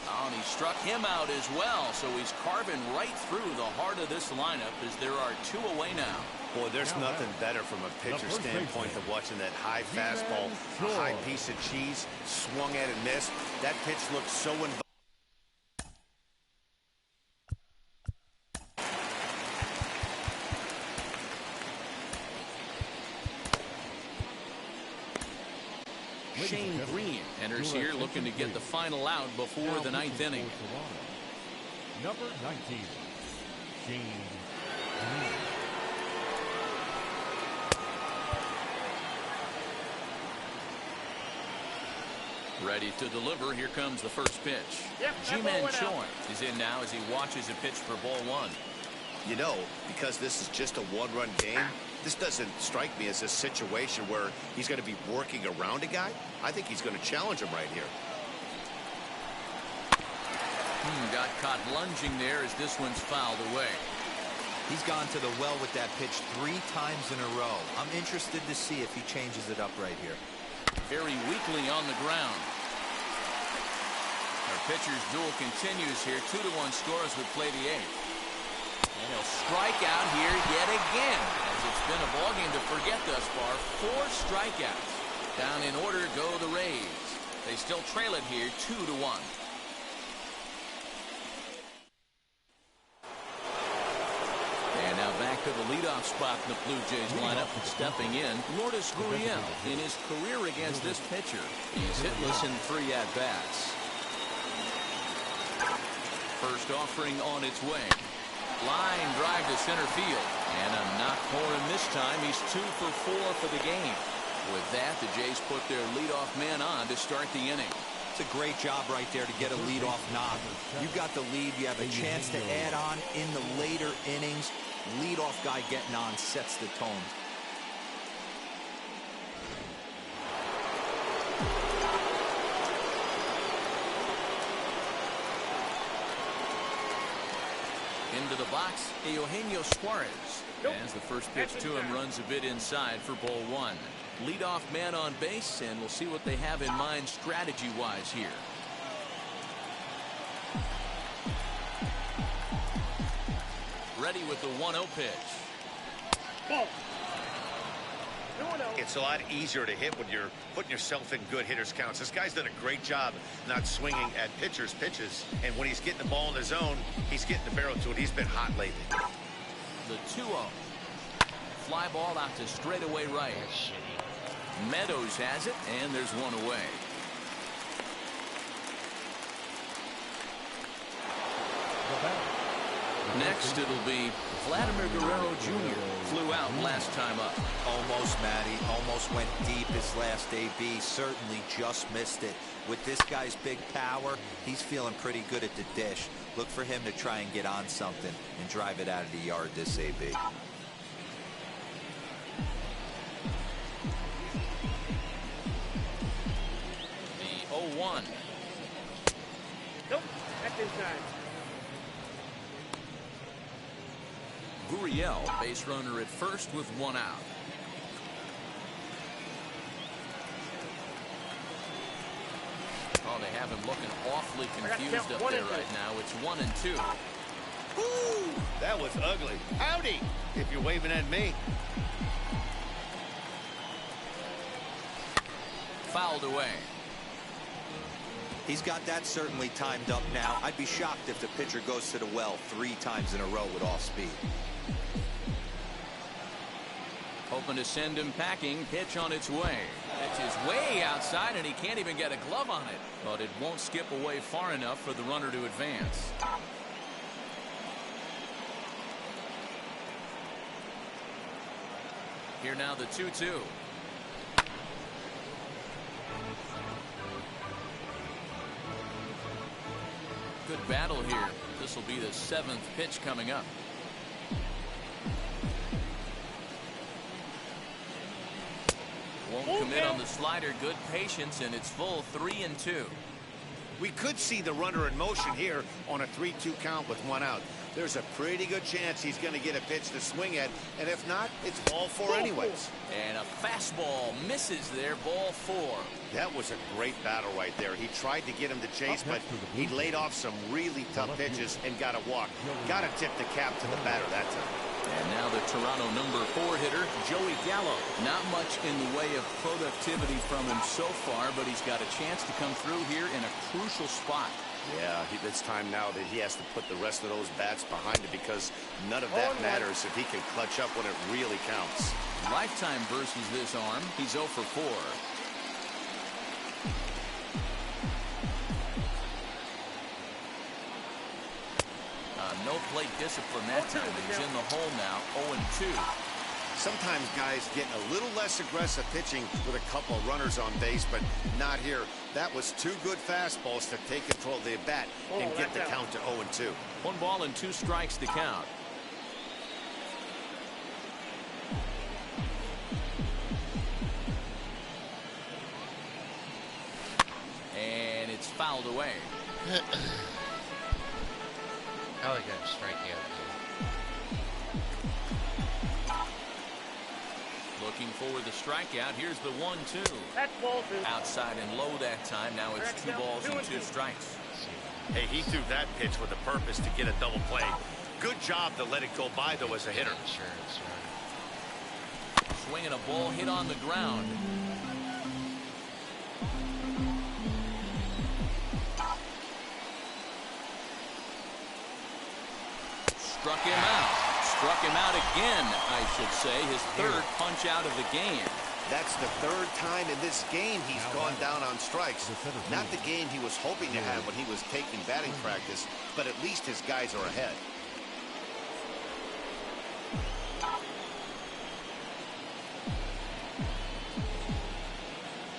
Oh, and he struck him out as well, so he's carving right through the heart of this lineup as there are 2 away now. Boy, there's nothing better from a pitcher standpoint than watching that high fastball, a high piece of cheese, swung at and missed. That pitch looked so involved. Shane Green enters here looking to get the final out before the 9th inning. Number 19, Shane Green. Ready to deliver. Here comes the first pitch. Ji-Man Choi is in now as he watches a pitch for ball 1. You know, because this is just a 1-run game, this doesn't strike me as a situation where he's going to be working around a guy. I think he's going to challenge him right here. Got caught lunging there as this one's fouled away. He's gone to the well with that pitch 3 times in a row. I'm interested to see if he changes it up right here. Very weakly on the ground. Our pitcher's duel continues here. 2-1 scores would play the 8th. And he'll strike out here yet again, as it's been a ballgame to forget thus far. 4 strikeouts. Down in order go the Rays. They still trail it here 2-1. to the leadoff spot in the Blue Jays lineup. Stepping in, Lourdes Gurriel. In his career against this pitcher, he's hitless in 3 at-bats. First offering on its way. Line drive to center field. And a knock for him this time. He's 2 for 4 for the game. With that, the Jays put their leadoff man on to start the inning. It's a great job right there to get a leadoff knock. You got the lead. You have a chance to add on in the later innings. Leadoff guy getting on sets the tone. Into the box, Eugenio Suarez. As the first pitch to him runs a bit inside for ball 1. Leadoff man on base, and we'll see what they have in mind strategy-wise here. Ready with the 1-0 pitch. Ball. It's a lot easier to hit when you're putting yourself in good hitters' counts. This guy's done a great job not swinging at pitchers' pitches. And when he's getting the ball in the zone, he's getting the barrel to it. He's been hot lately. The 2-0. Fly ball out to straightaway right. Meadows has it, and there's one away. Next, it'll be Vladimir Guerrero Jr. Flew out last time up. Almost, Matty. Almost went deep his last AB. Certainly just missed it. With this guy's big power, he's feeling pretty good at the dish. Look for him to try and get on something and drive it out of the yard this AB. The 0-1. Nope, that's inside. Gurriel, base runner at first with 1 out. Oh, they have him looking awfully confused up there right now. It's 1 and 2. Woo! That was ugly. Howdy, if you're waving at me. Fouled away. He's got that certainly timed up now. I'd be shocked if the pitcher goes to the well 3 times in a row with off speed. Hoping to send him packing. Pitch on its way. Pitch is way outside, and he can't even get a glove on it. But it won't skip away far enough for the runner to advance. Here now the 2-2. Good battle here. This will be the 7th pitch coming up. Won't commit on the slider. Good patience, and it's full 3 and 2. We could see the runner in motion here on a 3-2 count with 1 out. There's a pretty good chance he's going to get a pitch to swing at, and if not, it's ball 4 anyways. And a fastball misses there, ball 4. That was a great battle right there. He tried to get him to chase, but he laid off some really tough pitches and got a walk. Got to tip the cap to the batter that time. And now the Toronto number 4 hitter, Joey Gallo. Not much in the way of productivity from him so far, but he's got a chance to come through here in a crucial spot. Yeah, it's time now that he has to put the rest of those bats behind it, because none of that matters if he can clutch up when it really counts. Lifetime versus this arm. He's 0 for 4. No plate discipline that time. He's in the hole now, 0 and 2. Sometimes guys get a little less aggressive pitching with a couple of runners on base, but not here. That was 2 good fastballs to take control of the bat and get the count to 0 and 2. 1 ball and 2 strikes to count. And it's fouled away. Oh, he got a strikeout there. Looking for the strikeout. Here's the 1-2. That's ball 2. Outside and low that time. Now it's 2 balls and 2 strikes. Hey, he threw that pitch with a purpose to get a double play. Good job to let it go by, though, as a hitter. Insurance, Swinging a ball hit on the ground. Struck him out. Struck him out again, I should say. His third punch out of the game. That's the third time in this game he's gone down on strikes. Not the game he was hoping to have when he was taking batting practice, but at least his guys are ahead.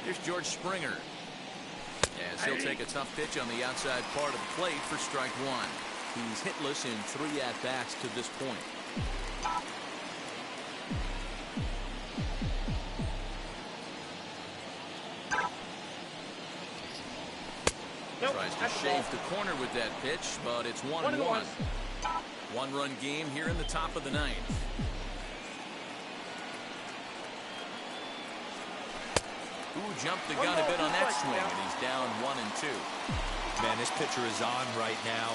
Here's George Springer. As he'll take a tough pitch on the outside part of the plate for strike one. He's hitless in 3 at-bats to this point. Tries to shave the corner with that pitch, but it's 1-1. 1-run game here in the top of the ninth. Ooh, jumped the gun a bit on that swing, and he's down 1-2. Man, this pitcher is on right now,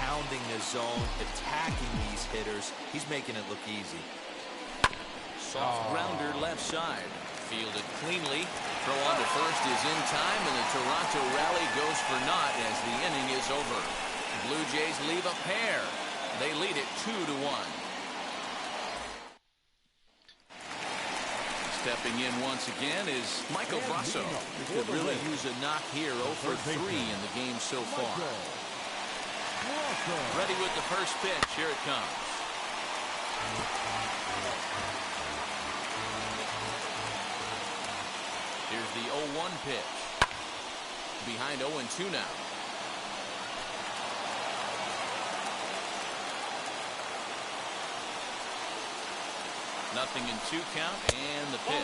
pounding the zone, attacking these hitters. He's making it look easy. Soft grounder left side. Fielded cleanly. Throw on to first is in time, and the Toronto rally goes for naught as the inning is over. Blue Jays leave a pair. They lead it 2-1. Stepping in once again is Michael Brasso. He could really use a knock here. 0 for 3 in the game so far. Ready with the first pitch. Here it comes. Here's the 0-1 pitch. Behind 0-2 now. Nothing in 2 count, and the pitch.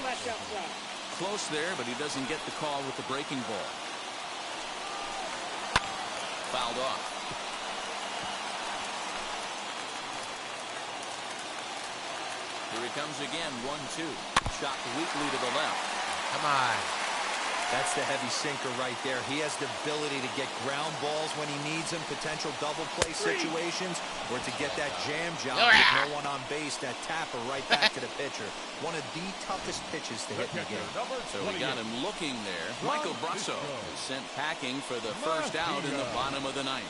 Close there, but he doesn't get the call with the breaking ball. Fouled off. Here he comes again, 1-2. Shot weakly to the left. Come on. That's the heavy sinker right there. He has the ability to get ground balls when he needs them, potential double play situations, or to get that jam job with no one on base, that tapper right back to the pitcher. One of the toughest pitches to hit in the game. So we got him looking there. Michael Brasso is sent packing for the first out in the bottom of the ninth.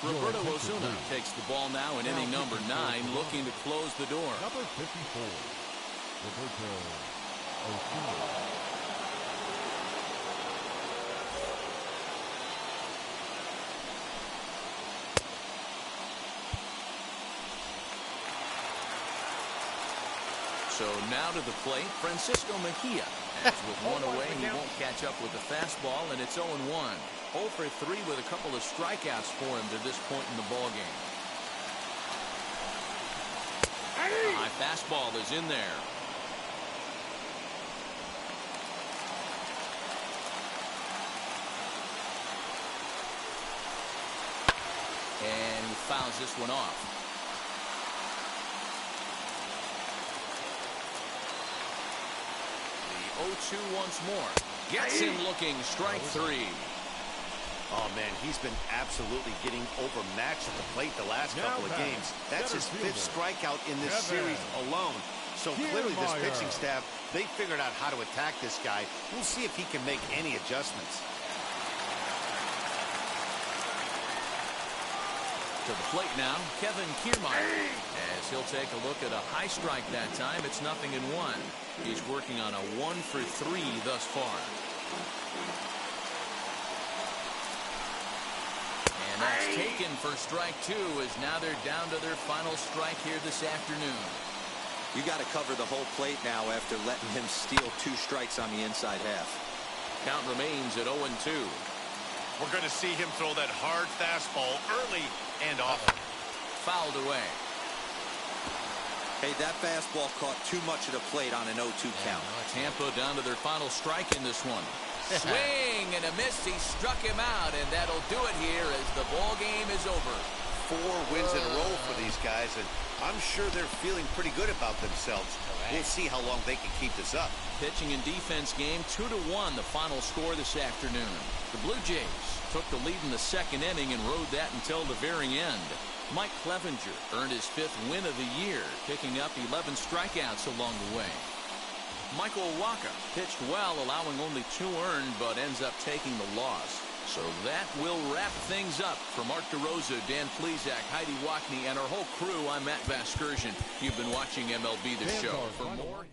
Roberto Osuna takes the ball now in inning number 9, looking to close the door. Number 54, Roberto Osuna. So now to the plate, Francisco Mejia. As with one away, he won't catch up with the fastball, and it's 0-1. 0 for 3 with a couple of strikeouts for him to this point in the ballgame. A high fastball is in there. And he fouls this one off. The 0-2 once more. Gets him looking, strike 3. Oh, man, he's been absolutely getting overmatched at the plate the last couple of games. That's his 5th strikeout in this series alone. So clearly this pitching staff, they figured out how to attack this guy. We'll see if he can make any adjustments. To the plate now, Kevin Kiermaier. As he'll take a look at a high strike that time, it's 0-1. He's working on a 1 for 3 thus far. And that's taken for strike 2, as now they're down to their final strike here this afternoon. You got to cover the whole plate now after letting him steal 2 strikes on the inside half. Count remains at 0-2. We're going to see him throw that hard fastball early and often. Fouled away. Hey, that fastball caught too much of the plate on an 0-2 count. Tampa down to their final strike in this one. Swing and a miss. He struck him out, and that'll do it here as the ball game is over. 4 wins in a row for these guys, and I'm sure they're feeling pretty good about themselves. We'll see how long they can keep this up. Pitching and defense game, 2-1, the final score this afternoon. The Blue Jays took the lead in the 2nd inning and rode that until the very end. Mike Clevenger earned his 5th win of the year, picking up 11 strikeouts along the way. Michael Waka pitched well, allowing only 2 earned, but ends up taking the loss. So that will wrap things up. For Mark DeRosa, Dan Plesac, Heidi Wackney, and our whole crew, I'm Matt Vasgersian. You've been watching MLB The Show. For more...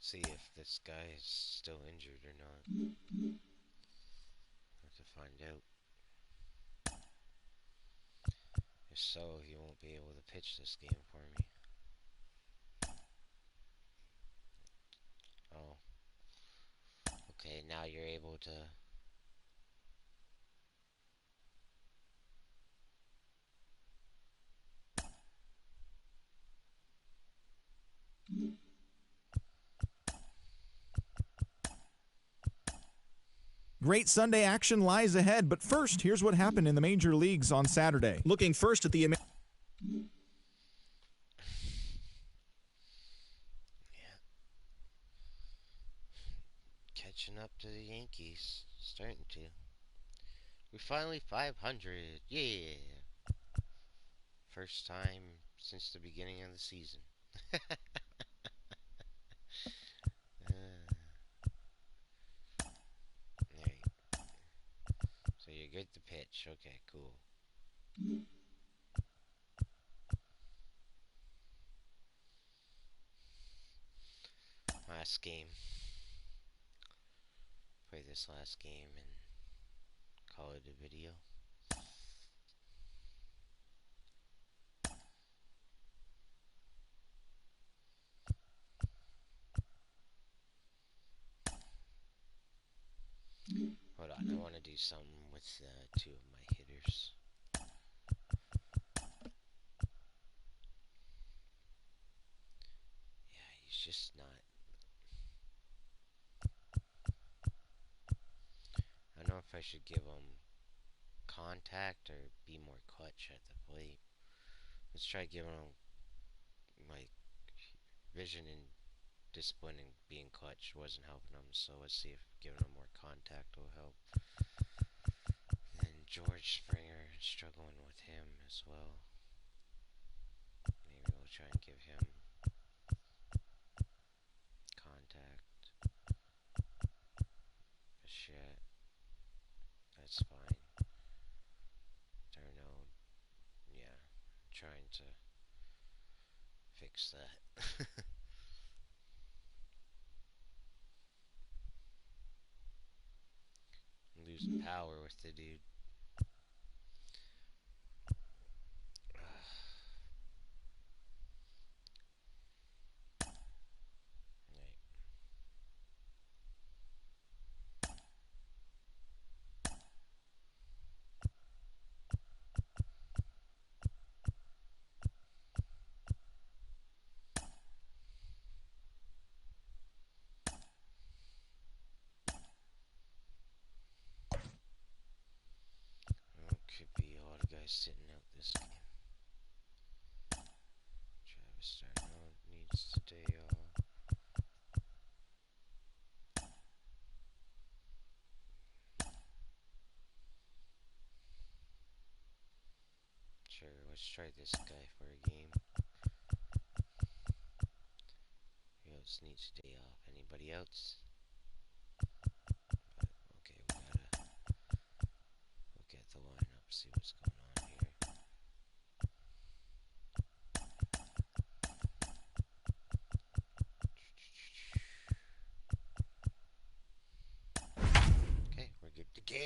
See if this guy is still injured or not. Have to find out. If so, he won't be able to pitch this game for me. Oh. Okay, now you're able to... Great Sunday action lies ahead, but first, here's what happened in the major leagues on Saturday. Looking first at the... Yeah. Catching up to the Yankees. Starting to. We're finally 500. Yeah. First time since the beginning of the season. So you're good to pitch. Okay, cool. Last game. Play this last game and call it a video. Hold on, I want to do something with 2 of my hitters. Yeah, he's just not. I don't know if I should give him contact or be more clutch at the plate. Let's try giving him like vision and discipline and being clutch wasn't helping him, so let's see if giving him more contact will help. And George Springer, struggling with him as well. Maybe we'll try and give him contact. Shit. That's fine. Darno, yeah, trying to fix that. Losing power with the dude. Could be a lot of guys sitting out this game. Travis Darno needs to stay off. Sure, let's try this guy for a game. Who else needs to stay off? Anybody else? But, okay, we gotta look at the lineup, see what's going on here. Okay, we're good to go.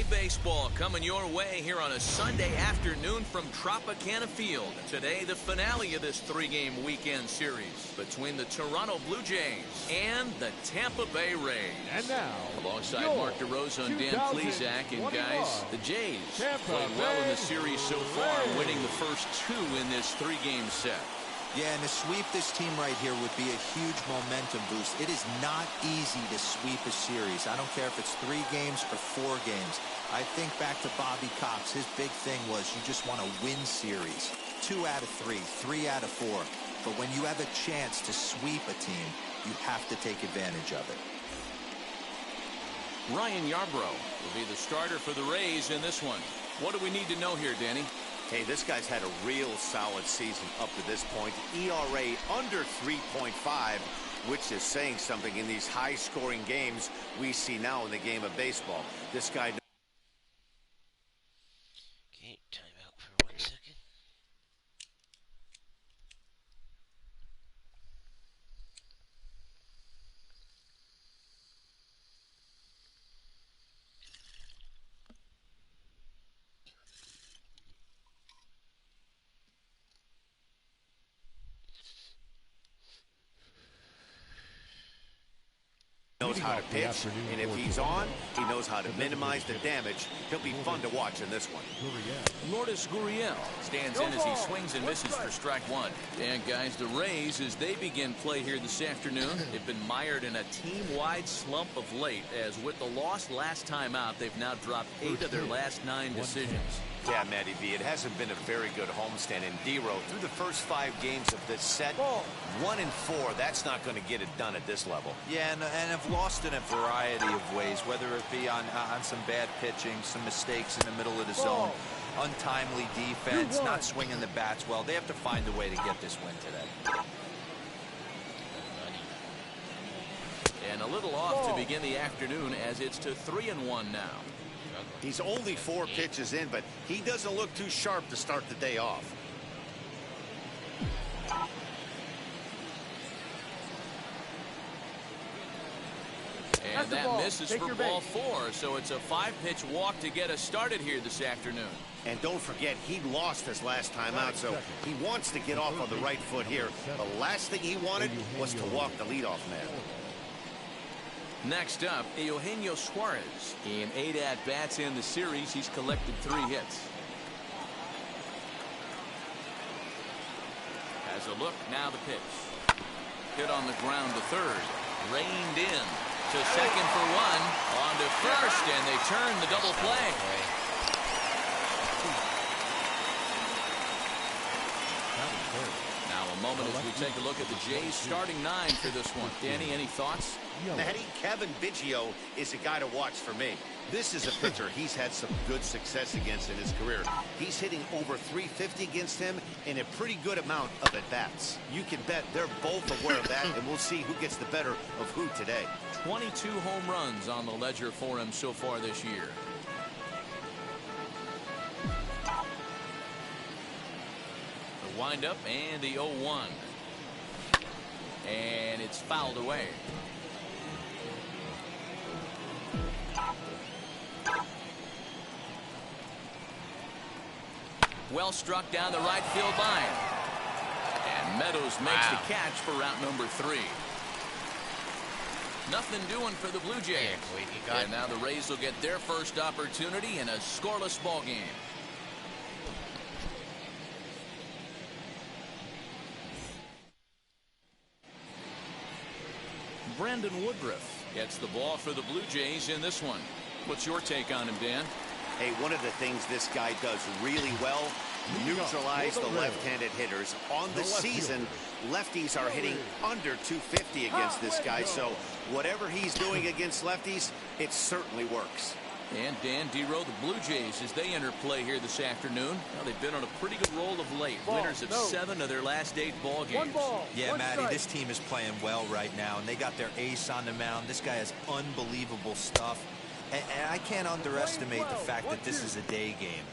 Baseball coming your way here on a Sunday afternoon from Tropicana Field. Today, the finale of this 3-game weekend series between the Toronto Blue Jays and the Tampa Bay Rays. And now, alongside Mark DeRosa and Dan Plesac, and guys, the Jays played well in the series so far, winning the first 2 in this 3-game set. Yeah, and to sweep this team right here would be a huge momentum boost. It is not easy to sweep a series. I don't care if it's 3 games or 4 games. I think back to Bobby Cox. His big thing was you just want to win series. 2 out of 3, 3 out of 4. But when you have a chance to sweep a team, you have to take advantage of it. Ryan Yarbrough will be the starter for the Rays in this one. What do we need to know here, Danny? Hey, this guy's had a real solid season up to this point. ERA under 3.5, which is saying something in these high-scoring games we see now in the game of baseball. This guy... Okay, time out for 1 second. Knows how to pitch, and if he's on, he knows how to minimize the damage. He'll be fun to watch in this one. Lourdes Gurriel stands in as he swings and misses for strike 1. And guys, the Rays, as they begin play here this afternoon, they've been mired in a team-wide slump of late, as with the loss last time out, they've now dropped 8 of their last 9 decisions. Yeah, Matty V, it hasn't been a very good homestand. And D-Row, through the first 5 games of this set, 1 and 4, that's not going to get it done at this level. Yeah, and have lost in a variety of ways, whether it be on some bad pitching, some mistakes in the middle of the zone, untimely defense, not swinging the bats well. They have to find a way to get this win today. And a little off to begin the afternoon, as it's to 3-1 now. He's only 4 pitches in, but he doesn't look too sharp to start the day off. And that misses for ball 4, so it's a 5-pitch walk to get us started here this afternoon. And don't forget, he lost his last time out, so he wants to get off on the right foot here. The last thing he wanted was to walk the leadoff man. Next up, Eugenio Suarez. In 8 at-bats in the series, he's collected 3 hits. Has a look, now the pitch. Hit on the ground to third. Reined in to second for 1. On to first, and they turn the double play. Now a moment as we take a look at the Jays starting 9 for this one. Danny, any thoughts? Matty, Kevin Biggio is a guy to watch for me. This is a pitcher he's had some good success against in his career. He's hitting over 350 against him in a pretty good amount of at-bats. You can bet they're both aware of that, and we'll see who gets the better of who today. 22 home runs on the ledger for him so far this year. The windup and the 0-1. And it's fouled away. Well struck down the right field line. And Meadows makes the catch for route number 3. Nothing doing for the Blue Jays. And now the Rays will get their first opportunity in a scoreless ball game. Brandon Woodruff gets the ball for the Blue Jays in this one. What's your take on him, Dan? Hey, one of the things this guy does really well, neutralize the left-handed hitters. On the season, lefties are hitting under 250 against this guy, so whatever he's doing against lefties, it certainly works. And Dan, D-Row, the Blue Jays, as they enter play here this afternoon, well, they've been on a pretty good roll of late. Winners of 7 of their last 8 ball games. Yeah, Matty, this team is playing well right now, and they got their ace on the mound. This guy has unbelievable stuff. And I can't underestimate the fact that this is a day game.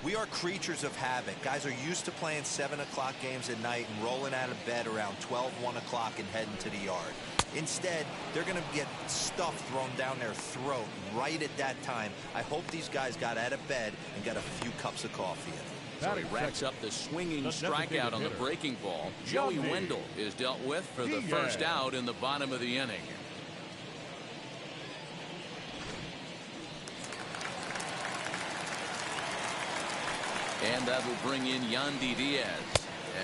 We are creatures of habit. Guys are used to playing 7 o'clock games at night and rolling out of bed around 12, 1 o'clock and heading to the yard. Instead, they're going to get stuff thrown down their throat right at that time. I hope these guys got out of bed and got a few cups of coffee in. So he wraps up the swinging strikeout on the breaking ball. Joey Wendell is dealt with for the first out in the bottom of the inning. And that will bring in Yandy Diaz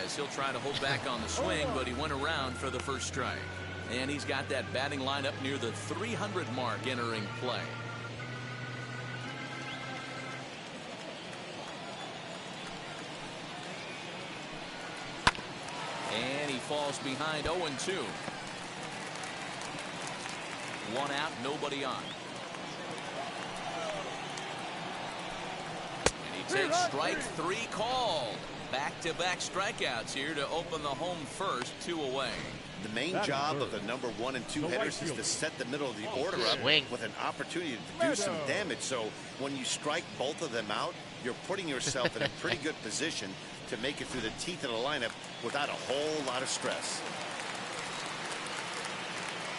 as he'll try to hold back on the swing, but he went around for the first strike. And he's got that batting lineup near the 300 mark entering play. And he falls behind 0-2. One out, nobody on. And he takes strike 3 called. Back-to-back strikeouts here to open the home first, 2 away. The main job of the number 1 and 2 hitters is to set the middle of the order up with an opportunity to do some damage. So when you strike both of them out, you're putting yourself in a pretty good position to make it through the teeth of the lineup without a whole lot of stress.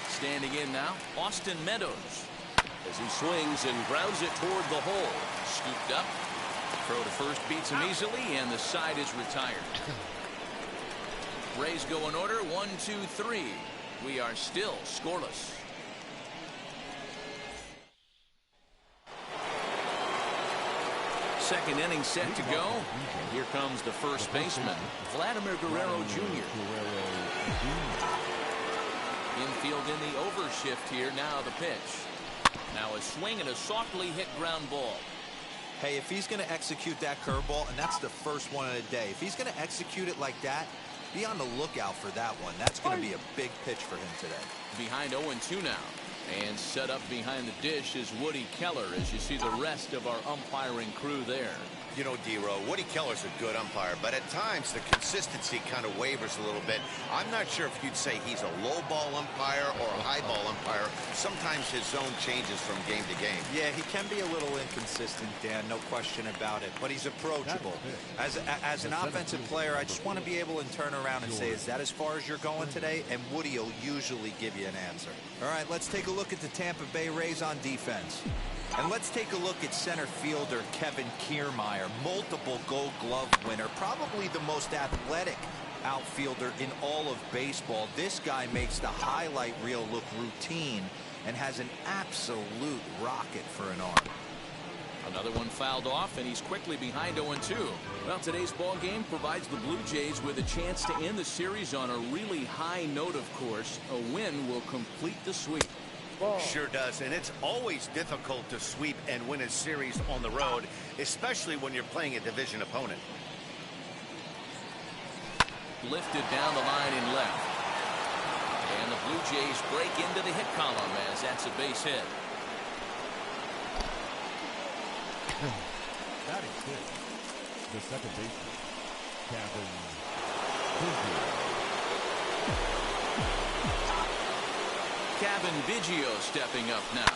Standing in now, Austin Meadows. As he swings and grounds it toward the hole. Scooped up. Throw to first beats him easily, and the side is retired. Rays go in order, 1, 2, 3. We are still scoreless. Second inning set to go. And here comes the first baseman, Vladimir Guerrero Jr. Infield in the overshift here. Now the pitch. Now a swing and a softly hit ground ball. Hey, if he's going to execute that curveball, and that's the first one of the day, if he's going to execute it like that, be on the lookout for that one. That's going to be a big pitch for him today. Behind 0-2 now. And set up behind the dish is Woody Keller as you see the rest of our umpiring crew there. You know, D-Row, Woody Keller's a good umpire, but at times the consistency kind of wavers a little bit. I'm not sure if you'd say he's a low ball umpire or a high ball umpire. Sometimes his zone changes from game to game. Yeah, he can be a little inconsistent, Dan, no question about it, but he's approachable. As an offensive player, I just want to be able to turn around and say, is that as far as you're going today? And Woody will usually give you an answer. All right, let's take a look at the Tampa Bay Rays on defense. And let's take a look at center fielder Kevin Kiermaier, multiple Gold Glove winner, probably the most athletic outfielder in all of baseball. This guy makes the highlight reel look routine and has an absolute rocket for an arm. Another one fouled off, and he's quickly behind 0-2. Well, today's ball game provides the Blue Jays with a chance to end the series on a really high note, of course. A win will complete the sweep. Sure does, and it's always difficult to sweep and win a series on the road, especially when you're playing a division opponent. Lifted down the line in left. And the Blue Jays break into the hit column as that's a base hit. Batting fifth, the second baseman, Kevin Biggio. Kevin Biggio stepping up now.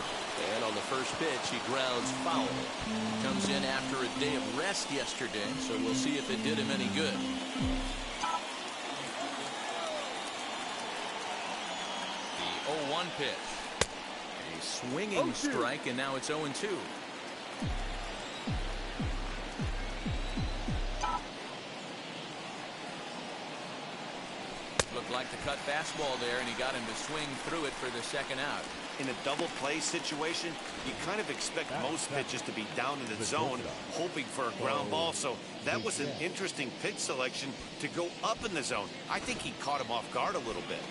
And on the first pitch, he grounds foul. Comes in after a day of rest yesterday, so we'll see if it did him any good. The 0-1 pitch. A swinging strike, and now it's 0-2. Looked like the cut fastball there, and he got him to swing through it for the second out. In a double play situation, you kind of expect most pitches to be down in the zone, hoping for a ground ball. So that was an interesting pitch selection to go up in the zone. I think he caught him off guard a little bit.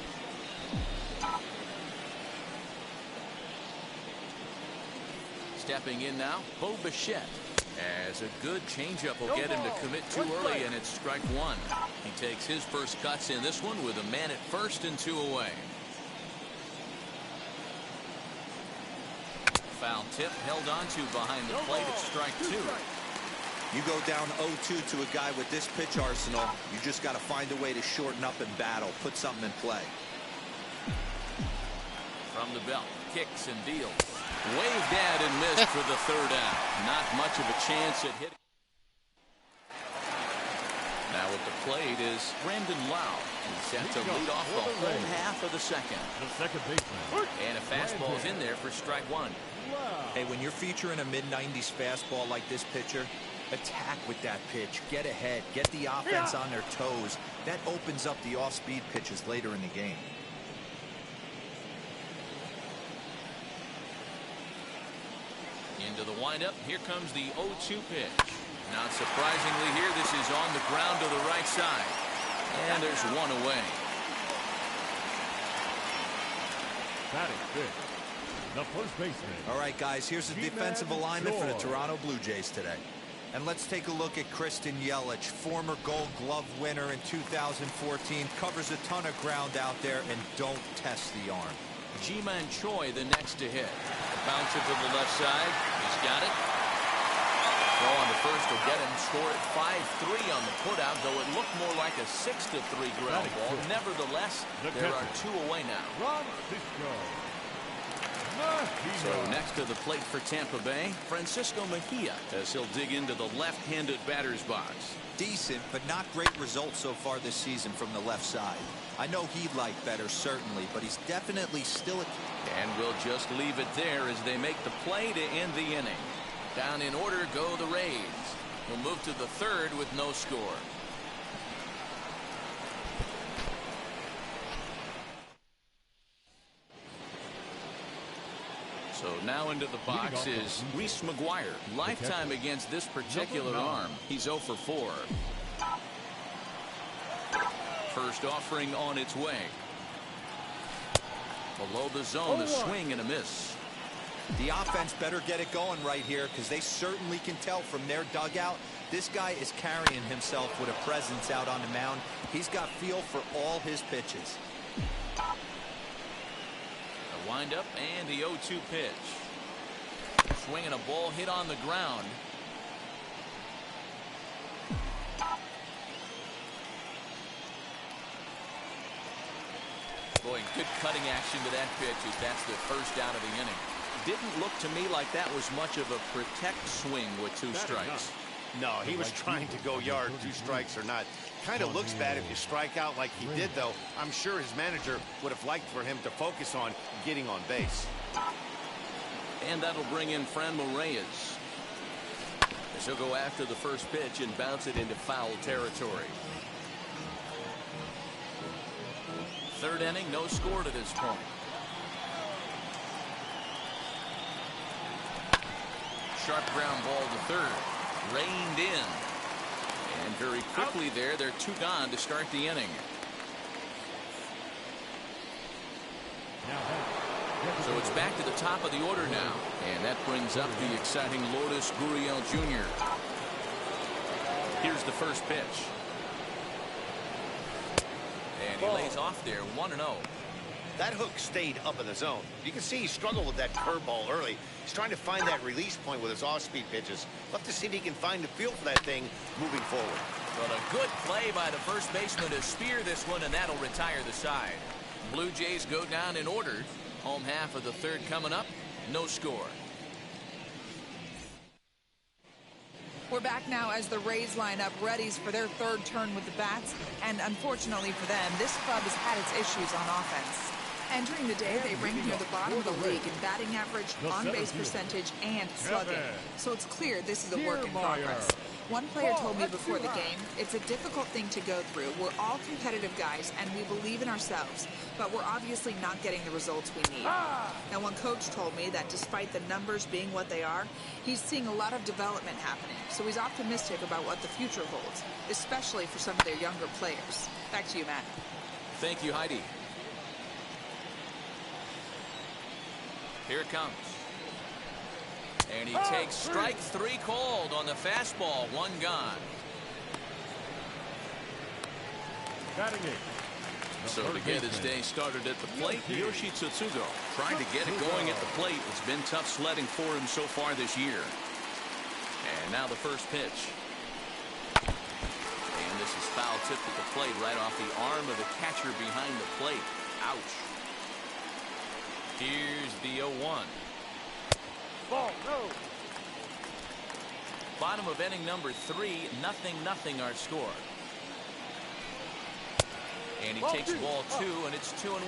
Stepping in now, Bo Bichette. As a good changeup will get him to commit too early, and it's strike one. He takes his first cuts in this one with a man at first and 2 away. Foul tip held onto behind the plate at strike 2. You go down 0-2 to a guy with this pitch arsenal, you just got to find a way to shorten up and battle, put something in play. From the belt, kicks and deals. Waved at and missed for the third out. Not much of a chance at hitting. Now at the plate is Brandon Lau. He's set to lead off the whole half of the second. The second baseman. And a fastball's in there for strike one. Hey, when you're featuring a mid-90s fastball like this pitcher, attack with that pitch. Get ahead. Get the offense on their toes. That opens up the off-speed pitches later in the game. Into the windup. Here comes the 0-2 pitch. Not surprisingly here, this is on the ground to the right side. And there's one away. Batting fifth, the first baseman. All right, guys, here's the defensive alignment for the Toronto Blue Jays today. And let's take a look at Kristen Yelich, former Gold Glove winner in 2014, covers a ton of ground out there, and don't test the arm. Ji-Man Choi the next to hit. Bounce it to the left side. He's got it. Throw on the first will get him. Score at 5-3 on the putout, though it looked more like a 6-3 ground ball. Nevertheless, there are two away now. So next to the plate for Tampa Bay, Francisco Mejia, as he'll dig into the left-handed batter's box. Decent, but not great results so far this season from the left side. I know he'd like better, certainly, but he's definitely still a... And we'll just leave it there as they make the play to end the inning. Down in order go the Rays. We'll move to the third with no score. So now into the box is Reese McGuire. Lifetime against this particular arm. He's 0 for 4. First offering on its way. Below the zone, the swing and a miss. The offense better get it going right here, because they certainly can tell from their dugout this guy is carrying himself with a presence out on the mound. He's got feel for all his pitches. A windup and the 0-2 pitch. Swinging a ball hit on the ground. Boy, good cutting action to that pitch as that's the first out of the inning. Didn't look to me like that was much of a protect swing with 2 strikes. No, he was trying to go yard, 2 strikes or not. Kind of looks bad if you strike out like he did, though. I'm sure his manager would have liked for him to focus on getting on base. And that'll bring in Franmil Reyes, as he'll go after the first pitch and bounce it into foul territory. Third inning, no score to this point. Sharp ground ball to third. Reined in. And very quickly there, they're 2 gone to start the inning. So it's back to the top of the order now. And that brings up the exciting Lourdes Gurriel Jr. Here's the first pitch. And he lays off there, 1-0. That hook stayed up in the zone. You can see he struggled with that curveball early. He's trying to find that release point with his off-speed pitches. Love to see if he can find the feel for that thing moving forward. But a good play by the first baseman to spear this one, and that'll retire the side. Blue Jays go down in order. Home half of the third coming up. No score. We're back now as the Rays line up readies for their third turn with the bats. And unfortunately for them, this club has had its issues on offense. Entering the day, they rank near the bottom of the league in batting average, on-base percentage, and slugging. So it's clear this is a work in progress. One player told me before the game, it's a difficult thing to go through. We're all competitive guys, and we believe in ourselves, but we're obviously not getting the results we need. Now, one coach told me that despite the numbers being what they are, he's seeing a lot of development happening, so he's optimistic about what the future holds, especially for some of their younger players. Back to you, Matt. Thank you, Heidi. Here it comes. And he takes strike 3 called on the fastball. 1 gone. So to get his day started at the plate, Yoshi Tsutsugo trying to get it going at the plate. It's been tough sledding for him so far this year. And now the first pitch. And this is foul tipped at the plate right off the arm of the catcher behind the plate. Ouch. Here's the 0-1. Ball, no. Bottom of inning number 3, 0-0 our score. And he takes ball 2, and it's 2-1.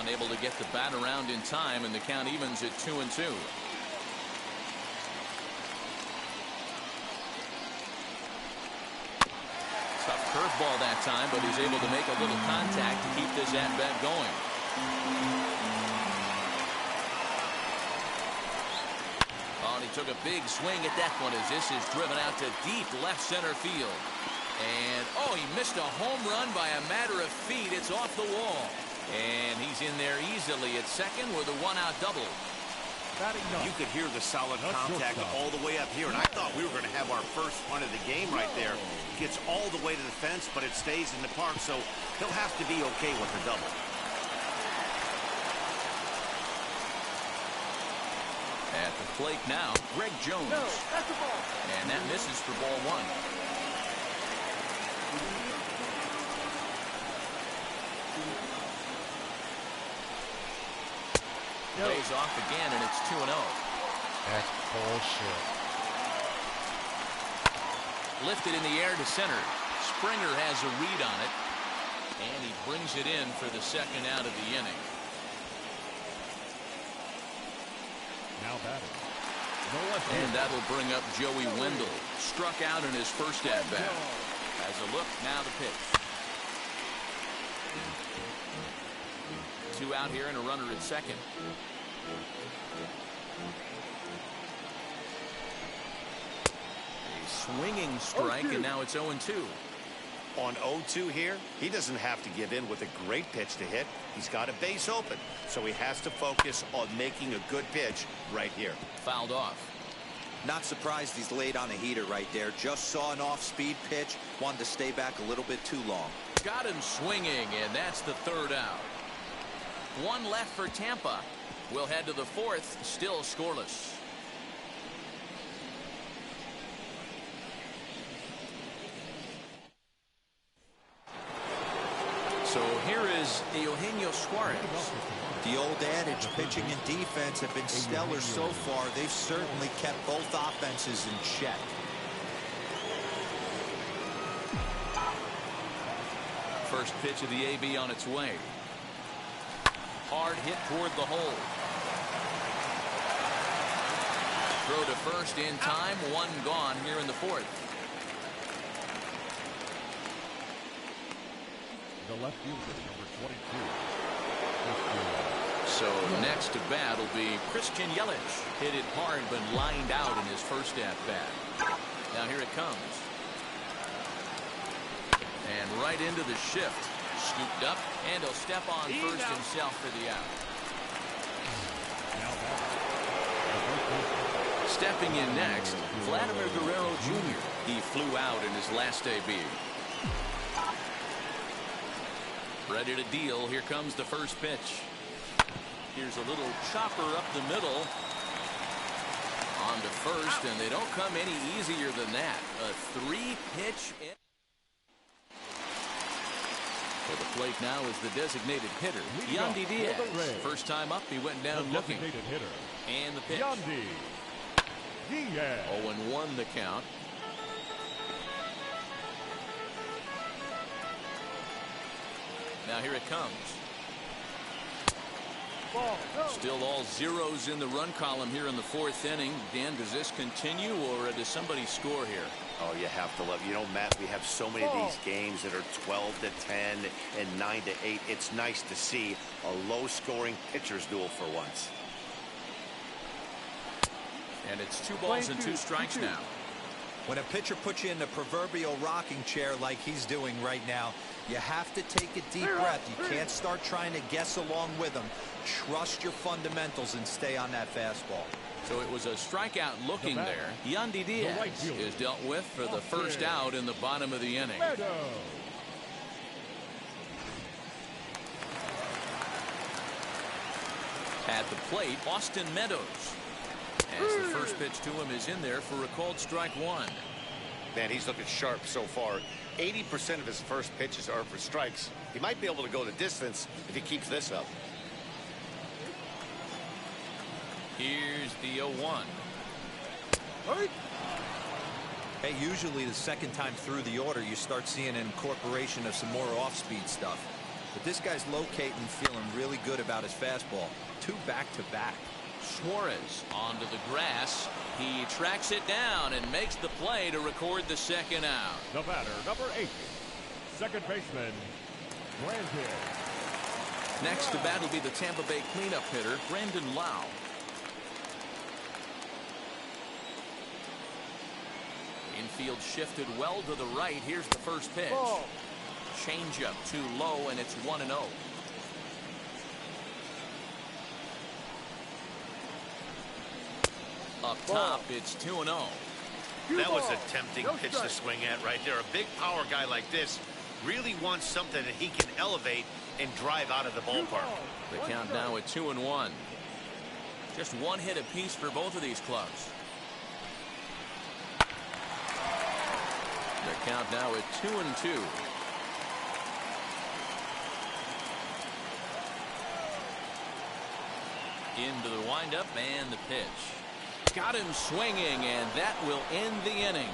Unable to get the bat around in time, and the count evens at 2-2. Tough curveball that time, but he's able to make a little contact to keep this at-bat going. took a big swing at that one as this is driven out to deep left center field. And, oh, he missed a home run by a matter of feet. It's off the wall. And he's in there easily at second with a one-out double. You could hear the solid contact all the way up here, and I thought we were going to have our first run of the game right there. Gets all the way to the fence, but it stays in the park, so he'll have to be okay with the double. At the plate now, Greg Jones. No, that's the ball. And that misses for ball one. Goes off again, and it's 2-0. That's bullshit. Lifted in the air to center. Springer has a read on it, and he brings it in for the second out of the inning. Now batting. And that'll bring up Joey Wendell. Struck out in his first at-bat. As a look, now the pitch. 2 out here and a runner at second. A swinging strike, and now it's 0-2. On 0-2 here, he doesn't have to give in with a great pitch to hit. He's got a base open, so he has to focus on making a good pitch right here. Fouled off. Not surprised he's laid on a heater right there. Just saw an off-speed pitch. Wanted to stay back a little bit too long. Got him swinging, and that's the third out. One left for Tampa. We'll head to the fourth, still scoreless. So here is Eugenio Suarez. The old adage, pitching and defense have been stellar so far. They've certainly kept both offenses in check. First pitch of the AB on its way. Hard hit toward the hole. Throw to first in time. One gone here in the fourth. The left fielder, number 22. So next to bat will be Christian Yelich. Hit it hard but lined out in his first at-bat. Now here it comes. And right into the shift. Scooped up, and he'll step on first himself for the out. Stepping in next, Vladimir Guerrero Jr. He flew out in his last AB. Ready to deal. Here comes the first pitch. Here's a little chopper up the middle. On to first, and they don't come any easier than that. A 3-pitch in. For the plate now is the designated hitter, Yandy Diaz. First time up, he went down looking. And the pitch. Yandy Diaz. 0-1 the count. Now here it comes. Still all zeros in the run column here in the fourth inning. Dan, does this continue, or does somebody score here? Oh, you have to love. You know, Matt, we have so many of these games that are 12-10 and 9-8. It's nice to see a low-scoring pitcher's duel for once. And it's 2 balls and 2 strikes now. When a pitcher puts you in the proverbial rocking chair like he's doing right now, you have to take a deep breath. You can't start trying to guess along with him. Trust your fundamentals and stay on that fastball. So it was a strikeout looking there. Yandy Diaz is dealt with for the first out in the bottom of the inning. At the plate, Austin Meadows. As the first pitch to him is in there for a called strike one. Man, he's looking sharp so far. 80% of his first pitches are for strikes. He might be able to go the distance if he keeps this up. Here's the 0-1. Hey, usually the second time through the order, you start seeing an incorporation of some more off-speed stuff. But this guy's locating, feeling really good about his fastball. 2 back-to-back. Suarez onto the grass. He tracks it down and makes the play to record the second out. The batter, number 8, second baseman, Brandon. Next to bat will be the Tampa Bay cleanup hitter, Brandon Lau. Infield shifted well to the right. Here's the first pitch. Changeup too low, and it's 1-0. Up top, it's 2-0. That was a tempting pitch to swing at right there. A big power guy like this really wants something that he can elevate and drive out of the ballpark. The count now at 2-1. Just one hit apiece for both of these clubs. The count now at 2-2. Into the windup and the pitch. Got him swinging, and that will end the inning.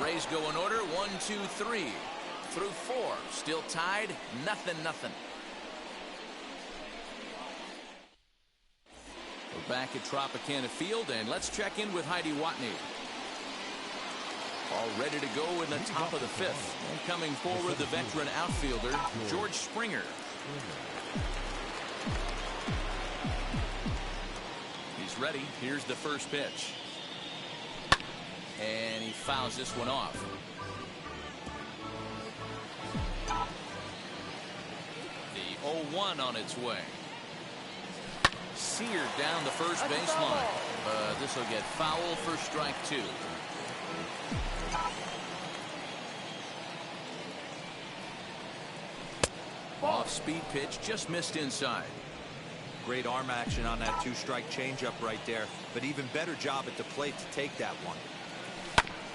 Rays go in order 1, 2, 3 through 4. Still tied 0-0. We're back at Tropicana Field, and let's check in with Heidi Watney. All ready to go in the top of the 5th. And coming forward, the veteran outfielder, George Springer. He's ready. Here's the first pitch. And he fouls this one off. The 0-1 on its way. Seared down the first baseline. This will get foul for strike 2. Off-speed pitch, just missed inside. Great arm action on that 2-strike changeup right there, but even better job at the plate to take that one.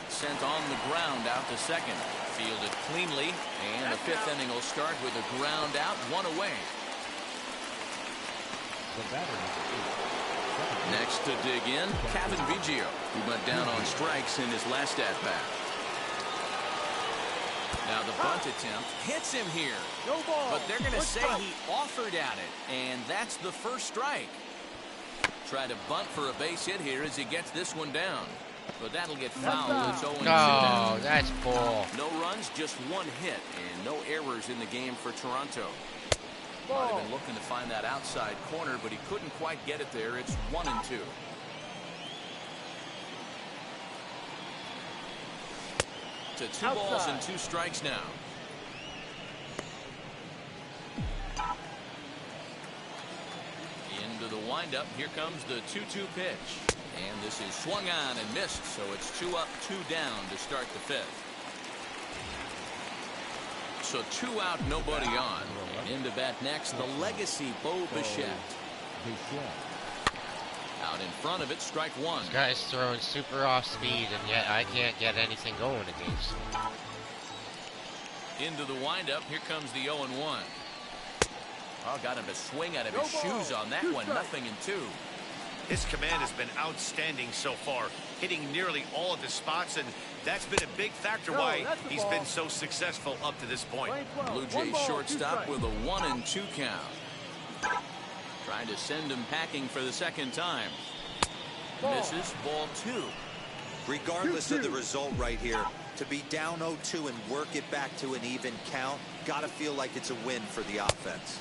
Sent on the ground out to second. Fielded cleanly, and the 5th inning will start with a ground out, 1 away. Next to dig in, Kevin Biggio, who went down on strikes in his last at-bat. Now the bunt attempt hits him here, but they're going to say he offered at it, and that's the first strike. Try to bunt for a base hit here as he gets this one down, but that'll get fouled. It's 0-2. Oh, that's bull. No runs, just 1 hit, and no errors in the game for Toronto. Might have been looking to find that outside corner, but he couldn't quite get it there. It's 1-2. To 2 balls and 2 strikes now. Into the windup. Here comes the 2-2 pitch. And this is swung on and missed, so it's 2 up, 2 down to start the 5th. So 2 out, nobody on. Into bat next, the legacy Bo Bichette. Out in front of it, strike 1. This guy's throwing super off speed, and yet I can't get anything going against him. Into the windup, here comes the 0-1. Oh, got him to swing out of his shoes on that one. 0-2. His command has been outstanding so far, hitting nearly all of the spots, and that's been a big factor why he's been so successful up to this point. Blue Jays shortstop with a 1-2 count. Trying to send him packing for the second time. Misses, ball 2. Regardless of the result right here, to be down 0-2 and work it back to an even count, gotta feel like it's a win for the offense.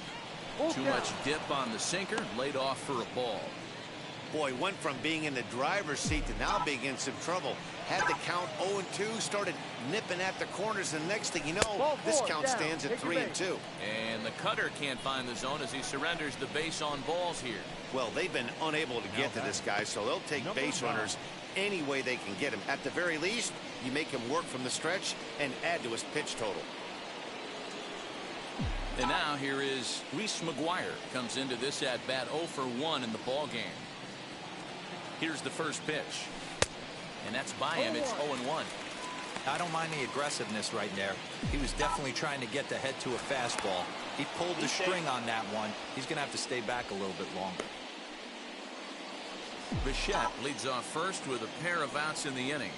Too much dip on the sinker, laid off for a ball. Boy, went from being in the driver's seat to now being in some trouble. Had the count 0-2, started nipping at the corners, and next thing you know, this count stands at 3-2. And the cutter can't find the zone as he surrenders the base on balls here. Well, they've been unable to get to this guy, so they'll take base runners any way they can get him. At the very least, you make him work from the stretch and add to his pitch total. And now here is Reese McGuire. Comes into this at bat 0 for 1 in the ball game. Here's the first pitch. And that's by him. It's 0-1. I don't mind the aggressiveness right there. He was definitely trying to get the head to a fastball. He pulled the string on that one. He's going to have to stay back a little bit longer. Bichette leads off first with a pair of outs in the inning.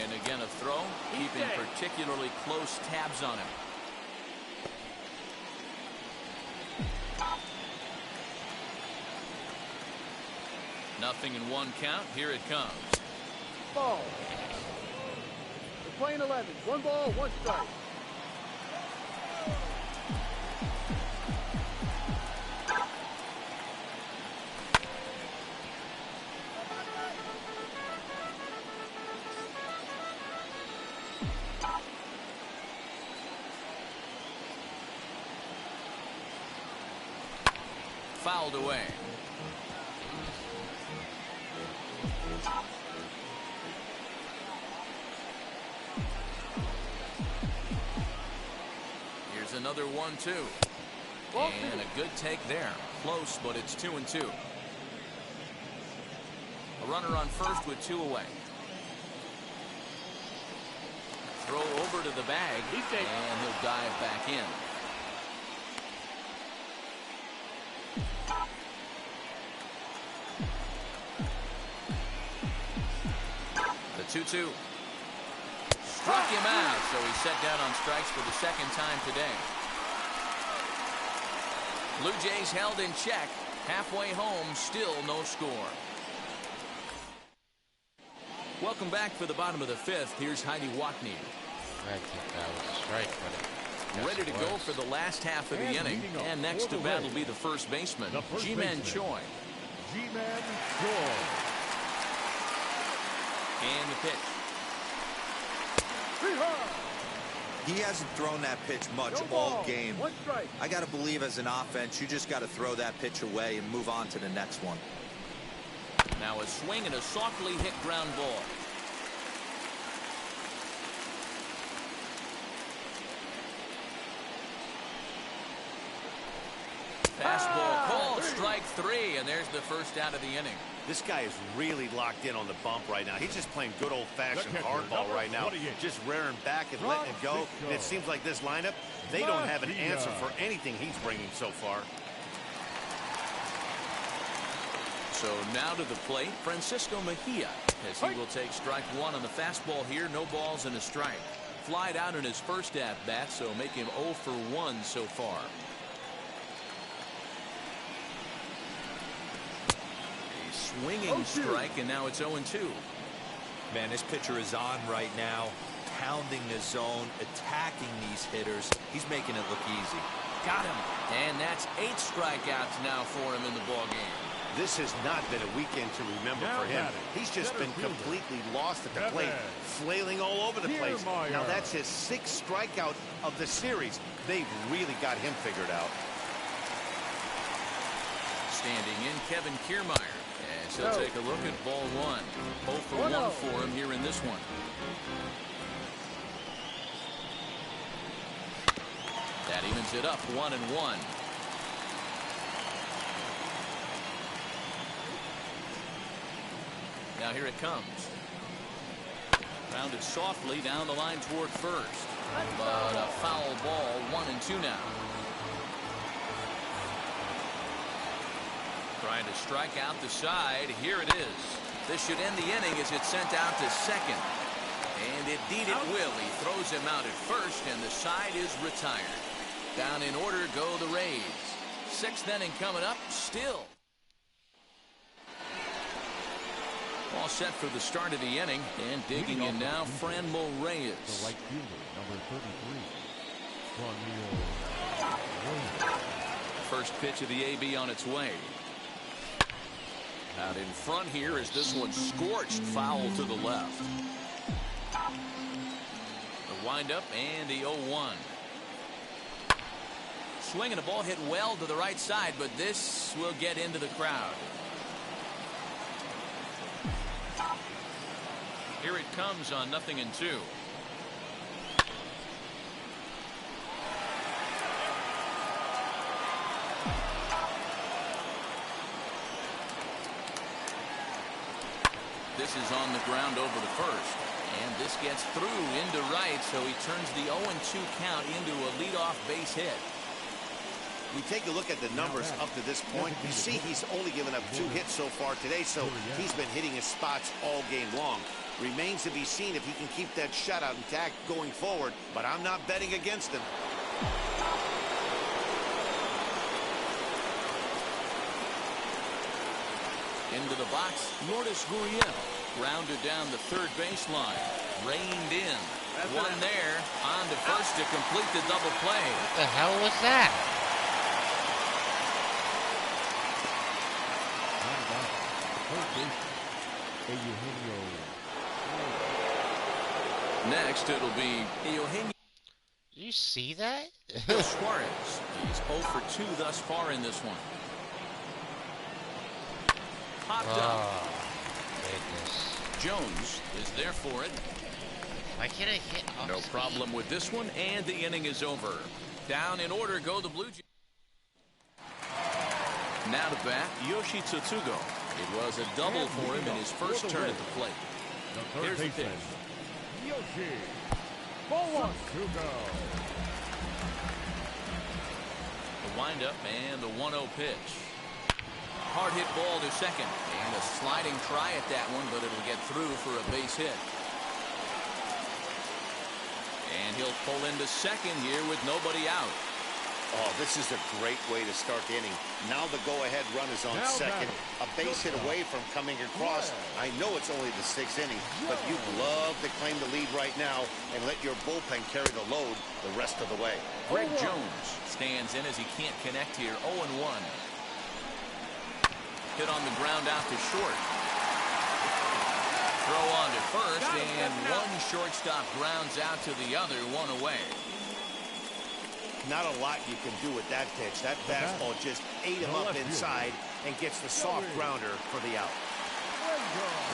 And again a throw, keeping particularly close tabs on him. Nothing in 1 count. Here it comes. Ball. We're playing 11. 1 ball, 1 strike. fouled away. Here's another 1-2. And a good take there. Close, but it's 2-2. A runner on first with 2 away. Throw over to the bag, and he'll dive back in. The 2-2. Struck him out, so he's set down on strikes for the second time today. Blue Jays held in check. Halfway home, still no score. Welcome back for the bottom of the 5th. Here's Heidi Watney. I think that was a strike, but ready to go for the last half of the inning. And next to bat will be the first baseman, Ji-Man Choi. Ji-Man Choi. And the pitch. He hasn't thrown that pitch much all game. I got to believe as an offense, you just got to throw that pitch away and move on to the next one. Now a swing and a softly hit ground ball. Fastball called, strike 3, and there's the first out of the inning. This guy is really locked in on the bump right now. He's just playing good old-fashioned hardball right now. Just rearing back and letting it go. And it seems like this lineup, they don't have an answer for anything he's bringing so far. So now to the plate, Francisco Mejia, as he will take strike 1 on the fastball here. No balls and a strike. Flied out in his first at-bat, so make him 0 for 1 so far. Swinging strike, and now it's 0-2. Man, this pitcher is on right now, pounding the zone, attacking these hitters. He's making it look easy. Got him. And that's 8 strikeouts now for him in the ballgame. This has not been a weekend to remember for him. He's just been completely lost at the plate, flailing all over the place. Now that's his 6th strikeout of the series. They've really got him figured out. Standing in, Kevin Kiermaier. As he'll take a look at ball 1. 0 for 1 for him here in this one. That evens it up 1-1. Now here it comes. Rounded softly down the line toward first. But a foul ball, 1-2 now. Trying to strike out the side. Here it is. This should end the inning as it's sent out to second. And indeed it will. He throws him out at first, and the side is retired. Down in order go the Rays. 6th inning coming up still. All set for the start of the inning. And digging in now, Franmil Reyes. The right fielder, number 33. First pitch of the AB on its way. Out in front here is this one scorched foul to the left. The windup and the 0-1. Swinging a ball hit well to the right side, but this will get into the crowd. Here it comes on 0-2. This is on the ground over to first. And this gets through into right, so he turns the 0-2 count into a leadoff base hit. We take a look at the numbers up to this point. You see he's only given up 2 hits so far today, so he's been hitting his spots all game long. Remains to be seen if he can keep that shutout intact going forward, but I'm not betting against him. Into the box, Lourdes Gurriel. Rounded down the third baseline. Reined in. One there. On to first to complete the double play. What the hell was that? Next, it'll be Eugenio. Did you see that? Suarez. He's 0 for 2 thus far in this one. popped up. Oh, goodness. Jones is there for it. Why can't I hit off No speed? problem with this one, and the inning is over. Down in order go the Blue Jays. Now to bat, Yoshi Tsutsugo. It was a double for him in his first turn at the plate. Here's the pitch. Yoshi. Ball one. Sugo. The windup and the 1-0 pitch. Hard hit ball to second. And a sliding try at that one, but it'll get through for a base hit. And he'll pull into second here with nobody out. Oh, this is a great way to start the inning. Now the go-ahead run is on second. A base hit away from coming across. I know it's only the 6th inning, but you'd love to claim the lead right now and let your bullpen carry the load the rest of the way. Greg Jones stands in as he can't connect here. 0-1. Hit on the ground out to short. Throw on to first, and one shortstop grounds out to the other, one away. Not a lot you can do with that pitch. That fastball just ate him up inside and gets the soft grounder for the out.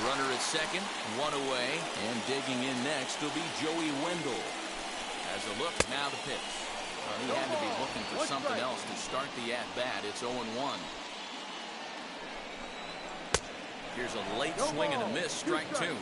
Runner at second, one away, and digging in next will be Joey Wendell. As a look, now the pitch. He had to be looking for something else to start the at-bat. It's 0-1. Here's a late swing and a miss, strike two.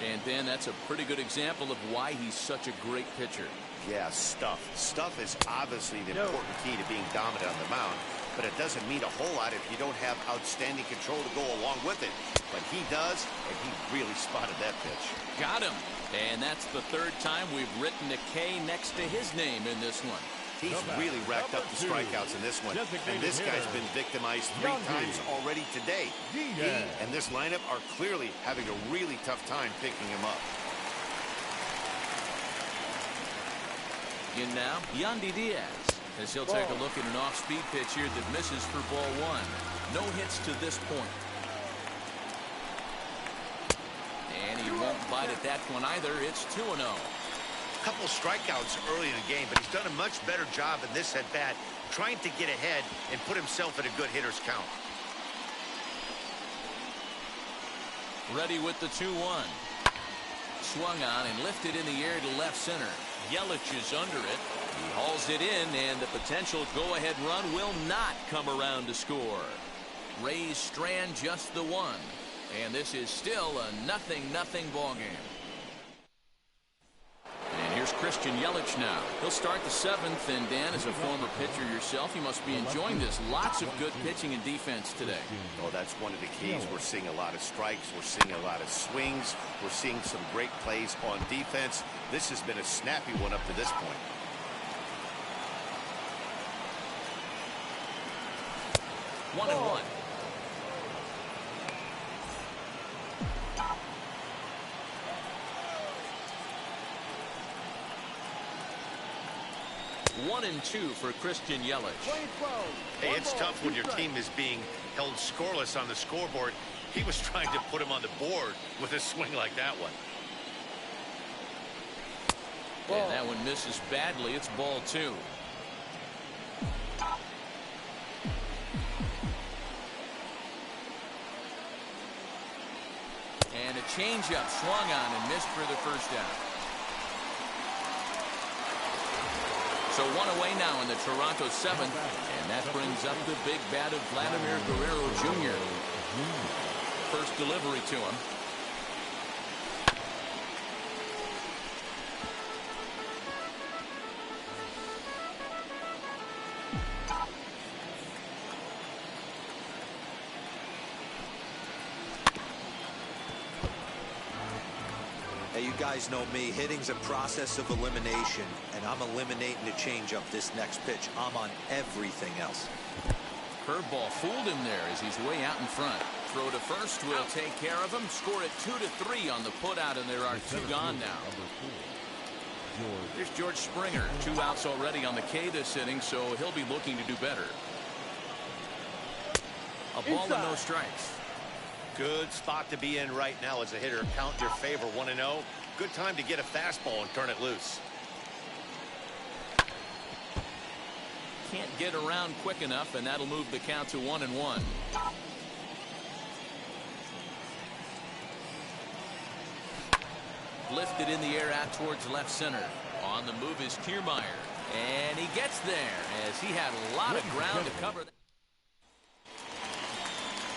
And Ben, that's a pretty good example of why he's such a great pitcher. Yeah, stuff. Stuff is obviously the important key to being dominant on the mound, but it doesn't mean a whole lot if you don't have outstanding control to go along with it. But he does, and he really spotted that pitch. Got him. And that's the 3rd time we've written a K next to his name in this one. He's really racked up the strikeouts in this one, and this guy's been victimized 3 times already today. He and this lineup are clearly having a really tough time picking him up. In now, Yandy Diaz, as he'll take a look at an off-speed pitch here that misses for ball 1. No hits to this point. And he won't bite at that one either. It's 2-0. Couple strikeouts early in the game, but he's done a much better job in this at-bat trying to get ahead and put himself in a good hitter's count. Ready with the 2-1. Swung on and lifted in the air to left center. Yelich is under it. He hauls it in, and the potential go-ahead run will not come around to score. Rays strand just the one, and this is still a 0-0 ball game. And here's Christian Yelich now. He'll start the 7th, and Dan, as a former pitcher yourself, you must be enjoying this. Lots of good pitching and defense today. Oh, that's one of the keys. We're seeing a lot of strikes. We're seeing a lot of swings. We're seeing some great plays on defense. This has been a snappy one up to this point. One and one. One and two for Christian Yelich. Hey, it's tough when your team is being held scoreless on the scoreboard. He was trying to put him on the board with a swing like that one. And that one misses badly. It's ball 2. And a changeup swung on and missed for the first down. So one away now in the Toronto 7th, and that brings up the big bat of Vladimir Guerrero Jr. First delivery to him. Hey, you guys know me. Hitting's a process of elimination, and I'm eliminating the changeup this next pitch. I'm on everything else. Curveball fooled him there as he's way out in front. Throw to first will take care of him. Score it 2-3 on the putout, and there are 2 gone now. There's George Springer. 2 outs already on the K this inning, so he'll be looking to do better. A ball and no strikes. Good spot to be in right now as a hitter. Count your favor, 1-0. Good time to get a fastball and turn it loose. Can't get around quick enough, and that'll move the count to 1-1. Lifted in the air out towards left center. On the move is Kiermaier. And he gets there as he had a lot of ground to cover.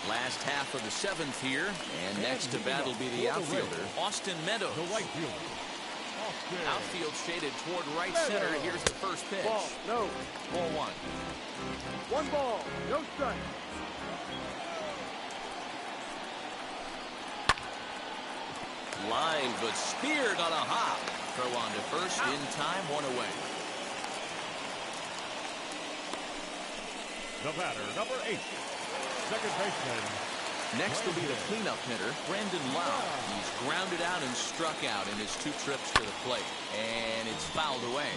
Last half of the seventh here. And next to bat will be the outfielder, Austin Meadows. Outfield shaded toward right center. Here's the first pitch. Ball, no. Ball one. One ball, no strike. Line, but speared on a hop. Throw on to first in time, one away. The batter, number 8, second baseman. Next will be the cleanup hitter, Brandon Lau. He's grounded out and struck out in his 2 trips to the plate. And it's fouled away.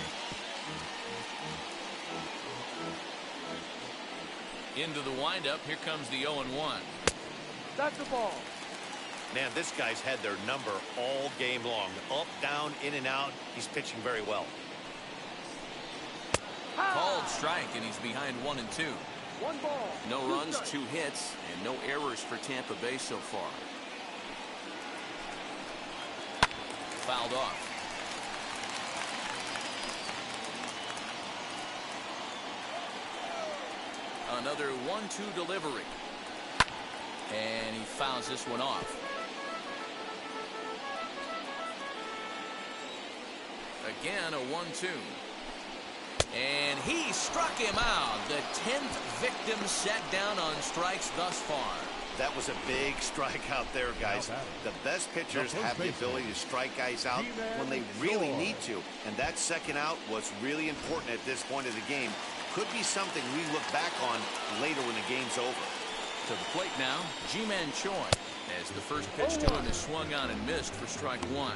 Into the windup, here comes the 0-1. That's the ball. Man, this guy's had their number all game long. Up, down, in and out. He's pitching very well. Called strike, and he's behind 1 and 2. One ball. No runs, 2 hits, and no errors for Tampa Bay so far. Fouled off. Another 1-2 delivery. And he fouls this one off. Again, a 1-2. And he struck him out. The 10th victim set down on strikes thus far. That was a big strikeout there, guys. The best pitchers have the ability to strike guys out when they really need to. And that second out was really important at this point of the game. Could be something we look back on later when the game's over. To the plate now, Ji-Man Choi. As the first pitch to him is swung on and missed for strike 1.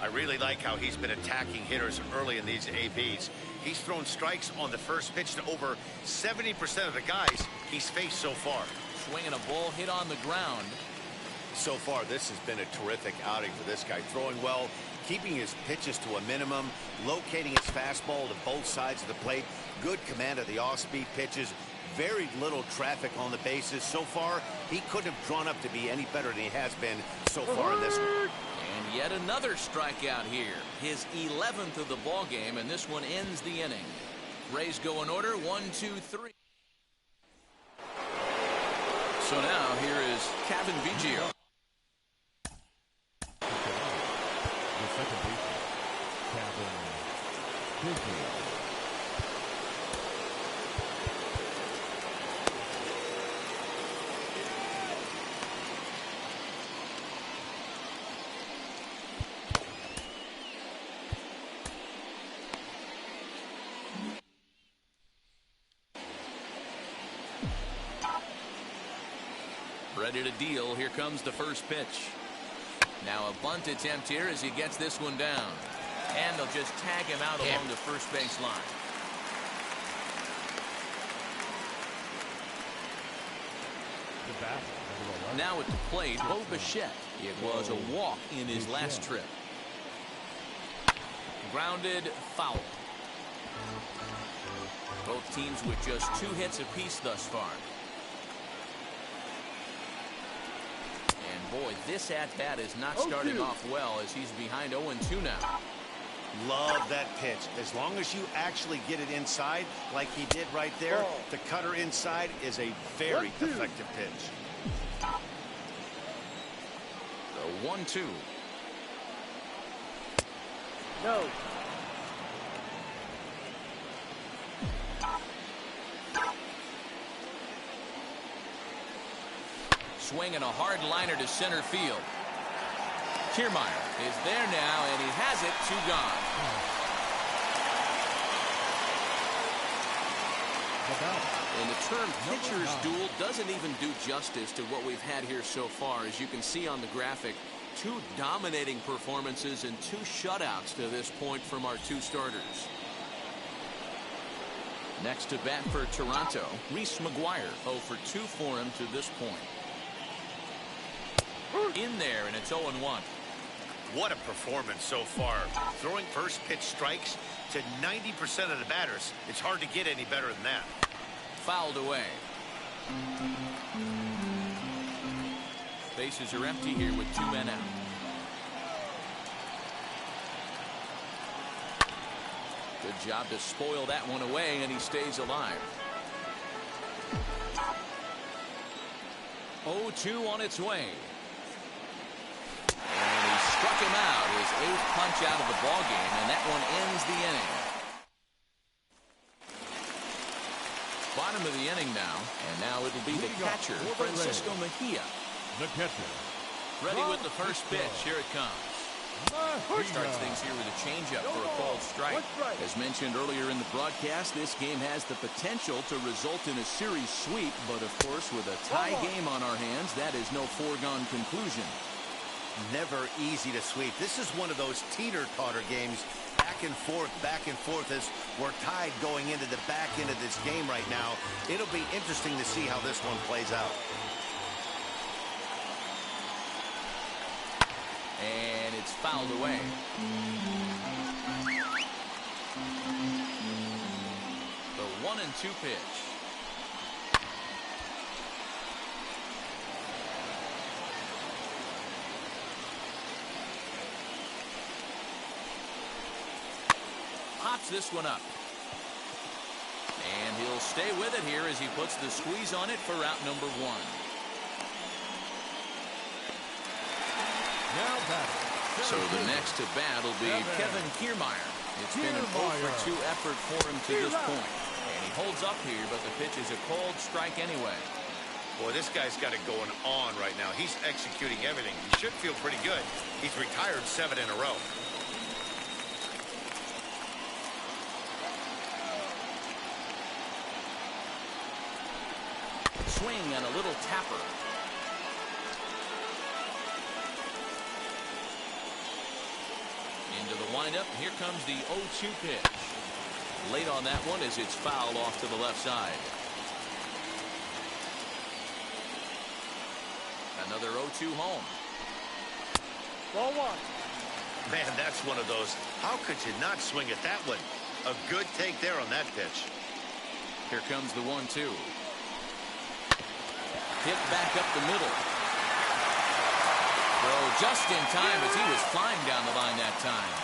I really like how he's been attacking hitters early in these ABs. He's thrown strikes on the first pitch to over 70% of the guys he's faced so far. Swinging a ball hit on the ground. So far, this has been a terrific outing for this guy. Throwing well, keeping his pitches to a minimum, locating his fastball to both sides of the plate, good command of the off-speed pitches, very little traffic on the bases. So far, he couldn't have drawn up to be any better than he has been so far in this one. And yet another strikeout here. His 11th of the ball game, and this one ends the inning. Rays go in order, 1, 2, 3. So now here is Kevin Biggio. The second baseman, Kevin Biggio. Ready to deal. Here comes the first pitch. Now a bunt attempt here as he gets this one down. And they'll just tag him out along the first base line. Now at the plate, Bo Bichette. It was a walk in his last trip. Grounded, foul. Both teams with just 2 hits apiece thus far. And boy, this at-bat is not starting off well as he's behind 0-2 now. Love that pitch. As long as you actually get it inside like he did right there, the cutter inside is a very effective pitch. The 1-2. No. Swinging a hard liner to center field. Kiermaier is there now, and he has it. 2 gone. And the term pitcher's duel doesn't even do justice to what we've had here so far. As you can see on the graphic, 2 dominating performances and 2 shutouts to this point from our 2 starters. Next to bat for Toronto, Reese McGuire. 0 for 2 for him to this point. In there, and it's 0-1. What a performance so far. Throwing first pitch strikes to 90% of the batters. It's hard to get any better than that. Fouled away. Bases are empty here with 2 men out. Good job to spoil that one away, and he stays alive. 0-2 on its way. And he struck him out, his 8th punch out of the ball game, and that one ends the inning. Bottom of the inning now, and now it'll be the catcher, Francisco Mejia. The catcher. Ready with the first pitch. Here it comes. Starts things here with a changeup for a called strike. As mentioned earlier in the broadcast, this game has the potential to result in a series sweep, but of course with a tie game on our hands, that is no foregone conclusion. Never easy to sweep. This is one of those teeter-totter games, back and forth as we're tied going into the back end of this game right now. It'll be interesting to see how this one plays out. And it's fouled away. The 1-2 pitch. Pops this one up. And he'll stay with it here as he puts the squeeze on it for out number 1. So the next to bat will be Kevin Kiermaier. It's been an 0-for-2 effort for him to this point. And he holds up here, but the pitch is a cold strike anyway. Boy, this guy's got it going on right now. He's executing everything. He should feel pretty good. He's retired 7 in a row. Swing and a little tapper. Into the windup. Here comes the 0-2 pitch. Late on that one as it's fouled off to the left side. Another 0-2 home. Ball 1. Man, that's one of those. How could you not swing at that one? A good take there on that pitch. Here comes the 1-2. Hit back up the middle. Throw just in time as he was flying down the line that time.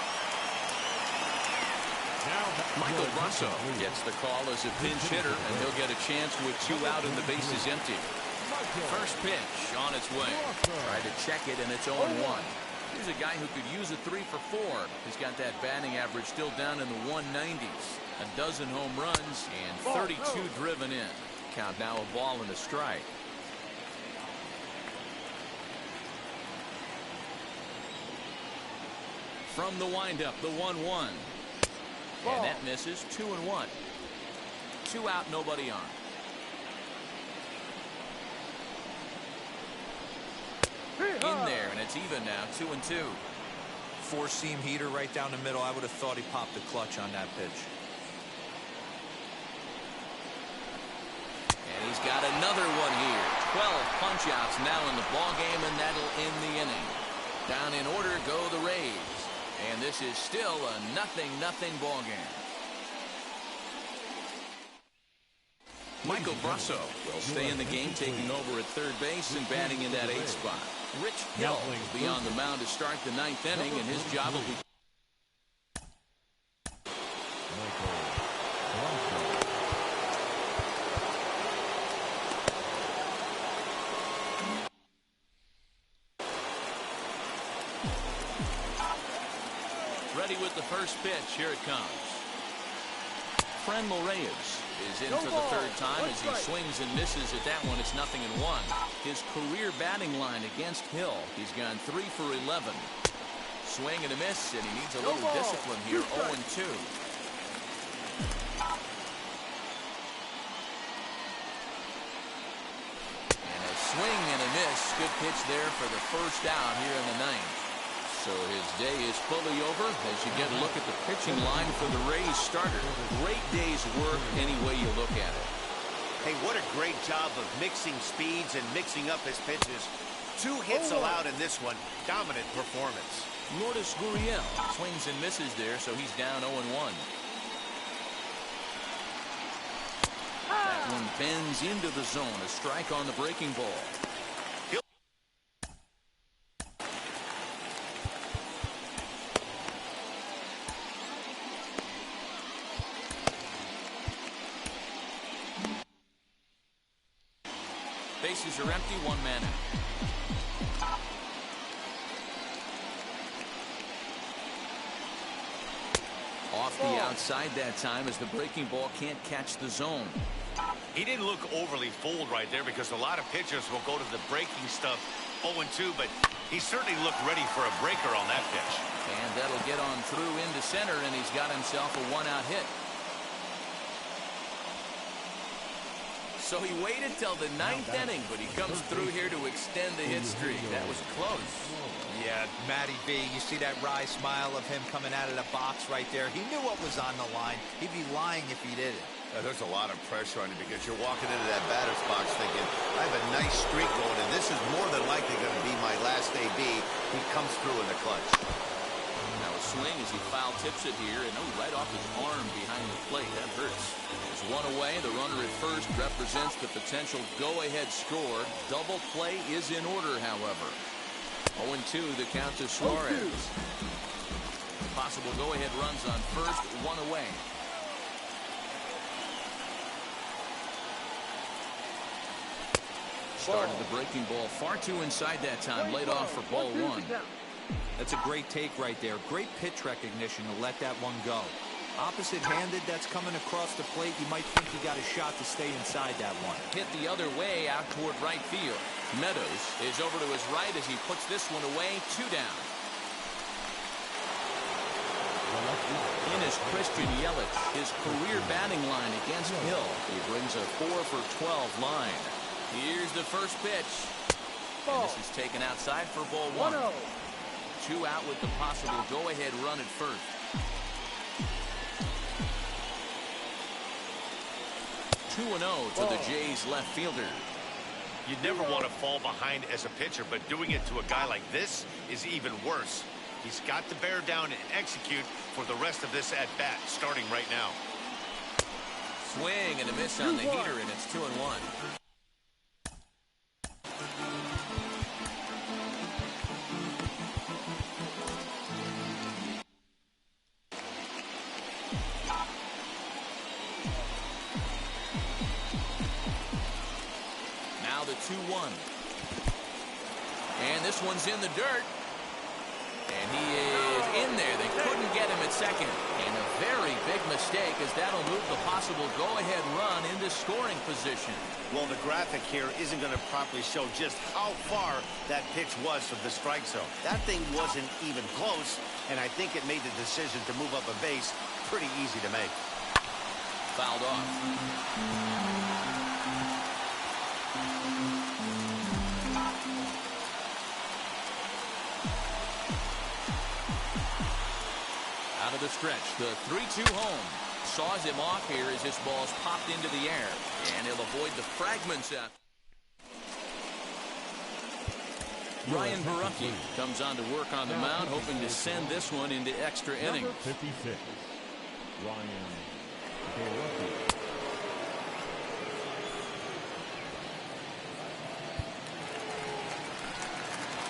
Michael Brasso gets the call as a pinch hitter, and he'll get a chance with 2 out and the bases empty. First pitch on its way. Try to check it, and it's 0-1. Here's a guy who could use a 3 for 4. He's got that batting average still down in the 190s. A dozen home runs and 32 driven in. Count now a ball and a strike. From the windup, the 1-1. And that misses. 2-1. 2 out, nobody on. In there, and it's even now, 2-2. 4-seam heater right down the middle. I would have thought he popped the clutch on that pitch. And he's got another one here. 12 punch-outs now in the ball game, and that'll end the inning. Down in order go the Rays. And this is still a 0-0 ball game. Michael Brasso will stay in the game, taking over at third base and batting in that 8th spot. Rich Hill will be on the mound to start the 9th inning, and his job will be. Ready with the first pitch. Here it comes. Franmil Reyes is in for the 3rd time as he swings and misses at that one. It's 0-1. His career batting line against Hill. He's gone 3 for 11. Swing and a miss, and he needs a little discipline here. 0-2. And a swing and a miss. Good pitch there for the first out here in the 9th. So his day is fully over as you get a look at the pitching line for the Rays starter. Great day's work any way you look at it. Hey, what a great job of mixing speeds and mixing up his pitches. 2 hits allowed in this one. Dominant performance. Lourdes Gurriel swings and misses there, so he's down 0-1. That one bends into the zone. A strike on the breaking ball. bases are empty, 1 man out. Off the outside that time as the breaking ball can't catch the zone. He didn't look overly fooled right there because a lot of pitchers will go to the breaking stuff 0-2, but he certainly looked ready for a breaker on that pitch. And that'll get on through into center, and he's got himself a 1-out hit. So he waited till the 9th inning, but he comes through here to extend the hit streak. That was close. Yeah, Matty B, you see that wry smile of him coming out of the box right there. He knew what was on the line. He'd be lying if he didn't. There's a lot of pressure on you because you're walking into that batter's box thinking, I have a nice streak going, and this is more than likely going to be my last AB. He comes through in the clutch. Now a swing as he foul tips it here, and right off his arm behind the plate. That hurts. There's one away. The runner at first represents the potential go-ahead score. Double play is in order, however. 0-2 the count to Suarez. Possible go-ahead runs on first, 1 away. Started the breaking ball far too inside that time. Laid off for ball 1. That's a great take right there. Great pitch recognition to let that one go. Opposite-handed, that's coming across the plate. You might think he got a shot to stay inside that one. Hit the other way out toward right field. Meadows is over to his right as he puts this one away. 2 down. In is Christian Yelich. His career batting line against Hill. He brings a 4 for 12 line. Here's the first pitch. And this is taken outside for ball 1. 2 out with the possible go-ahead run at first. 2-0 to the Jays left fielder. You never want to fall behind as a pitcher, but doing it to a guy like this is even worse. He's got to bear down and execute for the rest of this at-bat, starting right now. Swing and a miss on the heater, and it's 2-1. Now the 2-1. And this one's in the dirt. And he is in there. They couldn't get him at second. And a very big mistake, as that'll move the possible go-ahead run into scoring position. Well, the graphic here isn't going to properly show just how far that pitch was from the strike zone. That thing wasn't even close, and I think it made the decision to move up a base pretty easy to make. Fouled off. Out of the stretch, the 3-2 home. Saws him off here as this ball's popped into the air. And he'll avoid the fragments out. Ryan Barucki comes on to work on the mound, hoping to send this one into extra innings. 56, Ryan Barucki.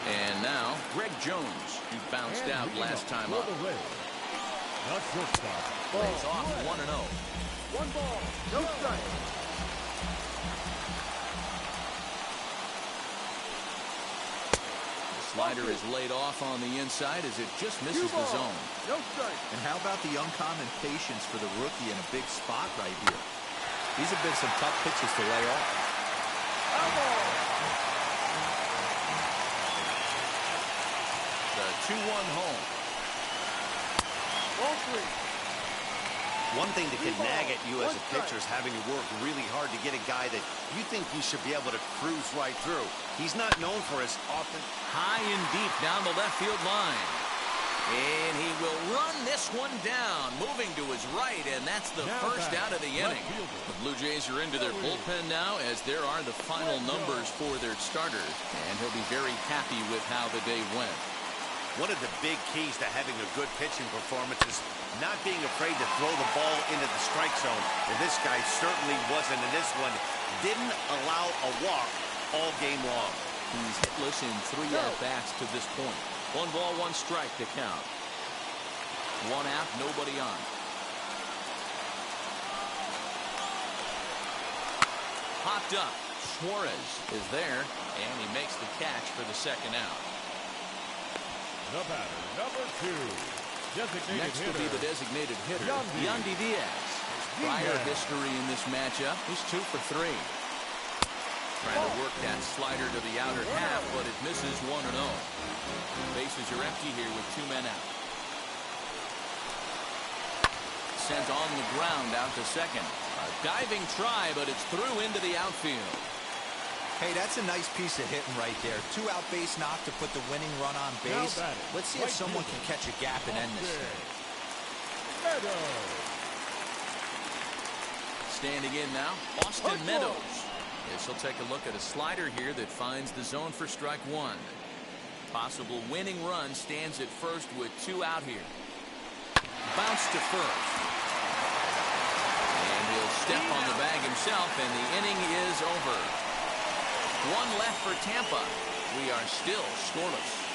And now, Greg Jones, who bounced out last time up. The shortstop. Lays off 1-0. 1 ball, no strike. The slider is laid off on the inside as it just misses the zone. No strike. And how about the uncommon patience for the rookie in a big spot right here? These have been some tough pitches to lay off. The 2-1 home. Ball 3. One thing that can nag at you as a pitcher is having to work really hard to get a guy that you think you should be able to cruise right through. He's not known for his often. High and deep down the left field line. And he will run this one down, moving to his right, and that's the first out of the inning. The Blue Jays are into their bullpen now, as there are the final numbers for their starters, and he'll be very happy with how the day went. One of the big keys to having a good pitching performance is not being afraid to throw the ball into the strike zone. And this guy certainly wasn't in this one. Didn't allow a walk all game long. He's hitless in 3 at-bats to this point. 1 ball, 1 strike to count. 1 out, nobody on. Popped up, Suarez is there, and he makes the catch for the second out. The batter, number 2. Designated Next hitter. will be the designated hitter, Yandy Diaz. Prior history in this matchup, he's 2 for 3. Trying to work that slider to the outer half, but it misses 1-0. Bases are empty here with 2 men out. Sent on the ground out to second. A diving try, but it's through into the outfield. Hey, that's a nice piece of hitting right there. 2-out base knock to put the winning run on base. Let's see if someone can catch a gap and end this thing. Standing in now, Austin Meadows. Yes, he'll take a look at a slider here that finds the zone for strike 1. Possible winning run stands at first with 2 out here. Bounce to first. And he'll step on the bag himself, and the inning is over. 1 left for Tampa. We are still scoreless.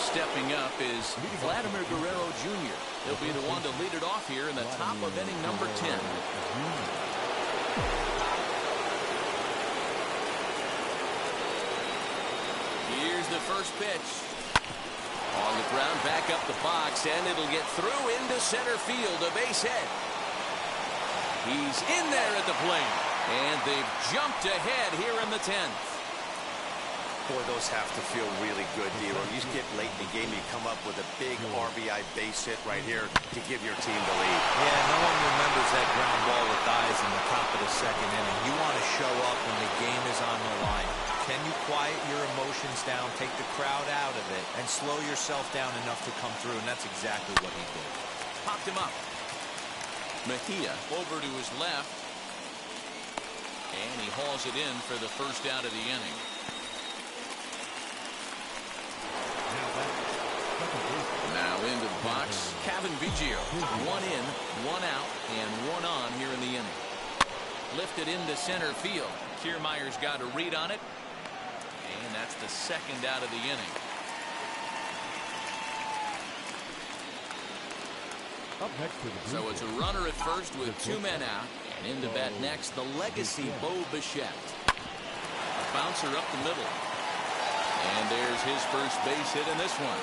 Stepping up is Vladimir Guerrero Jr. He'll be the one to lead it off here in the top of inning number 10. Here's the first pitch. On the ground, back up the box, and it'll get through into center field, a base hit. He's in there at the plate, and they've jumped ahead here in the 10th. Boy, those have to feel really good, D. You get late in the game, you come up with a big RBI base hit right here to give your team the lead. Yeah, no one remembers that ground ball with eyes in the top of the second inning. You want to show up when the game is on the line. Can you quiet your emotions down, take the crowd out of it, and slow yourself down enough to come through? And that's exactly what he did. Popped him up. Mejia over to his left. And he hauls it in for the first out of the inning. Now into the box, Kevin Biggio. 1 in, 1 out, and 1 on here in the inning. Lifted into center field. Kiermaier's got a read on it. And that's the second out of the inning. Up next to the So it's a runner at first with 2 men out. And in to bat next, the legacy Bo Bichette. A bouncer up the middle. And there's his first base hit in this one.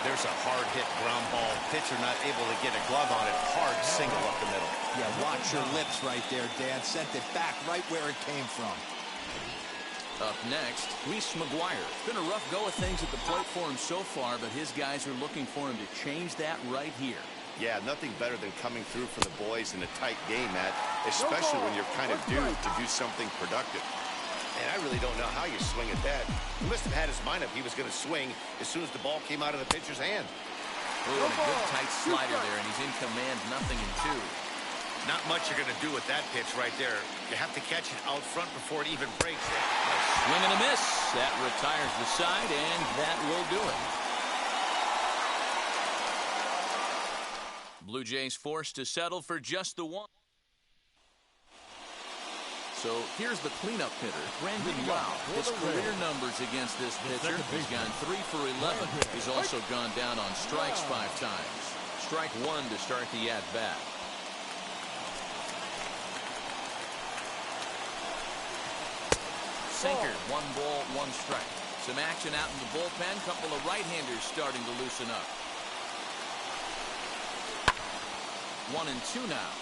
There's a hard hit ground ball. Pitcher not able to get a glove on it. Hard single up the middle. Yeah, watch your lips right there, Dan. Sent it back right where it came from. Up next, Reese McGuire. It's been a rough go of things at the plate for him so far, but his guys are looking for him to change that right here. Yeah, nothing better than coming through for the boys in a tight game, Matt, especially when you're kind of due to do something productive. And I really don't know how you swing at that. He must have had his mind up. He was going to swing as soon as the ball came out of the pitcher's hand. Oh, and a good tight slider there, and he's in command, 0-2. Not much you're going to do with that pitch right there. You have to catch it out front before it even breaks. A swing and a miss. That retires the side, and that will do it. Blue Jays forced to settle for just the 1. So here's the cleanup hitter, Brandon Lau. His career numbers against this pitcher, he's gone 3 for 11. He's also gone down on strikes 5 times. Strike 1 to start the at-bat. Sinker, 1 ball, 1 strike. Some action out in the bullpen. Couple of right-handers starting to loosen up. 1-2 now.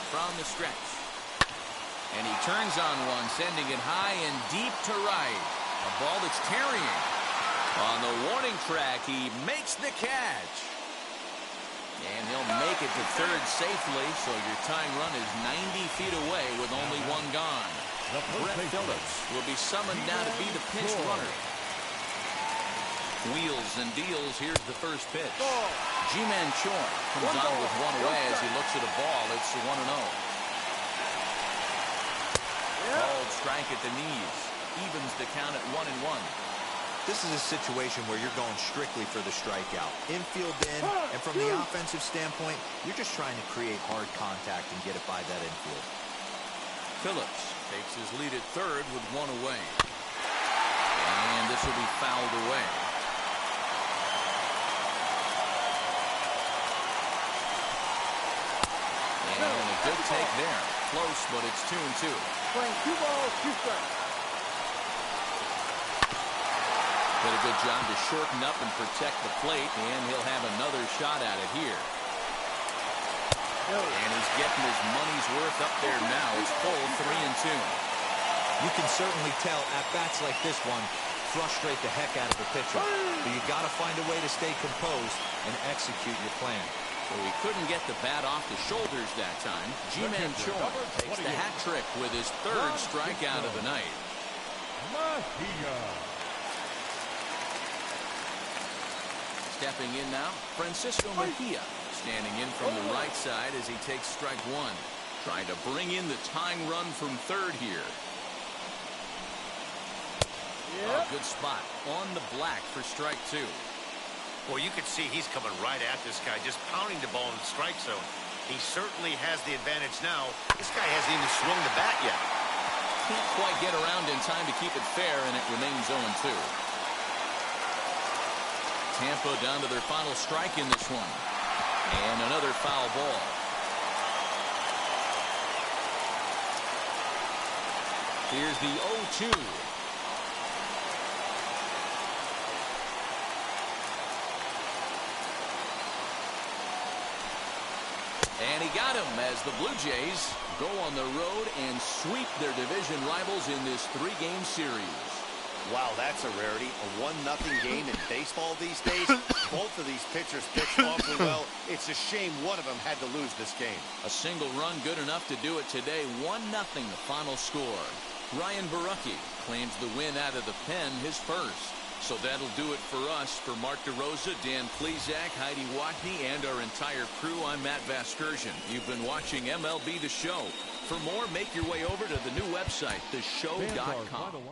From the stretch. And he turns on one, sending it high and deep to right. A ball that's carrying. On the warning track, he makes the catch. And he'll make it to third safely, so your tying run is 90 feet away with only 1 gone. Brett Phillips will be summoned now to be the pinch runner. Wheels and deals. Here's the first pitch. Ji-Man Choi comes on with 1 away as he looks at a ball. It's 1-0. Called strike at the knees. Evens the count at 1-1. This is a situation where you're going strictly for the strikeout. Infield in, and from the offensive standpoint, you're just trying to create hard contact and get it by that infield. Phillips takes his lead at third with one away. And this will be fouled away. And a good take there. Close, but it's 2-2. Playing 2 balls, 2 strikes. Did a good job to shorten up and protect the plate, and he'll have another shot at it here. And he's getting his money's worth up there now. It's full 3-2. You can certainly tell at-bats like this one frustrate the heck out of the pitcher. But you got to find a way to stay composed and execute your plan. So he couldn't get the bat off the shoulders that time. G-Man Choi takes the hat trick with his third strikeout of the night. Stepping in now, Francisco Mejia, standing in from the right side as he takes strike one. Trying to bring in the tying run from third here. Oh, good spot on the black for strike two. Well, you can see he's coming right at this guy, just pounding the ball in the strike zone. He certainly has the advantage now. This guy hasn't even swung the bat yet. Can't quite get around in time to keep it fair, and it remains 0-2. Tampa down to their final strike in this one. And another foul ball. Here's the 0-2. And he got him as the Blue Jays go on the road and sweep their division rivals in this 3-game series. Wow, that's a rarity. A 1-0 game in baseball these days. Both of these pitchers pitched awfully well. It's a shame one of them had to lose this game. A single run good enough to do it today. 1-0 the final score. Ryan Barucki claims the win out of the pen, his first. So that'll do it for us. For Mark DeRosa, Dan Plezak, Heidi Watney, and our entire crew, I'm Matt Vasgersian. You've been watching MLB The Show. For more, make your way over to the new website, theshow.com.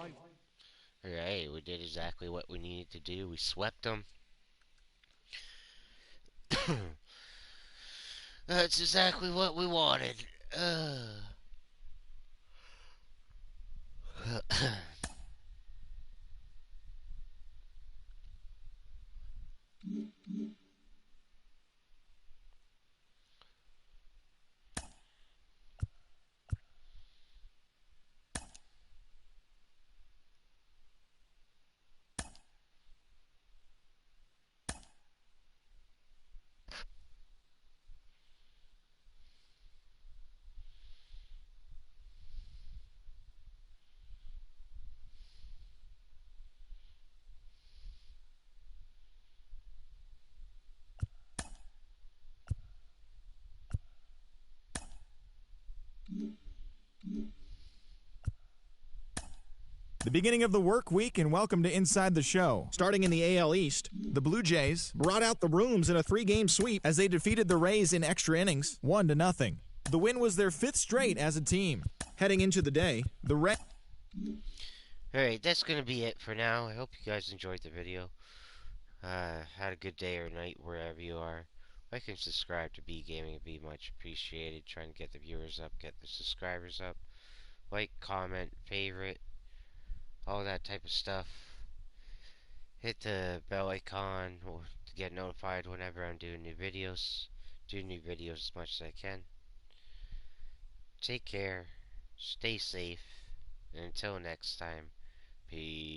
Alright, we did exactly what we needed to do. We swept them. That's exactly what we wanted. The beginning of the work week, and welcome to Inside the Show. Starting in the AL East, the Blue Jays brought out the rooms in a 3-game sweep as they defeated the Rays in extra innings, 1-0. The win was their 5th straight as a team. Heading into the day, the Alright, that's going to be it for now. I hope you guys enjoyed the video. Had a good day or night wherever you are. Like and subscribe to B Gaming, it'd be much appreciated. Trying to get the viewers up, get the subscribers up. Like, comment, favorite, all that type of stuff. Hit the bell icon to get notified whenever I'm doing new videos. Do new videos as much as I can. Take care, stay safe, and until next time, peace.